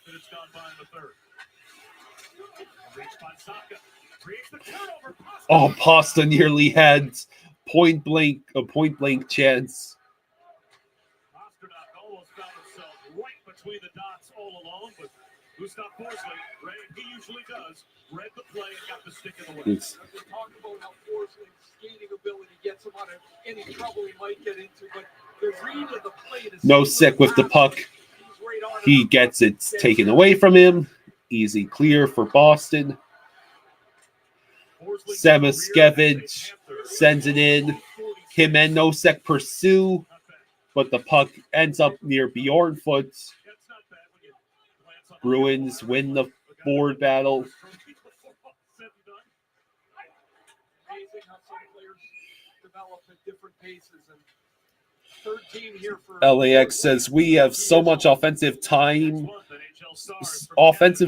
minutes gone by in the third. Oh, Pasta nearly had a point blank chance. Pasternak almost found himself right between the dots all along, but Gustav Forsling, he usually does, read the play and got the stick in the way. We talked about how Forsling's skating ability gets him out of any trouble he might get into, but the read of the play is No sick with the puck. He gets it taken away from him. Easy clear for Boston. Samoskevich sends it in. Him and Nosek pursue, but the puck ends up near Bjornfoot. Bruins win the board battle. interesting how some players develop at different paces. And third team here for LAX says we have so much offensive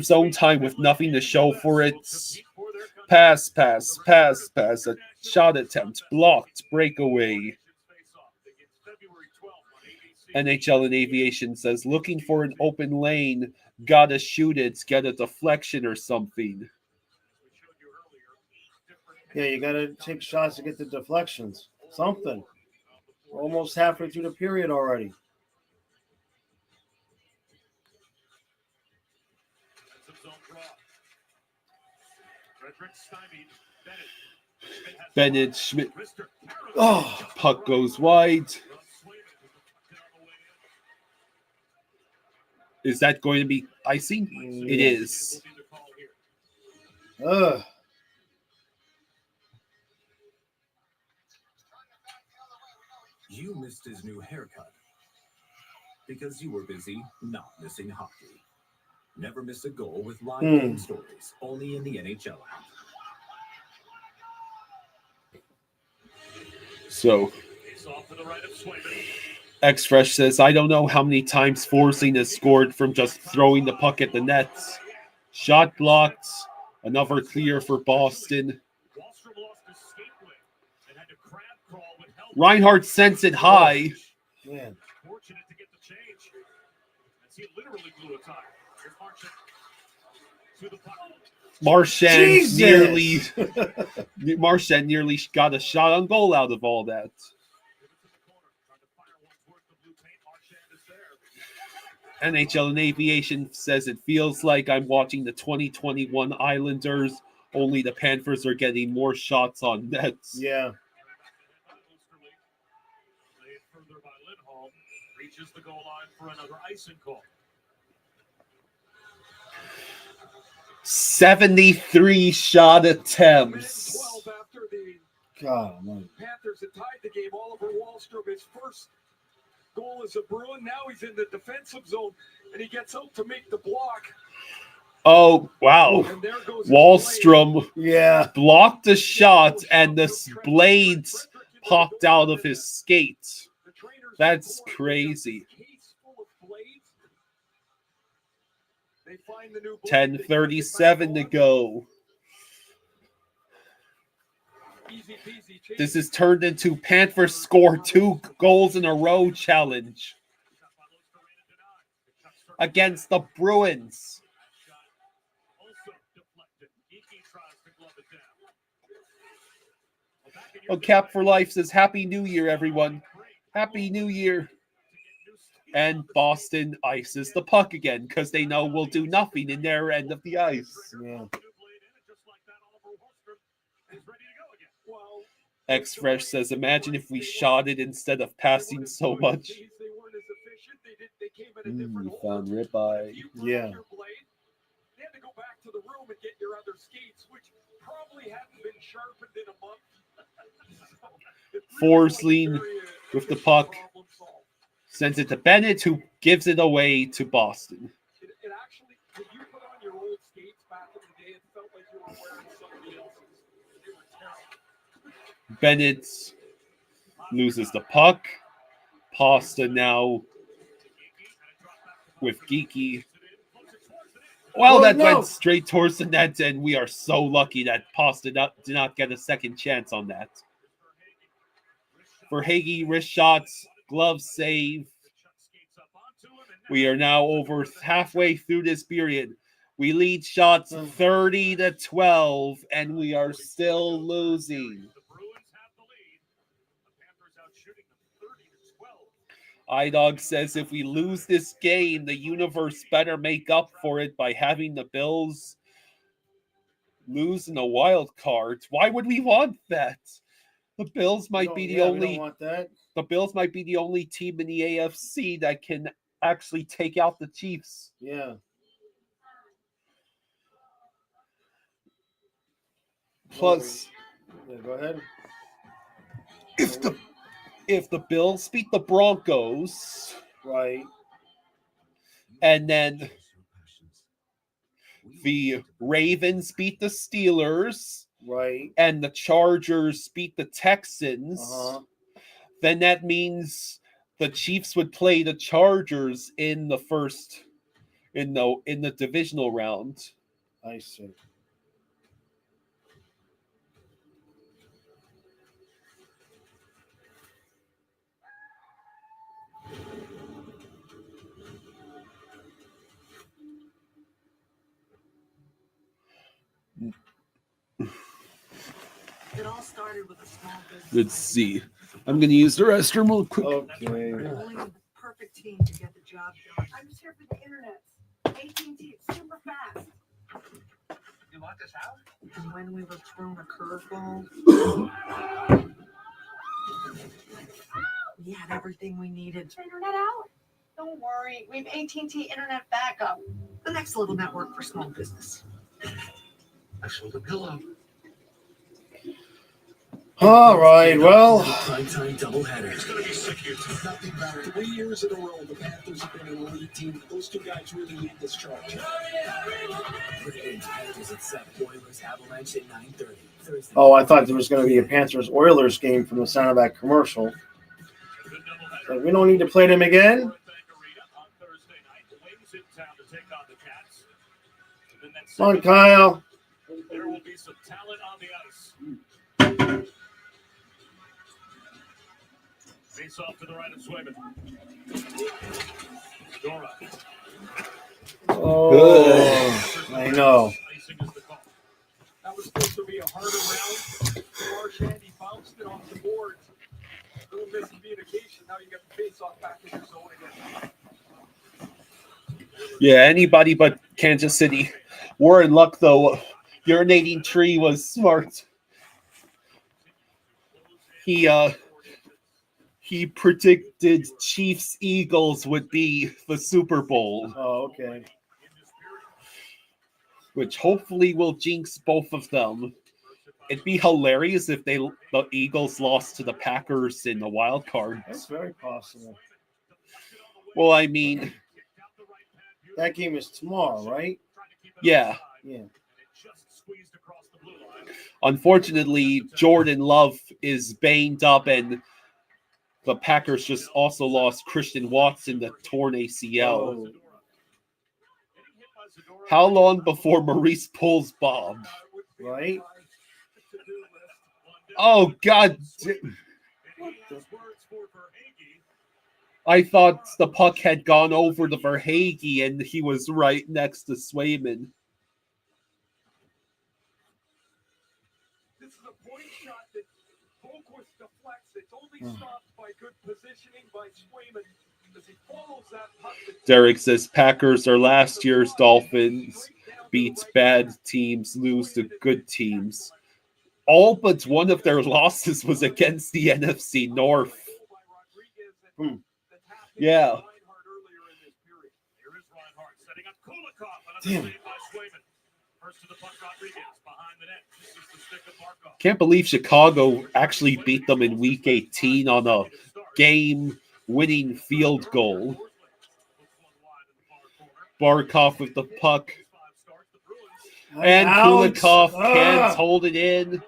zone time with nothing to show for it. Pass. A shot attempt blocked. Breakaway. NHL and Aviation says looking for an open lane. Gotta shoot it. Get a deflection or something. Yeah, you got to take shots to get the deflections. Something. We're almost halfway through the period already. Bennett Schmidt. Oh, puck goes wide. Is that going to be icing? It is. Ugh. You missed his new haircut because you were busy not missing hockey. Never miss a goal with live game stories, only in the NHL app. So, X-Fresh says, I don't know how many times Forsling has scored from just throwing the puck at the nets. Shot blocked. Another clear for Boston. Reinhardt sends it high. Man. Fortunate to get the change. As he literally blew a tire. Here's Marchand to the puck. Marchand nearly got a shot on goal out of all that. NHL and Aviation says it feels like I'm watching the 2021 Islanders, only the Panthers are getting more shots on nets. Yeah. Reaches the goal line for another icing call. 73 shot attempts. 12 after the God, man. Panthers had tied the game. Oliver Wahlstrom, his first goal as a Bruin. Now he's in the defensive zone, and he gets out to make the block. Oh, wow. Wahlstrom blocked the shot, and the blades popped out of his skate. That's crazy. 10:37 to go. This is turned into Panthers score 2 goals in a row challenge against the Bruins. Oh, Cap for Life says, Happy New Year, everyone. Happy New Year. And Boston ices the puck again because they know we'll do nothing in their end of the ice. Yeah. X-Fresh says, imagine if we shot it instead of passing so much. Found ribeye. Yeah. They had to go back to the room and get your other skates, which probably hadn't been sharpened in a month. Forsling with the puck. Sends it to Bennett, who gives it away to Boston. It actually, when you put on your old skates back in the day, it felt like you were wearing somebody else's. They were terrible. Bennett loses the puck. Pasta now with Geeky. Well, that went straight towards the net, and we are so lucky that Pasta did not get a second chance on that. For Hagee, wrist shots. Glove save. We are now over halfway through this period. We lead shots 30-12, and we are still losing. iDog says if we lose this game, the universe better make up for it by having the Bills lose in a wild card. Why would we want that? The Bills might be the only. We don't want that. The Bills might be the only team in the AFC that can actually take out the Chiefs. Yeah. Plus, go ahead. If the Bills beat the Broncos, right, and then the Ravens beat the Steelers, right, and the Chargers beat the Texans, then that means the Chiefs would play the Chargers in the divisional round. I see. It all started with a small business. Let's see. I'm going to use the restroom real quick. Okay. Only the perfect team to get the job done. I'm just here for the internet. AT&T, it's super fast. You want this out? And when we were thrown a curveball, we had everything we needed. Internet out? Don't worry, we have AT&T internet backup. The next little network for small business. I sold a pillow. All right, well. Primetime doubleheader. It's going to be sick here. Nothing better. 3 years in a row, the Panthers have been an elite team. Those two guys really lead this charge. Pregame's Panthers at 7. Oilers Avalanche at 9:30. Thursday. Oh, I thought there was going to be a Panthers-Oilers game from the sound of that commercial. So we don't need to play them again? Come on, Kyle. There will be some talent on the ice. Face off to the right of Swayman. Dora. Oh, I know. That was supposed to be a harder round. Marchand, he bounced it off the board. A little miscommunication. Now you got the face-off back in your zone again. Yeah, anybody but Kansas City. We're in luck, though. Urinating Tree was smart. He predicted Chiefs-Eagles would be the Super Bowl. Oh, okay. Which hopefully will jinx both of them. It'd be hilarious if the Eagles lost to the Packers in the wild card. That's very possible. Well, I mean, that game is tomorrow, right? Yeah. Yeah. Unfortunately, Jordan Love is banged up, and the Packers just also lost Christian Watson to torn ACL. Oh. How long before Maurice pulls Bob? Right? Oh, God. I thought the puck had gone over to Verhaeghe, and he was right next to Swayman. This is a point shot that Boquist deflects. It's only stopped by good positioning by Swayman as he follows that puck. Derek says Packers are last year's Dolphins. Beats bad teams, lose to good teams. All but one of their losses was against the NFC North. Yeah. Damn. Can't believe Chicago actually beat them in Week 18 on a game-winning field goal. Barkov with the puck. And Kulikov can't hold it in.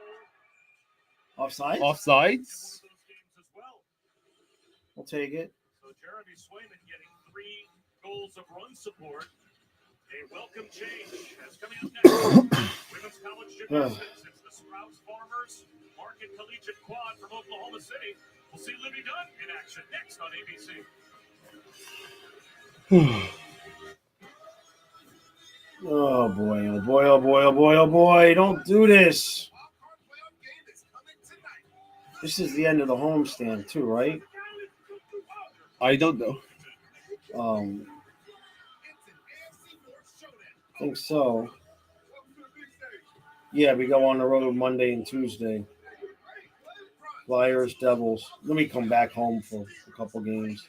Offsides? Offsides. We'll take it. So Jeremy Swayman getting 3 goals of run support. A welcome change. That's coming up next. Women's college gymnastics. It's the Sprouts Farmers Market Collegiate Quad from Oklahoma City. We'll see Libby Dunn in action next on ABC. Oh boy, oh boy, oh boy, oh boy, oh boy. Don't do this. This is the end of the homestand too, right? I don't know. I think so. Yeah, we go on the road Monday and Tuesday. Flyers, Devils. Let me come back home for a couple games.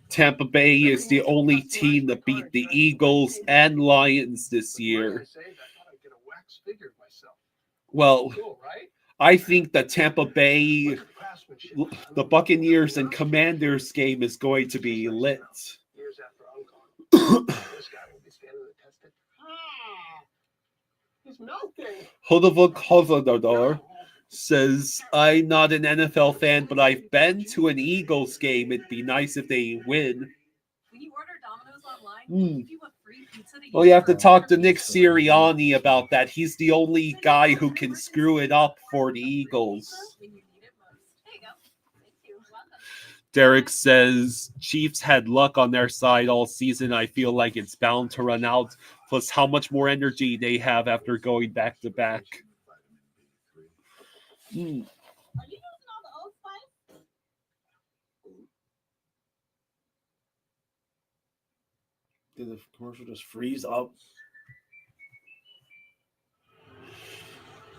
Tampa Bay is the only team that beat the Eagles and Lions this year. Well, I think that Tampa Bay, the Buccaneers and Commanders game is going to be lit. Hodovok says, I'm not an NFL fan, but I've been to an Eagles game. It'd be nice if they win. When you order Domino's online, they give you a free pizza to Well, you have to talk to Nick Sirianni about that. He's the only guy who can screw it up for the Eagles. Derek says, Chiefs had luck on their side all season. I feel like it's bound to run out. Plus, how much more energy they have after going back to back. Did the commercial just freeze up?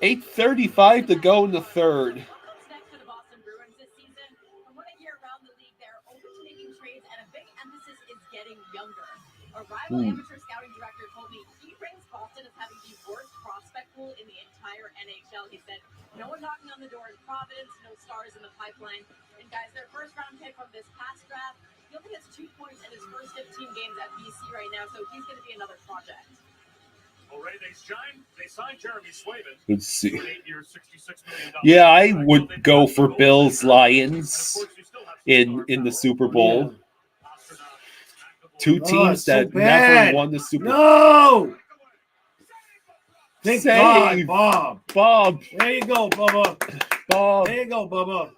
8:35 to go in the third. Next for the Boston Bruins this season, from what I hear around the league, they're open to making trades, and a big emphasis is getting younger. A rival amateur scouting director told me he ranks Boston as having the worst prospect pool in the entire NHL. He said, no one knocking on the door in Providence, no stars in the pipeline. And guys, their first round pick from this past draft, he only has 2 points in his first 15 games at BC right now, so he's going to be another project. They signed Jeremy Swayman. Let's see. For an 8-year, $66 million. Yeah, I would go for Bills Lions in the Super Bowl. Two teams that never won the Super Bowl. No! Thank Save. God, Bob. Bob. There you go, Bubba. Bob. There you go, Bubba.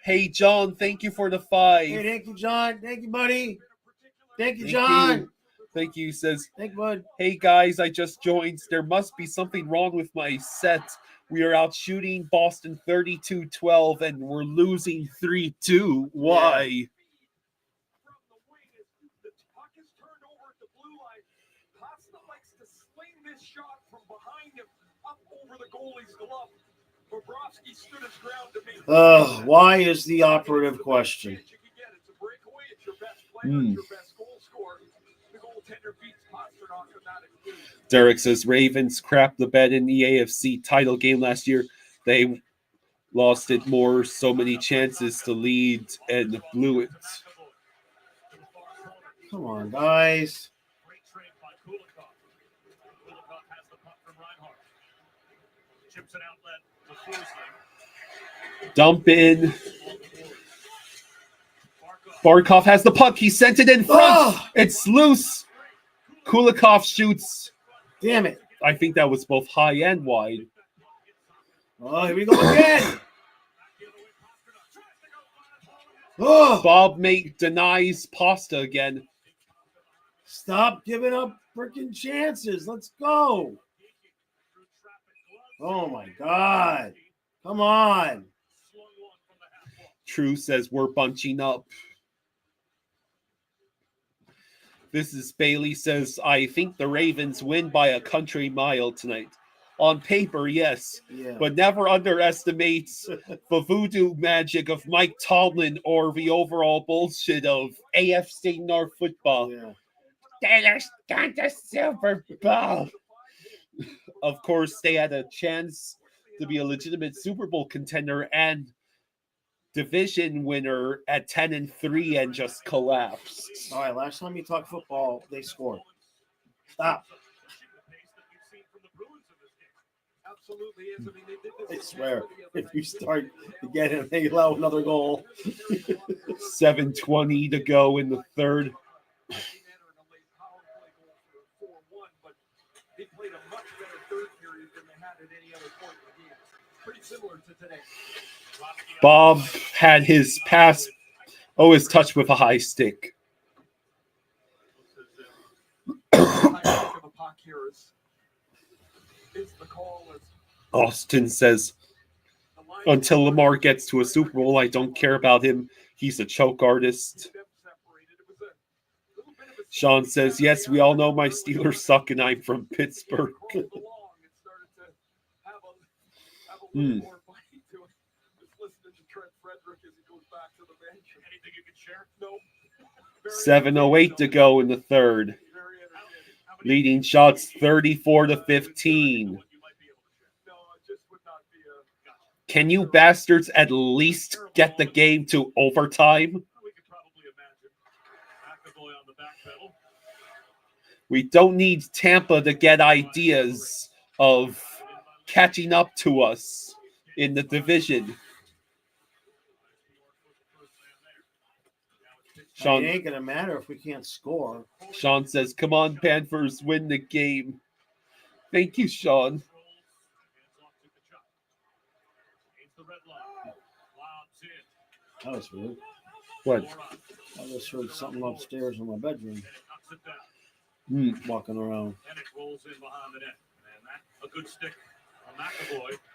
Hey, John, thank you for the 5. Hey, thank you, John. Thank you, buddy. Thank you, Thank John. you. Thank you. Says, Thank you, bud. hey, guys, I just joined. There must be something wrong with my set. We are out shooting Boston 32-12, and we're losing 3-2. Why? The puck is turned over at the blue line. Costa likes to sling this shot from behind him up over the goalie's glove. Bobrovsky stood his ground to make Why is the operative question? It's a breakaway. It's your best player. It's your best goal scorer. The goaltender beats Pasternak on that occasion. Derek says, Ravens crapped the bed in the AFC title game last year. They lost it more, so many chances to lead, and blew it. Come on, guys. Great trade by Kulikov. Kulikov has the puck from Reinhart. Chips an outlet to Forsling. Dump in. Barkov has the puck. He sent it in front. Oh! It's loose. Kulikov shoots. Damn it. I think that was both high and wide. Oh, here we go again. Oh, Bob denies Pasta again. Stop giving up freaking chances. Let's go. Oh, my God. Come on. True says we're bunching up. This is Bailey says, I think the Ravens win by a country mile tonight. On paper, yes, but never underestimate the voodoo magic of Mike Tomlin or the overall bullshit of AFC North football. Taylor's got the Super Bowl. Of course, they had a chance to be a legitimate Super Bowl contender and division winner at 10-3 and just collapsed. All right, last time you talked football, they scored. Stop. I swear, if you start getting they allow another goal. 7:20 to go in the third. They played a much better third period than they had at any other point in the game. Pretty similar to today. Bob had his pass, his touch with a high stick. Austin says, until Lamar gets to a Super Bowl, I don't care about him. He's a choke artist. Sean says, yes, we all know my Steelers suck and I'm from Pittsburgh. Anything you can share? No. 7:08 to go in the third. Leading shots 34-15. Can you bastards at least get the game to overtime? We don't need Tampa to get ideas of catching up to us in the division. Sean, it ain't gonna matter if we can't score. Sean says, "Come on, Panthers, win the game." Thank you, Sean. That was weird. What? I just heard something upstairs in my bedroom. Walking around.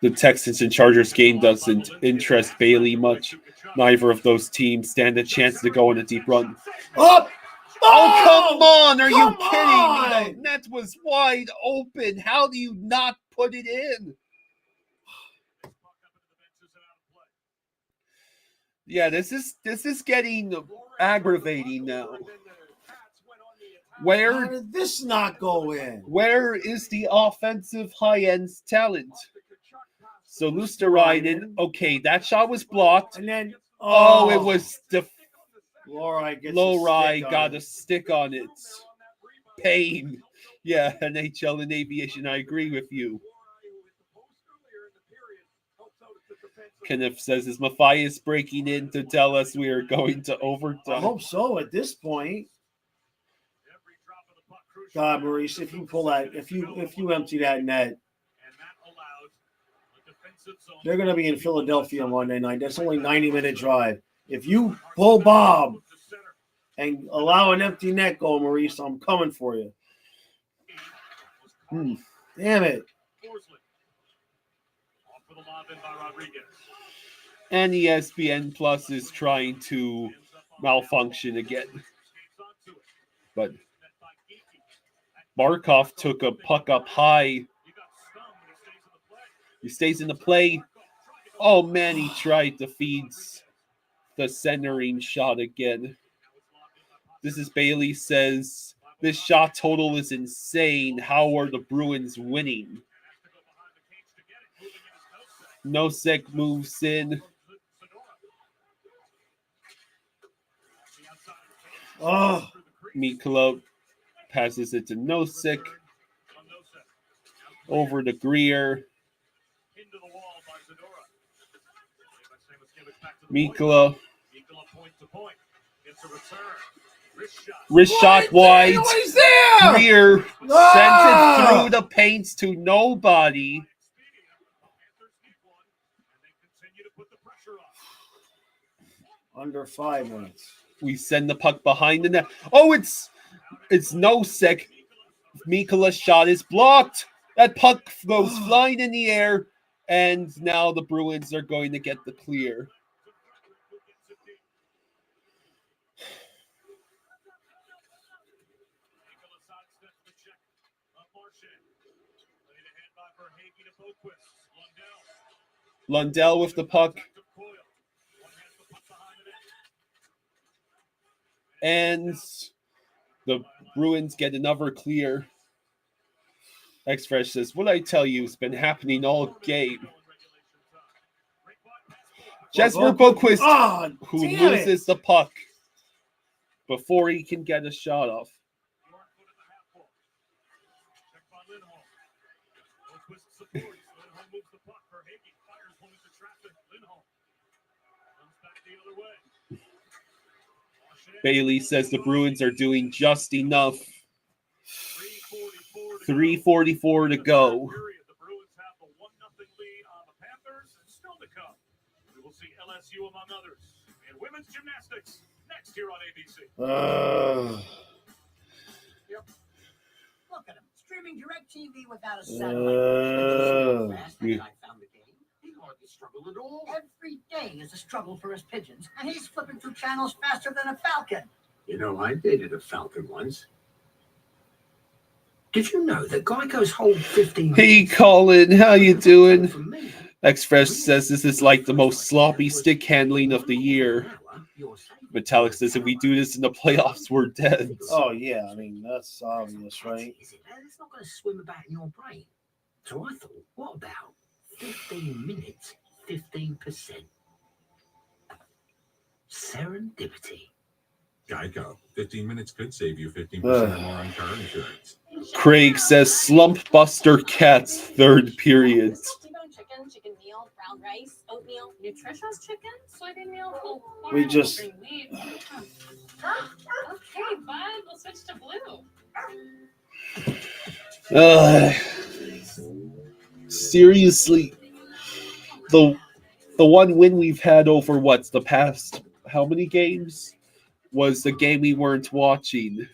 The Texans and Chargers game doesn't interest Bailey much. Neither of those teams stand a chance to go on a deep run. Oh, come on! Are you kidding me? The net was wide open. How do you not put it in? Yeah, this is getting aggravating now. How did this not go in? Where is the offensive high-end talent? So Luosterainen, okay, that shot was blocked. And then, it was Lowry got a stick on it. Pain. Yeah, NHL and aviation, I agree with you. Kenneth says, is Matthias breaking in to tell us we are going to overtime? I hope so at this point. God, Maurice, if you pull that, if you empty that net, they're going to be in Philadelphia Monday night. That's only a 90-minute drive. If you pull Bob and allow an empty net goal, Maurice, I'm coming for you. Damn it. And ESPN Plus is trying to malfunction again. But Barkov took a puck up high. He stays in the play. Oh, man, he tried to feed the centering shot again. This is Bailey says, this shot total is insane. How are the Bruins winning? Nosek moves in. Mikula passes it to Nosek. Over to Greer. Mikula. Wrist shot wide. Nobody's there. Greer sends it through the paints to nobody. Under 5 minutes. We send the puck behind the net. Oh, it's Nosek. Mikula's shot is blocked. That puck goes flying in the air, and now the Bruins are going to get the clear. Lundell with the puck. And the Bruins get another clear. X-Fresh says, what I tell you, it's been happening all game. Jesper Boquist, who loses the puck before he can get a shot off. Bailey says the Bruins are doing just enough. 3:44 to go. The Bruins have the 1-0 lead on the Panthers, and still to come. We will see LSU among others and women's gymnastics next here on ABC. Yep. Look at him streaming DirecTV without a satellite. I found the game. He hardly struggled at all. Every day is a struggle for his pigeons, and he's flipping through channels faster than a falcon. You know, I dated a falcon once. Did you know that Geico's whole 15... Hey, Colin, how you doing? X-Fresh says this is like the most sloppy stick handling of the year. Metallic says if we do this in the playoffs, we're dead. Oh, yeah. I mean, that's obvious, right? It's not going to swim about in your brain. So I thought, what about 15 minutes, 15%? Serendipity. Geico. 15 minutes could save you 15% or more on car insurance. Craig says slump buster cats, third period. Chicken, chicken meal, brown rice, oatmeal, nutritious chicken, soybean meal, full We just- green wheat. Okay, bud, we'll switch to blue. Seriously, the one win we've had over what's the past how many games was the game we weren't watching.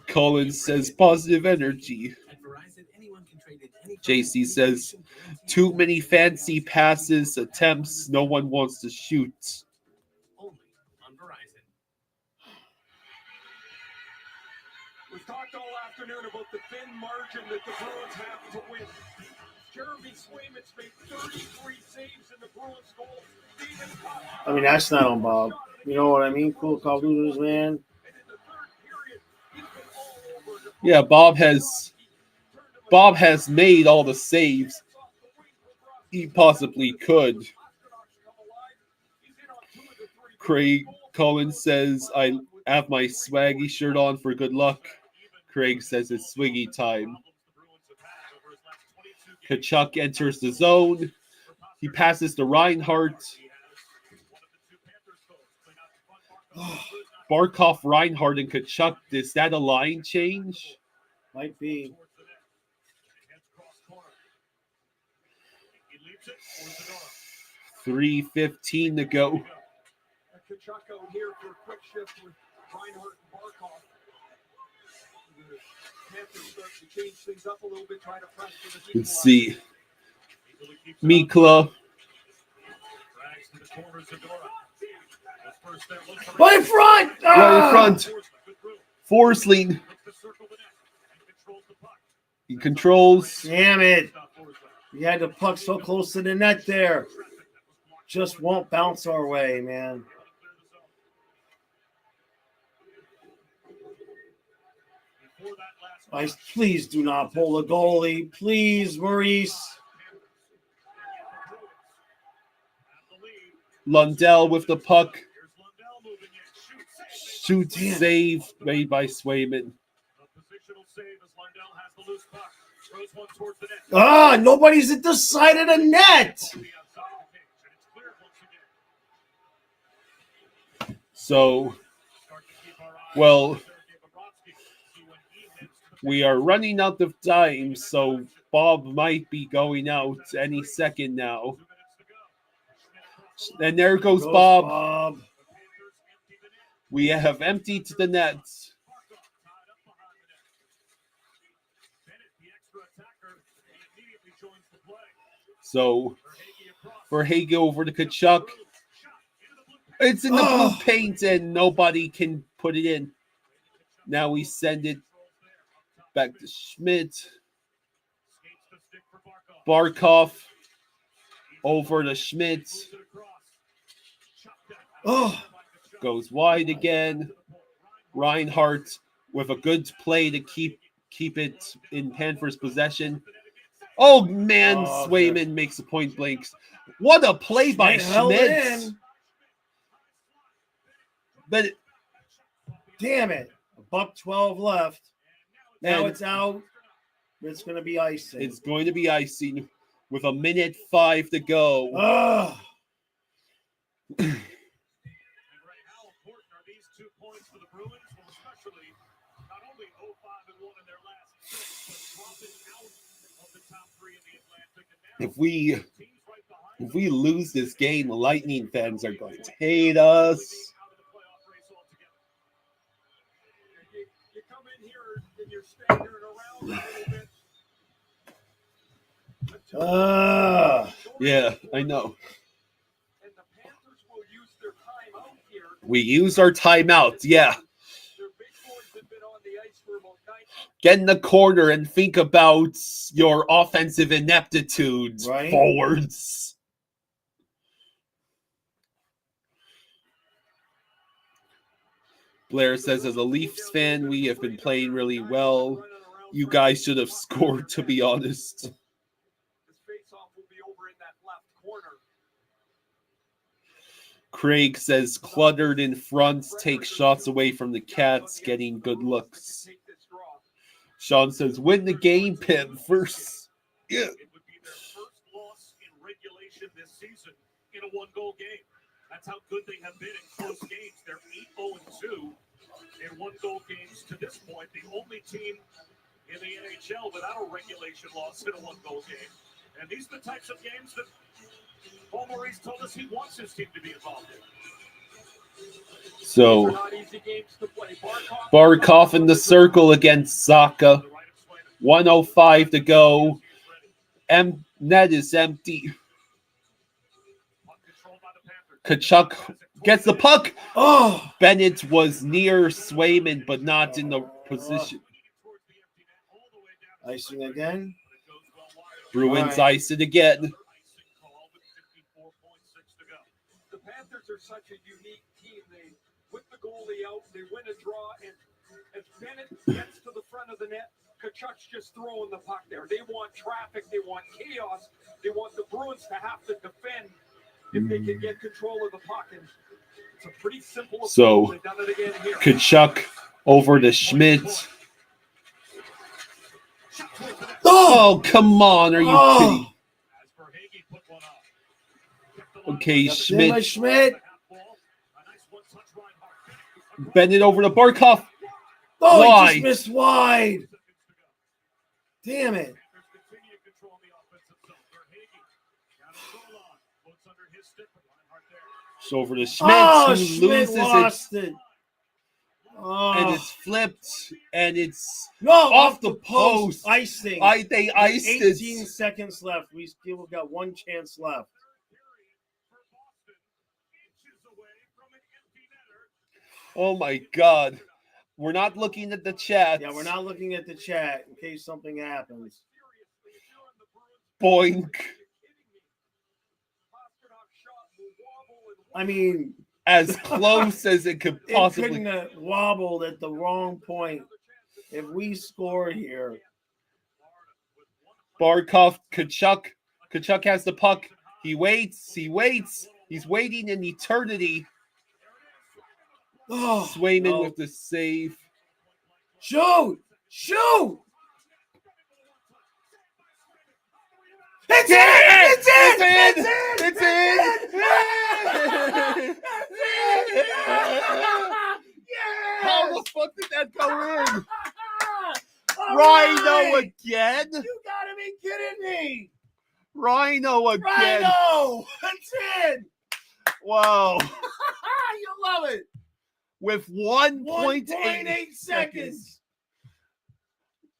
Collins says positive energy. JC says too many fancy passes, attempts, no one wants to shoot. We've talked all afternoon about the thin margin that the Bruins have to win. Jeremy Swayman's made 33 saves in the Bruins' goal. I mean, that's not on Bob. You know what I mean? Cool Call of Duty, man. Yeah, Bob has made all the saves he possibly could. Craig Collins says, I have my swaggy shirt on for good luck. Craig says it's swiggy time. Kachuk enters the zone. He passes to Reinhardt. Barkov, Reinhardt, and Kachuk. Is that a line change? Might be. $3:15 to go. Kachuk out here for a quick shift with Reinhardt and Barkov. The Panthers start to change things up a little bit, trying to press for the Let's see. Mikla. Right in front! Right in front. Forsling. He controls. Damn it. You had the puck so close to the net there. Just won't bounce our way, man. Please do not pull the goalie. Please, Maurice. Lundell with the puck. Shoot save made by Swayman. Nobody's at the side of the net. So, well, we are running out of time, so Bob might be going out any second now. And there goes Bob. We have emptied the nets. So, for Hage over to Kachuk. It's in the blue paint and nobody can put it in. Now we send it back to Schmidt. Barkov over to Schmidt. Goes wide again. Reinhardt with a good play to keep it in Panthers' possession. Oh man, Swayman makes a point blank. What a play by Schmidt. But damn it. $1:12 left. Now it's out. It's going to be icing. It's going to be icing with 1:05 to go. If we lose this game, the Lightning fans are going to hate us. You come in here and you're staggering around a little bit. Yeah, I know. We use our timeout, yeah. Get in the corner and think about your offensive ineptitude, right? Forwards. Blair says, as a Leafs fan, we have been playing really well. You guys should have scored, to be honest. Craig says cluttered in front, takes shots away from the Cats, getting good looks. Sean says win the game, Pim. First, yeah. It would be their first loss in regulation this season in a one-goal game. That's how good they have been in close games. They're 8-0-2 in one-goal games to this point. The only team in the NHL without a regulation loss in a one-goal game. And these are the types of games that Paul Maurice told us he wants his team to be involved in. So, Barkov in the circle against Saka. 1:05 to go. Net is empty. Kachuk gets the puck. Oh, Bennett was near Swayman, but not in the position. Icing again. Bruins ice it again. The Panthers are such a unique team. They put the goalie out, they win a draw, and as Bennett gets to the front of the net, Kachuk's just throwing the puck there. They want traffic, they want chaos, they want the Bruins to have to defend if they can get control of the puck. And it's a pretty simple approach. So, They've done it again here. Kachuk over to Schmidt. Oh, come on. Are you kidding? Okay, Schmidt. Bend it over to Barkov. Oh, wide. he just missed wide. Damn it. So over to Schmidt. Oh, who Schmidt loses lost it. it. Oh. And it's flipped, and it's off the post. Icing. They iced 18 it. seconds left. We still got one chance left. Oh my God. We're not looking at the chat. Yeah, we're not looking at the chat in case something happens. Boink. I mean, as close as it could possibly. It couldn't have wobbled at the wrong point. If we score here. Barkov, Kachuk. Kachuk has the puck. He waits. He's waiting an eternity. Oh, Swayman with the save. Shoot! It's in! How the fuck did that go in? Rhino again? You gotta be kidding me! Rhino again. Rhino! It's in! Wow. You love it. With 1.8 seconds.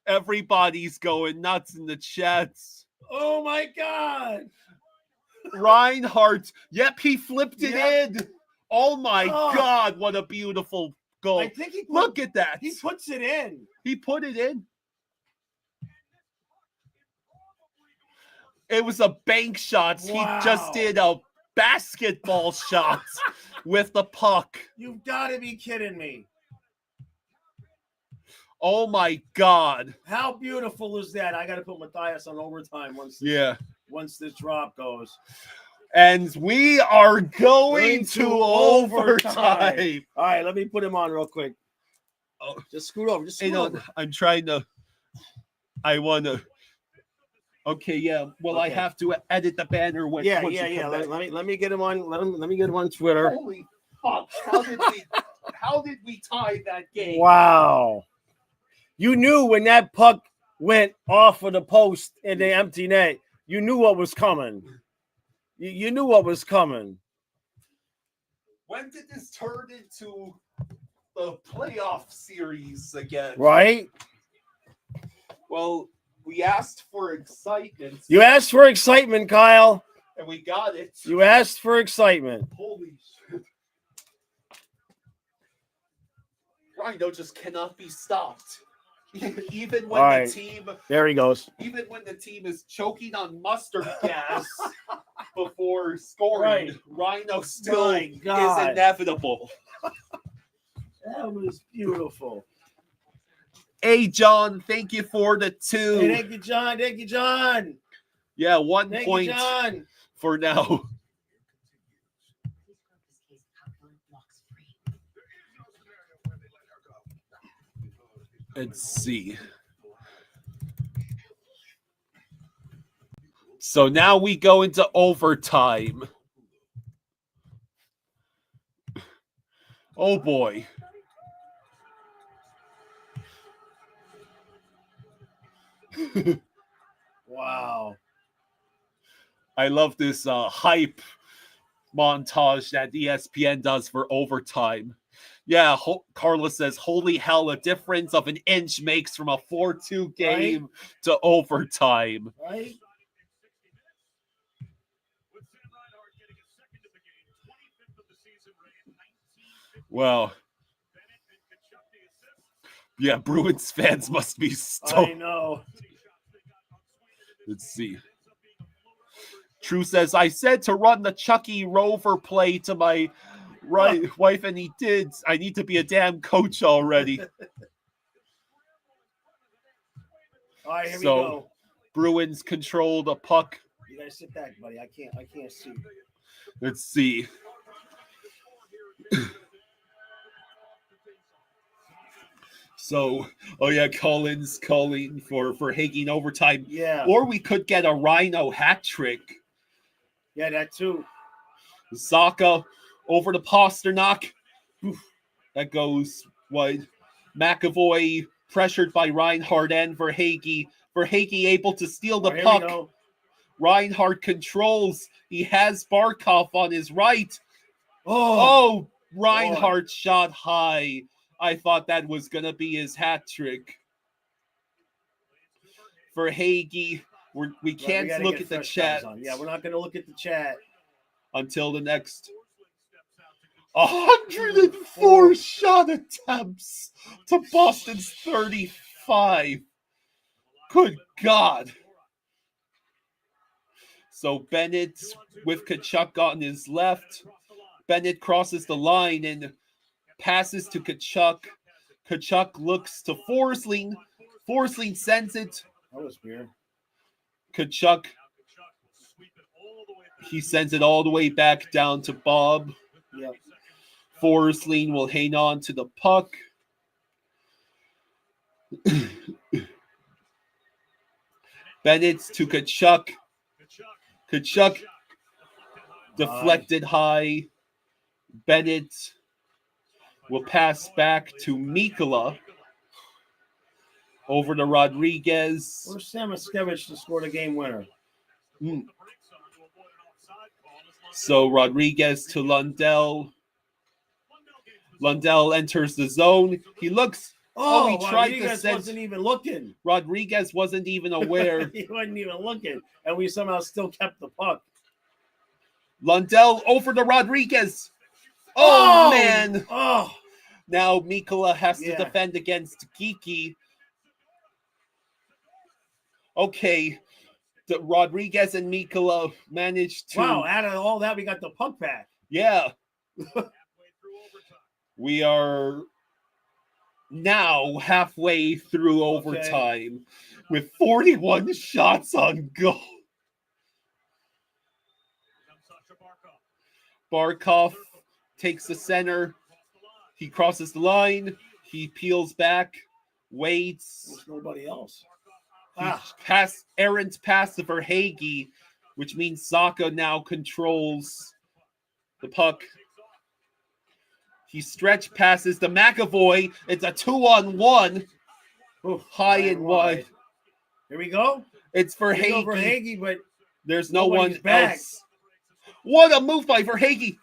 Everybody's going nuts in the chats. Oh my God. Reinhardt. Yep, he flipped it in. Oh my God, what a beautiful goal. I think look at that. He puts it in. He put it in. It was a bank shot. Wow. He just did a basketball shot with the puck. You've got to be kidding me. Oh my God. How beautiful is that? I got to put Matthias on overtime once this drop goes. And we are going to overtime. All right, let me put him on real quick. Oh, just scoot over. Over. I'm trying to. I want to. Okay, yeah. Well, okay. I have to edit the banner. Let me get him on. Let me get him on Twitter. Holy fuck! How did we tie that game? Wow! You knew when that puck went off of the post in the empty net. You knew what was coming. You knew what was coming. When did this turn into the playoff series again? Right? Well, we asked for excitement. You asked for excitement, Kyle. And we got it. You asked for excitement. Holy shit. Rhino just cannot be stopped. Even when the team. There he goes. Even when the team is choking on mustard gas before scoring, Rhino still is inevitable. That was beautiful. Hey, John, thank you for the 2. Hey, thank you, John. Thank you, John. Yeah, 1 thank point you, John. for now. Let's see. So now we go into overtime. Oh boy. Wow. I love this hype montage that ESPN does for overtime. Yeah, Carlos says, holy hell, a difference of an inch makes from a 4-2 game to overtime. Right? Well, yeah, Bruins fans must be stoked. I know. Let's see. True says, I said to run the Chucky Rover play to my wife, and he did. I need to be a damn coach already. All right, here we go. Bruins control the puck. You gotta sit back, buddy. I can't see. Let's see. So, Collins calling for Hagee in overtime. Yeah. Or we could get a Rhino hat trick. Yeah, that too. Zaka over to Pasternak. That goes wide. McAvoy pressured by Reinhart and Verhaeghe. Verhaeghe able to steal the puck. Reinhart controls. He has Barkov on his right. Oh, Reinhart shot high. I thought that was going to be his hat trick. Verhaeghe, we can't look at the chat. Yeah, we're not going to look at the chat. Until the next 104 shot attempts to Boston's 35. Good God. So Bennett with Tkachuk on his left. Bennett crosses the line and passes to Tkachuk. Tkachuk looks to Forsling. Forsling sends it. That was weird. Tkachuk. He sends it all the way back down to Bob. Yep. Forsling will hang on to the puck. Bennett to Tkachuk. Tkachuk deflected high. Bennett will pass back to Mikkola. Over to Rodriguez. Where's Samoskevich to score the game winner? So Rodriguez to Lundell. Lundell enters the zone. He looks. He tried Rodriguez to wasn't even looking. Rodriguez wasn't even aware. He wasn't even looking. And we somehow still kept the puck. Lundell over to Rodriguez. Oh man. Oh. Now Mikkola has to defend against Geeky. Okay. Rodriguez and Mikkola managed to. Wow, out of all that, we got the puck back. Yeah. We are now halfway through overtime with 41 shots on goal. Barkov takes the center. He crosses the line. He peels back, waits. There's nobody else. Errant pass to Verhaeghe, which means Zaka now controls the puck. He stretch passes to McAvoy. It's a 2-on-1. High and wide. Here we go. It's Verhaeghe. Verhaeghe, but there's no one back. else. What a move by Verhaeghe.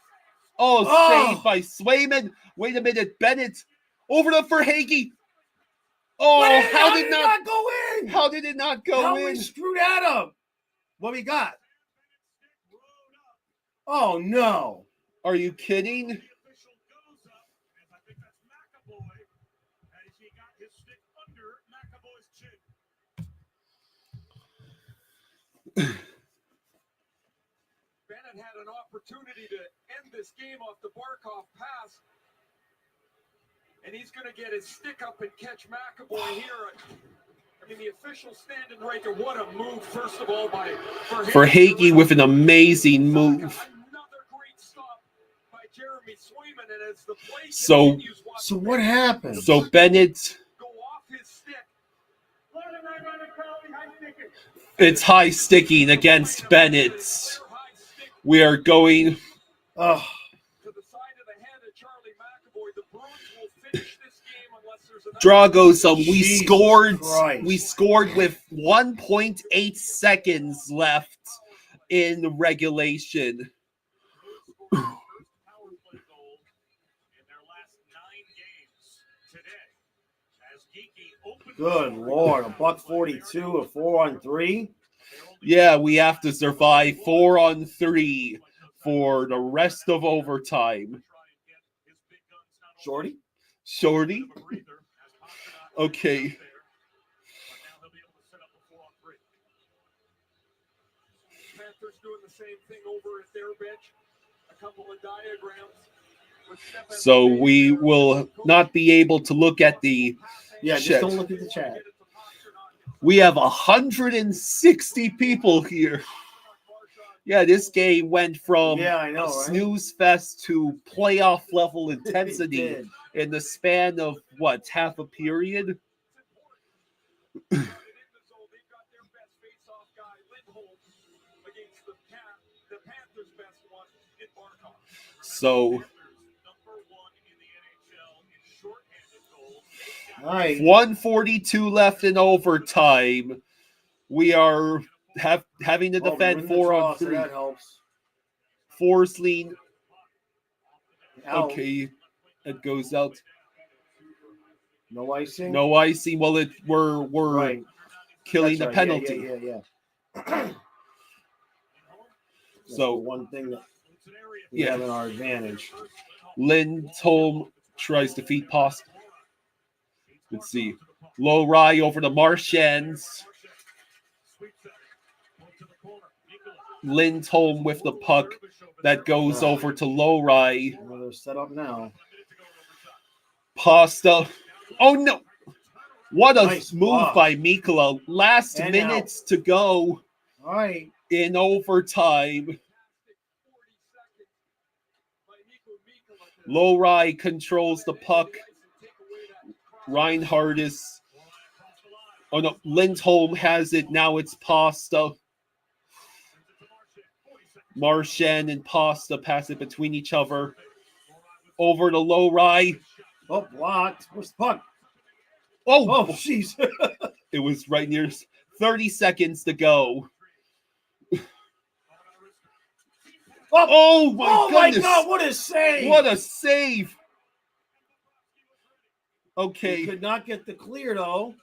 Saved by Swayman. Wait a minute. Bennett over to Verhaeghe. How did it not go in? How did it not go in? How we screwed that up? What we got? Oh, no. Are you kidding? Bennett had an opportunity to end this game off the Barkov pass. And he's going to get his stick up and catch McAvoy here. I mean, the official standing right there. What a move, first of all, by Verhaeghe with an amazing move. Another great stop by Jeremy Swayman. And as the play So what happened? So Bennett. go off his It's high sticking against Bennett. We are going. Drago, we scored. Christ. We scored with 1.8 seconds left in regulation. Good Lord, $1.42, a 4-on-3. Yeah, we have to survive 4-on-3 for the rest of overtime. Shorty? Okay. Panthers doing the same thing over at their bench. A couple of diagrams. So we will not be able to look at the just chat. don't look at the chat. We have 160 people here. Yeah, this game went from a snooze fest to playoff level intensity in the span of what, half a period? So 142 left in overtime. We are having to defend 4-on-3. So that helps. Forsling. Out. Okay, it goes out. No icing. No icing. Well, we're killing the penalty. Yeah. So one thing that we have in our advantage. Lindholm tries to feed Post. Let's see. Low Rye over to Marchands. Lindholm with the puck that goes over to Low Rye. They're set up now. Pasta. Oh no! What a Nice move block. by Mikkola. Last And minutes to go. All right. In overtime. Low Rye controls the puck. Reinhardt is. Oh no, Lindholm has it. Now it's Pasta. Marchand and Pasta pass it between each other. Over to Low Rye. Oh, blocked. Where's the puck? Oh, jeez. It was right near 30 seconds to go. Oh my goodness. God, what a save! What a save! Okay. He could not get the clear, though.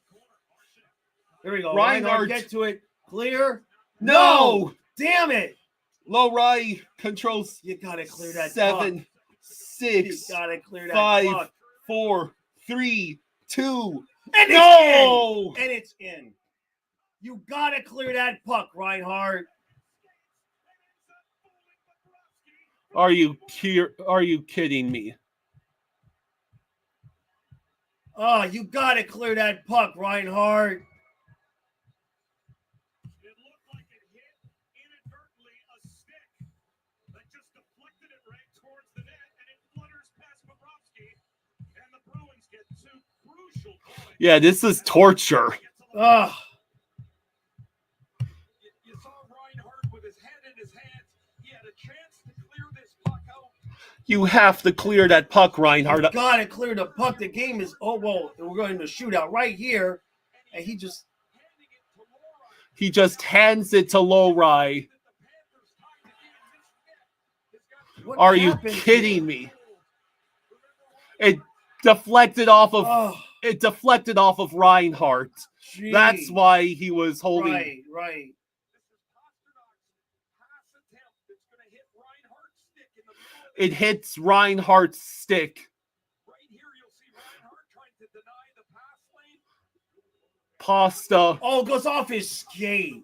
Here we go. Reinhardt. Get to it. Clear. No! Damn it! Low Rye controls. You gotta clear that 7, puck. 6, You gotta clear that 5, puck. 4, 3, 2. And No! it's in. And it's in. You gotta clear that puck, Reinhardt. Are you kidding me? Oh, you gotta clear that puck, Reinhardt. It looked like it hit inadvertently a stick that just deflected it right towards the net, and it flutters past Bobrovsky, and the Bruins get 2 crucial points. Yeah, this is torture. Ugh. You saw Reinhardt with his head in his hands. He had a chance to clear this puck out. You have to clear that puck, Reinhardt. You gotta clear the puck. The game is we're going to shootout right here, and he just hands it to Low Rye. Are you kidding me? It deflected off of Reinhardt. Gee. That's why he was holding. Right. It hits Reinhardt's stick. Pasta. Oh, it goes off his skate.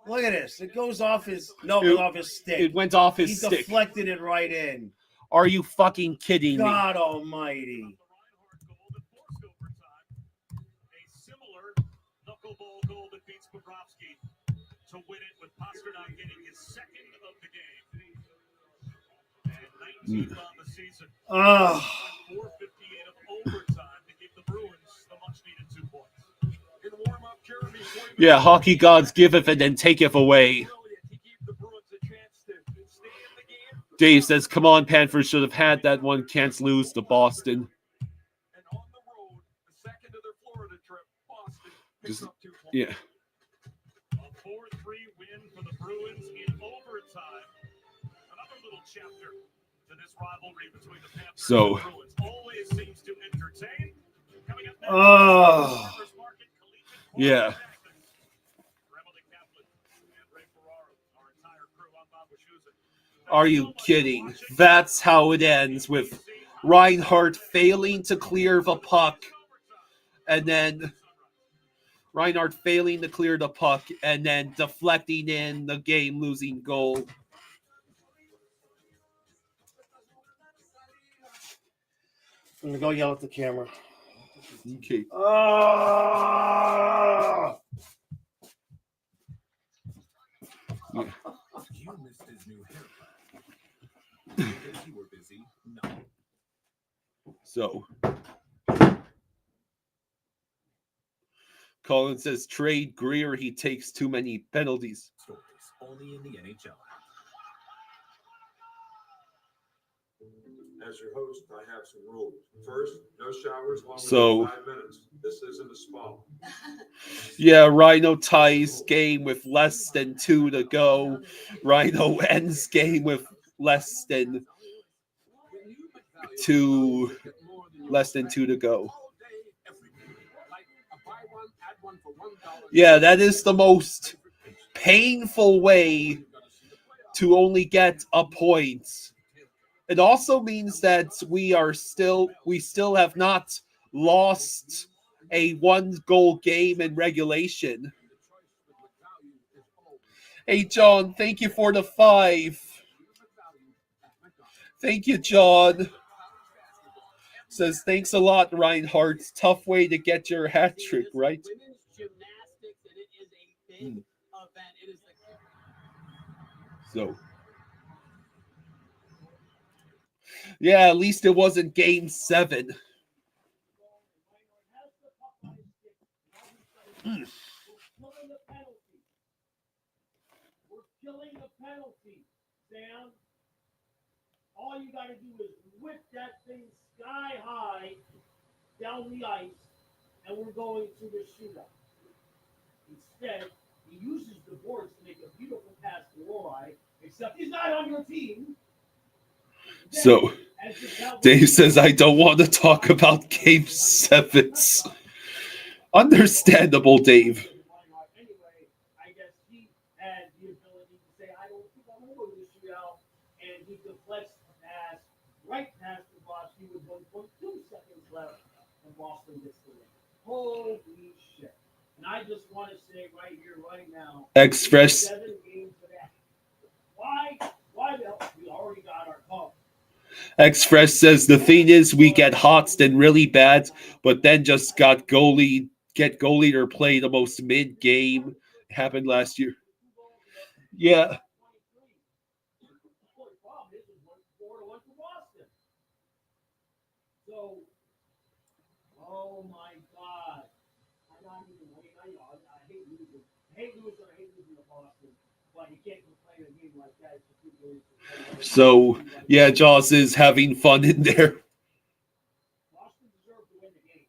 Look at this. It goes off his off his stick. It went off his stick. He deflected it right in. Are you fucking kidding me? God almighty. A similar knuckleball goal that beats Bobrovsky to win it, with Pasternak getting his second of the game. And 19th on the season. 4:58 of overtime to give the Bruins the much-needed 2 points. Yeah, hockey gods giveth and then taketh away. Dave says, come on, Panthers should have had that one. Can't lose to Boston. Yeah. A 4-3 win for the Bruins in overtime. Another little chapter to this rivalry between the Panthers and the Bruins. Always seems to entertain. Coming up next, yeah. Are you kidding? That's how it ends, with Reinhart failing to clear the puck, and then Reinhart failing to clear the puck, and then deflecting in the game-losing goal. I'm gonna go yell at the camera. Okay. You missed his new haircut. Because you were busy. No. So, Colin says, trade Greer. He takes too many penalties. Stories only in the NHL. As your host, I have some rules. First, no showers longer than 5 minutes. This isn't a spa. Yeah, Rhino ties game with less than 2 to go. Rhino ends game with less than 2 to go. Yeah, that is the most painful way to only get a point. It also means that we still have not lost a 1-goal game in regulation. Hey, John, thank you for the 5. Thank you, John. Says, thanks a lot, Reinhardt. Tough way to get your hat trick, right? So, yeah, at least it wasn't Game 7. We're killing the penalty, Sam. All you got to do is whip that thing sky high down the ice, and we're going to the shootout. Instead, he uses the boards to make a beautiful pass to Roy, except he's not on your team. So, Dave says, I don't want to talk about Game 7s. Understandable, Dave. Anyway, I guess he had the ability to say, I don't think I'm going to go to the shootout, and he deflects the pass right past the Boston with 1.2 seconds left, and Boston gets the win. Holy shit. And I just want to say right here, right now, Express. 7 games for that. Why the hell? We already got our call. Express says, the thing is, we get hot and really bad, but then just get goalied or play the most mid-game. It happened last year. Yeah. So, oh my God. I hate losing. I hate losing to Boston, but you can't complain a game like that. So, yeah, Jaws is having fun in there. Boston deserved to win the game.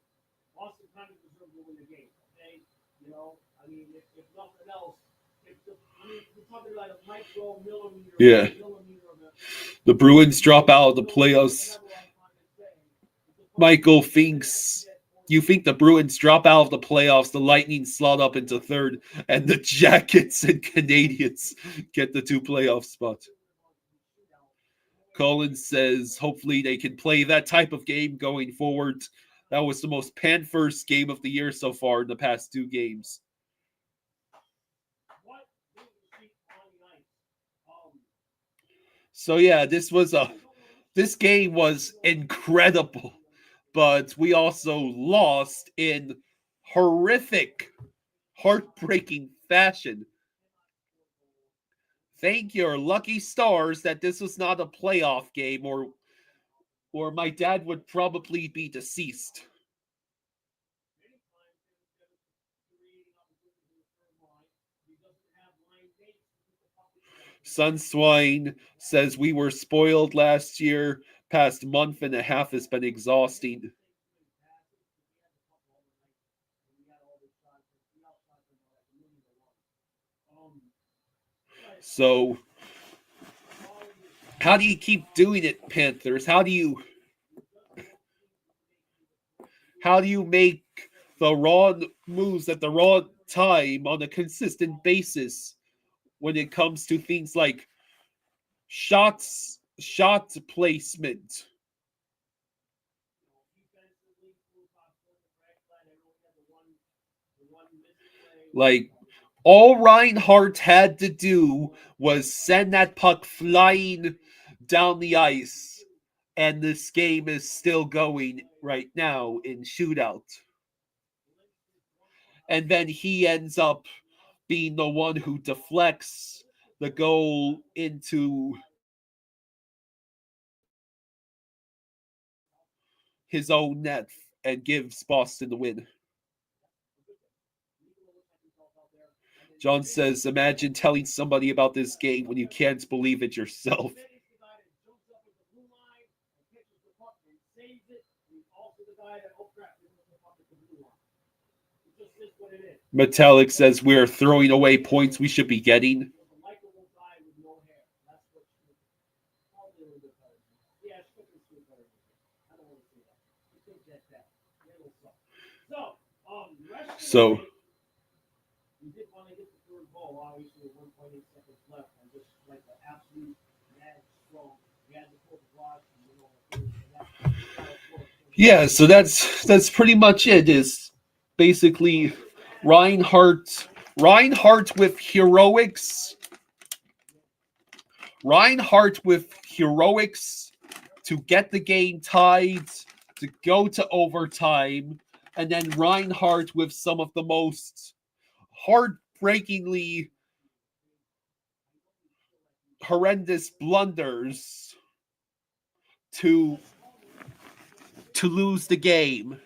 Boston kind of deserved to win the game, okay? You know, I mean, if nothing else, we're talking about a micro-millimeter. Yeah. The Bruins drop out of the playoffs. Michael thinks, you think the Bruins drop out of the playoffs, the Lightning slot up into 3rd, and the Jackets and Canadiens get the 2 playoff spots. Collins says, hopefully they can play that type of game going forward. That was the most Panthers game of the year so far in the past 2 games. So yeah, this game was incredible, but we also lost in horrific, heartbreaking fashion. Thank your lucky stars that this was not a playoff game, or my dad would probably be deceased. Sunswine says we were spoiled last year. Past month and a half has been exhausting. So, how do you keep doing it, Panthers? How do you make the wrong moves at the wrong time on a consistent basis when it comes to things like shot placement? Like, all Reinhardt had to do was send that puck flying down the ice, and this game is still going right now in shootout. And then he ends up being the one who deflects the goal into his own net and gives Boston the win. John says, imagine telling somebody about this game when you can't believe it yourself. Metallic says, we are throwing away points we should be getting. So, yeah, so that's pretty much it. Is basically Reinhardt with heroics. Reinhardt with heroics to get the game tied, to go to overtime, and then Reinhardt with some of the most heartbreakingly horrendous blunders to lose the game.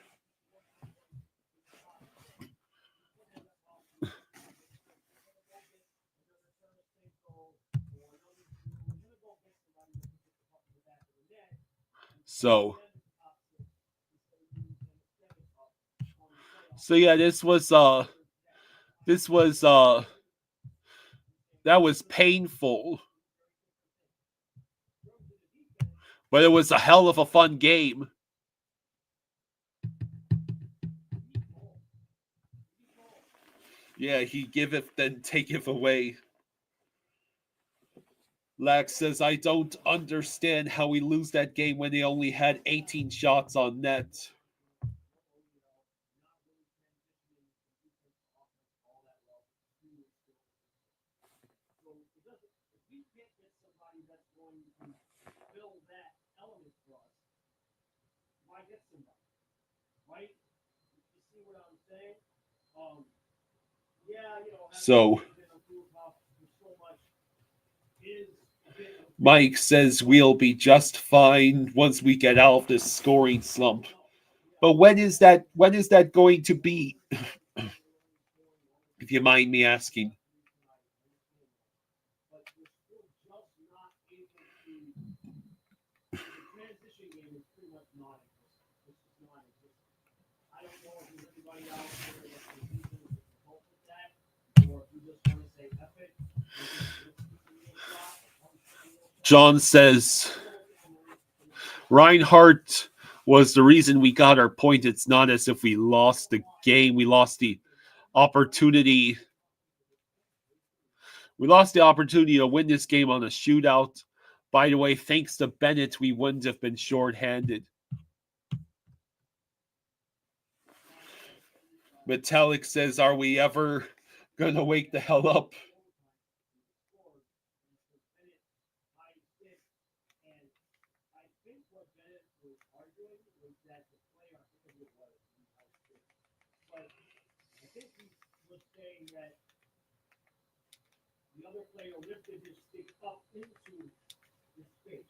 So yeah, that was painful. But it was a hell of a fun game. Yeah, he giveth, then taketh away. Lax says, I don't understand how we lose that game when they only had 18 shots on net. So, Mike says we'll be just fine once we get out of this scoring slump. But when is that going to be? If you mind me asking. John says Reinhardt was the reason we got our point. It's not as if we lost the game. We lost the opportunity. We lost the opportunity to win this game on a shootout. By the way, thanks to Bennett, we wouldn't have been shorthanded. Metallic says, are we ever going to wake the hell up? The other player lifted his stick up into his face.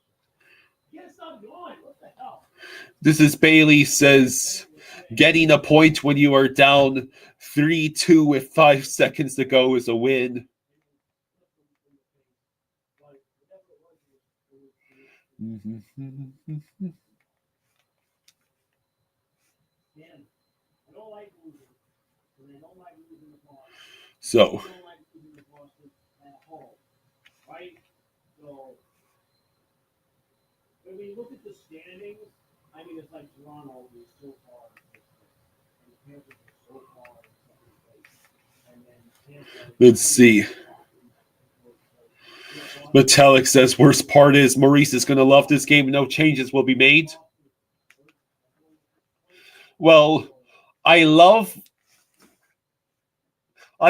Yes, I'm going. What the hell? This is Bailey says, Getting a point when you are down 3-2 with 5 seconds to go is a win. So, right? So, when we look at the standings, I mean, it's like Toronto is so far and the Panthers are so far in second place. And then Tampa, let's see. Metallic says, worst part is Maurice is going to love this game and no changes will be made. Well, I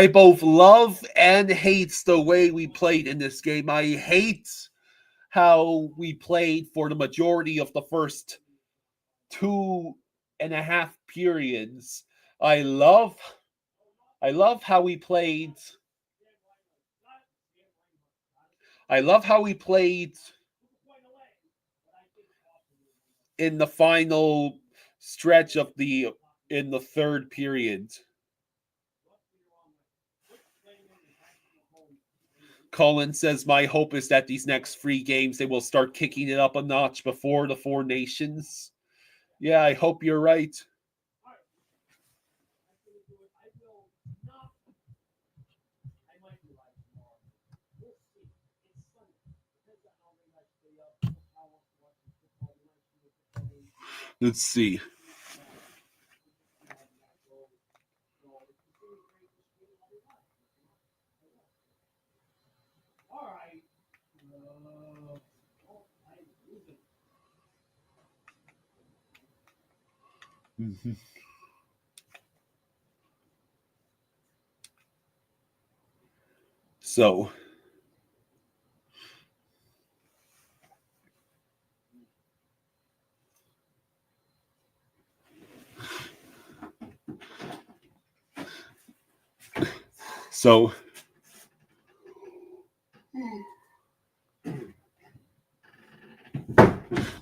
both love and hate the way we played in this game. I hate how we played for the majority of the first 2.5 periods. I love how we played. I love how we played in the final stretch of in the third period. Colin says, my hope is that these next 3 games, they will start kicking it up a notch before the 4 nations. Yeah, I hope you're right. Let's see. Mm-hmm. So,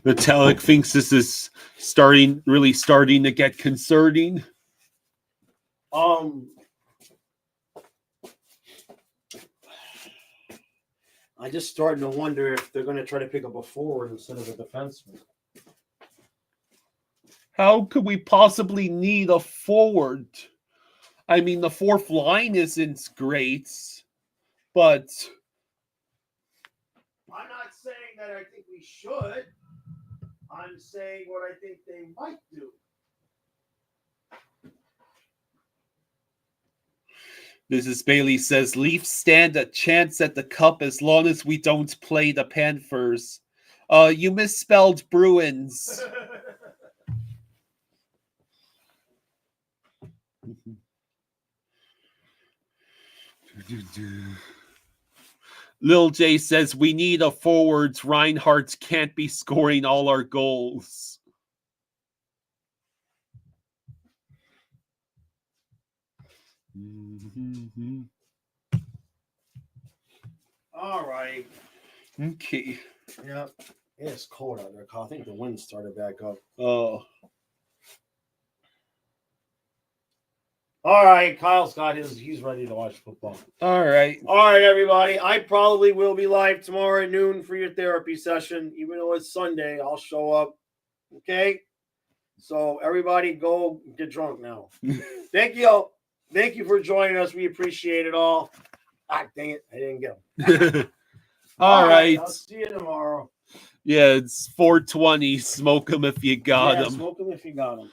Metallic thinks this is really starting to get concerning. I just starting to wonder if they're going to try to pick up a forward instead of a defenseman. How could we possibly need a forward? I mean, the fourth line isn't great, but I'm not saying that I think we should. I'm saying what I think they might do. Mrs. Bailey says, Leafs stand a chance at the Cup as long as we don't play the Panthers. You misspelled Bruins. Lil J says, we need a forwards. Reinhardt can't be scoring all our goals. Mm-hmm. All right. Okay. Yeah. It's cold out there, Kyle. I think the wind started back up. Oh. All right. Kyle's got he's ready to watch football. All right. All right, everybody. I probably will be live tomorrow at noon for your therapy session. Even though it's Sunday, I'll show up. Okay? So everybody go get drunk now. Thank you. Thank you for joining us. We appreciate it all. Ah, dang it. I didn't get them. All right. I'll see you tomorrow. Yeah, it's 420. Smoke them if you got them. Smoke them if you got them.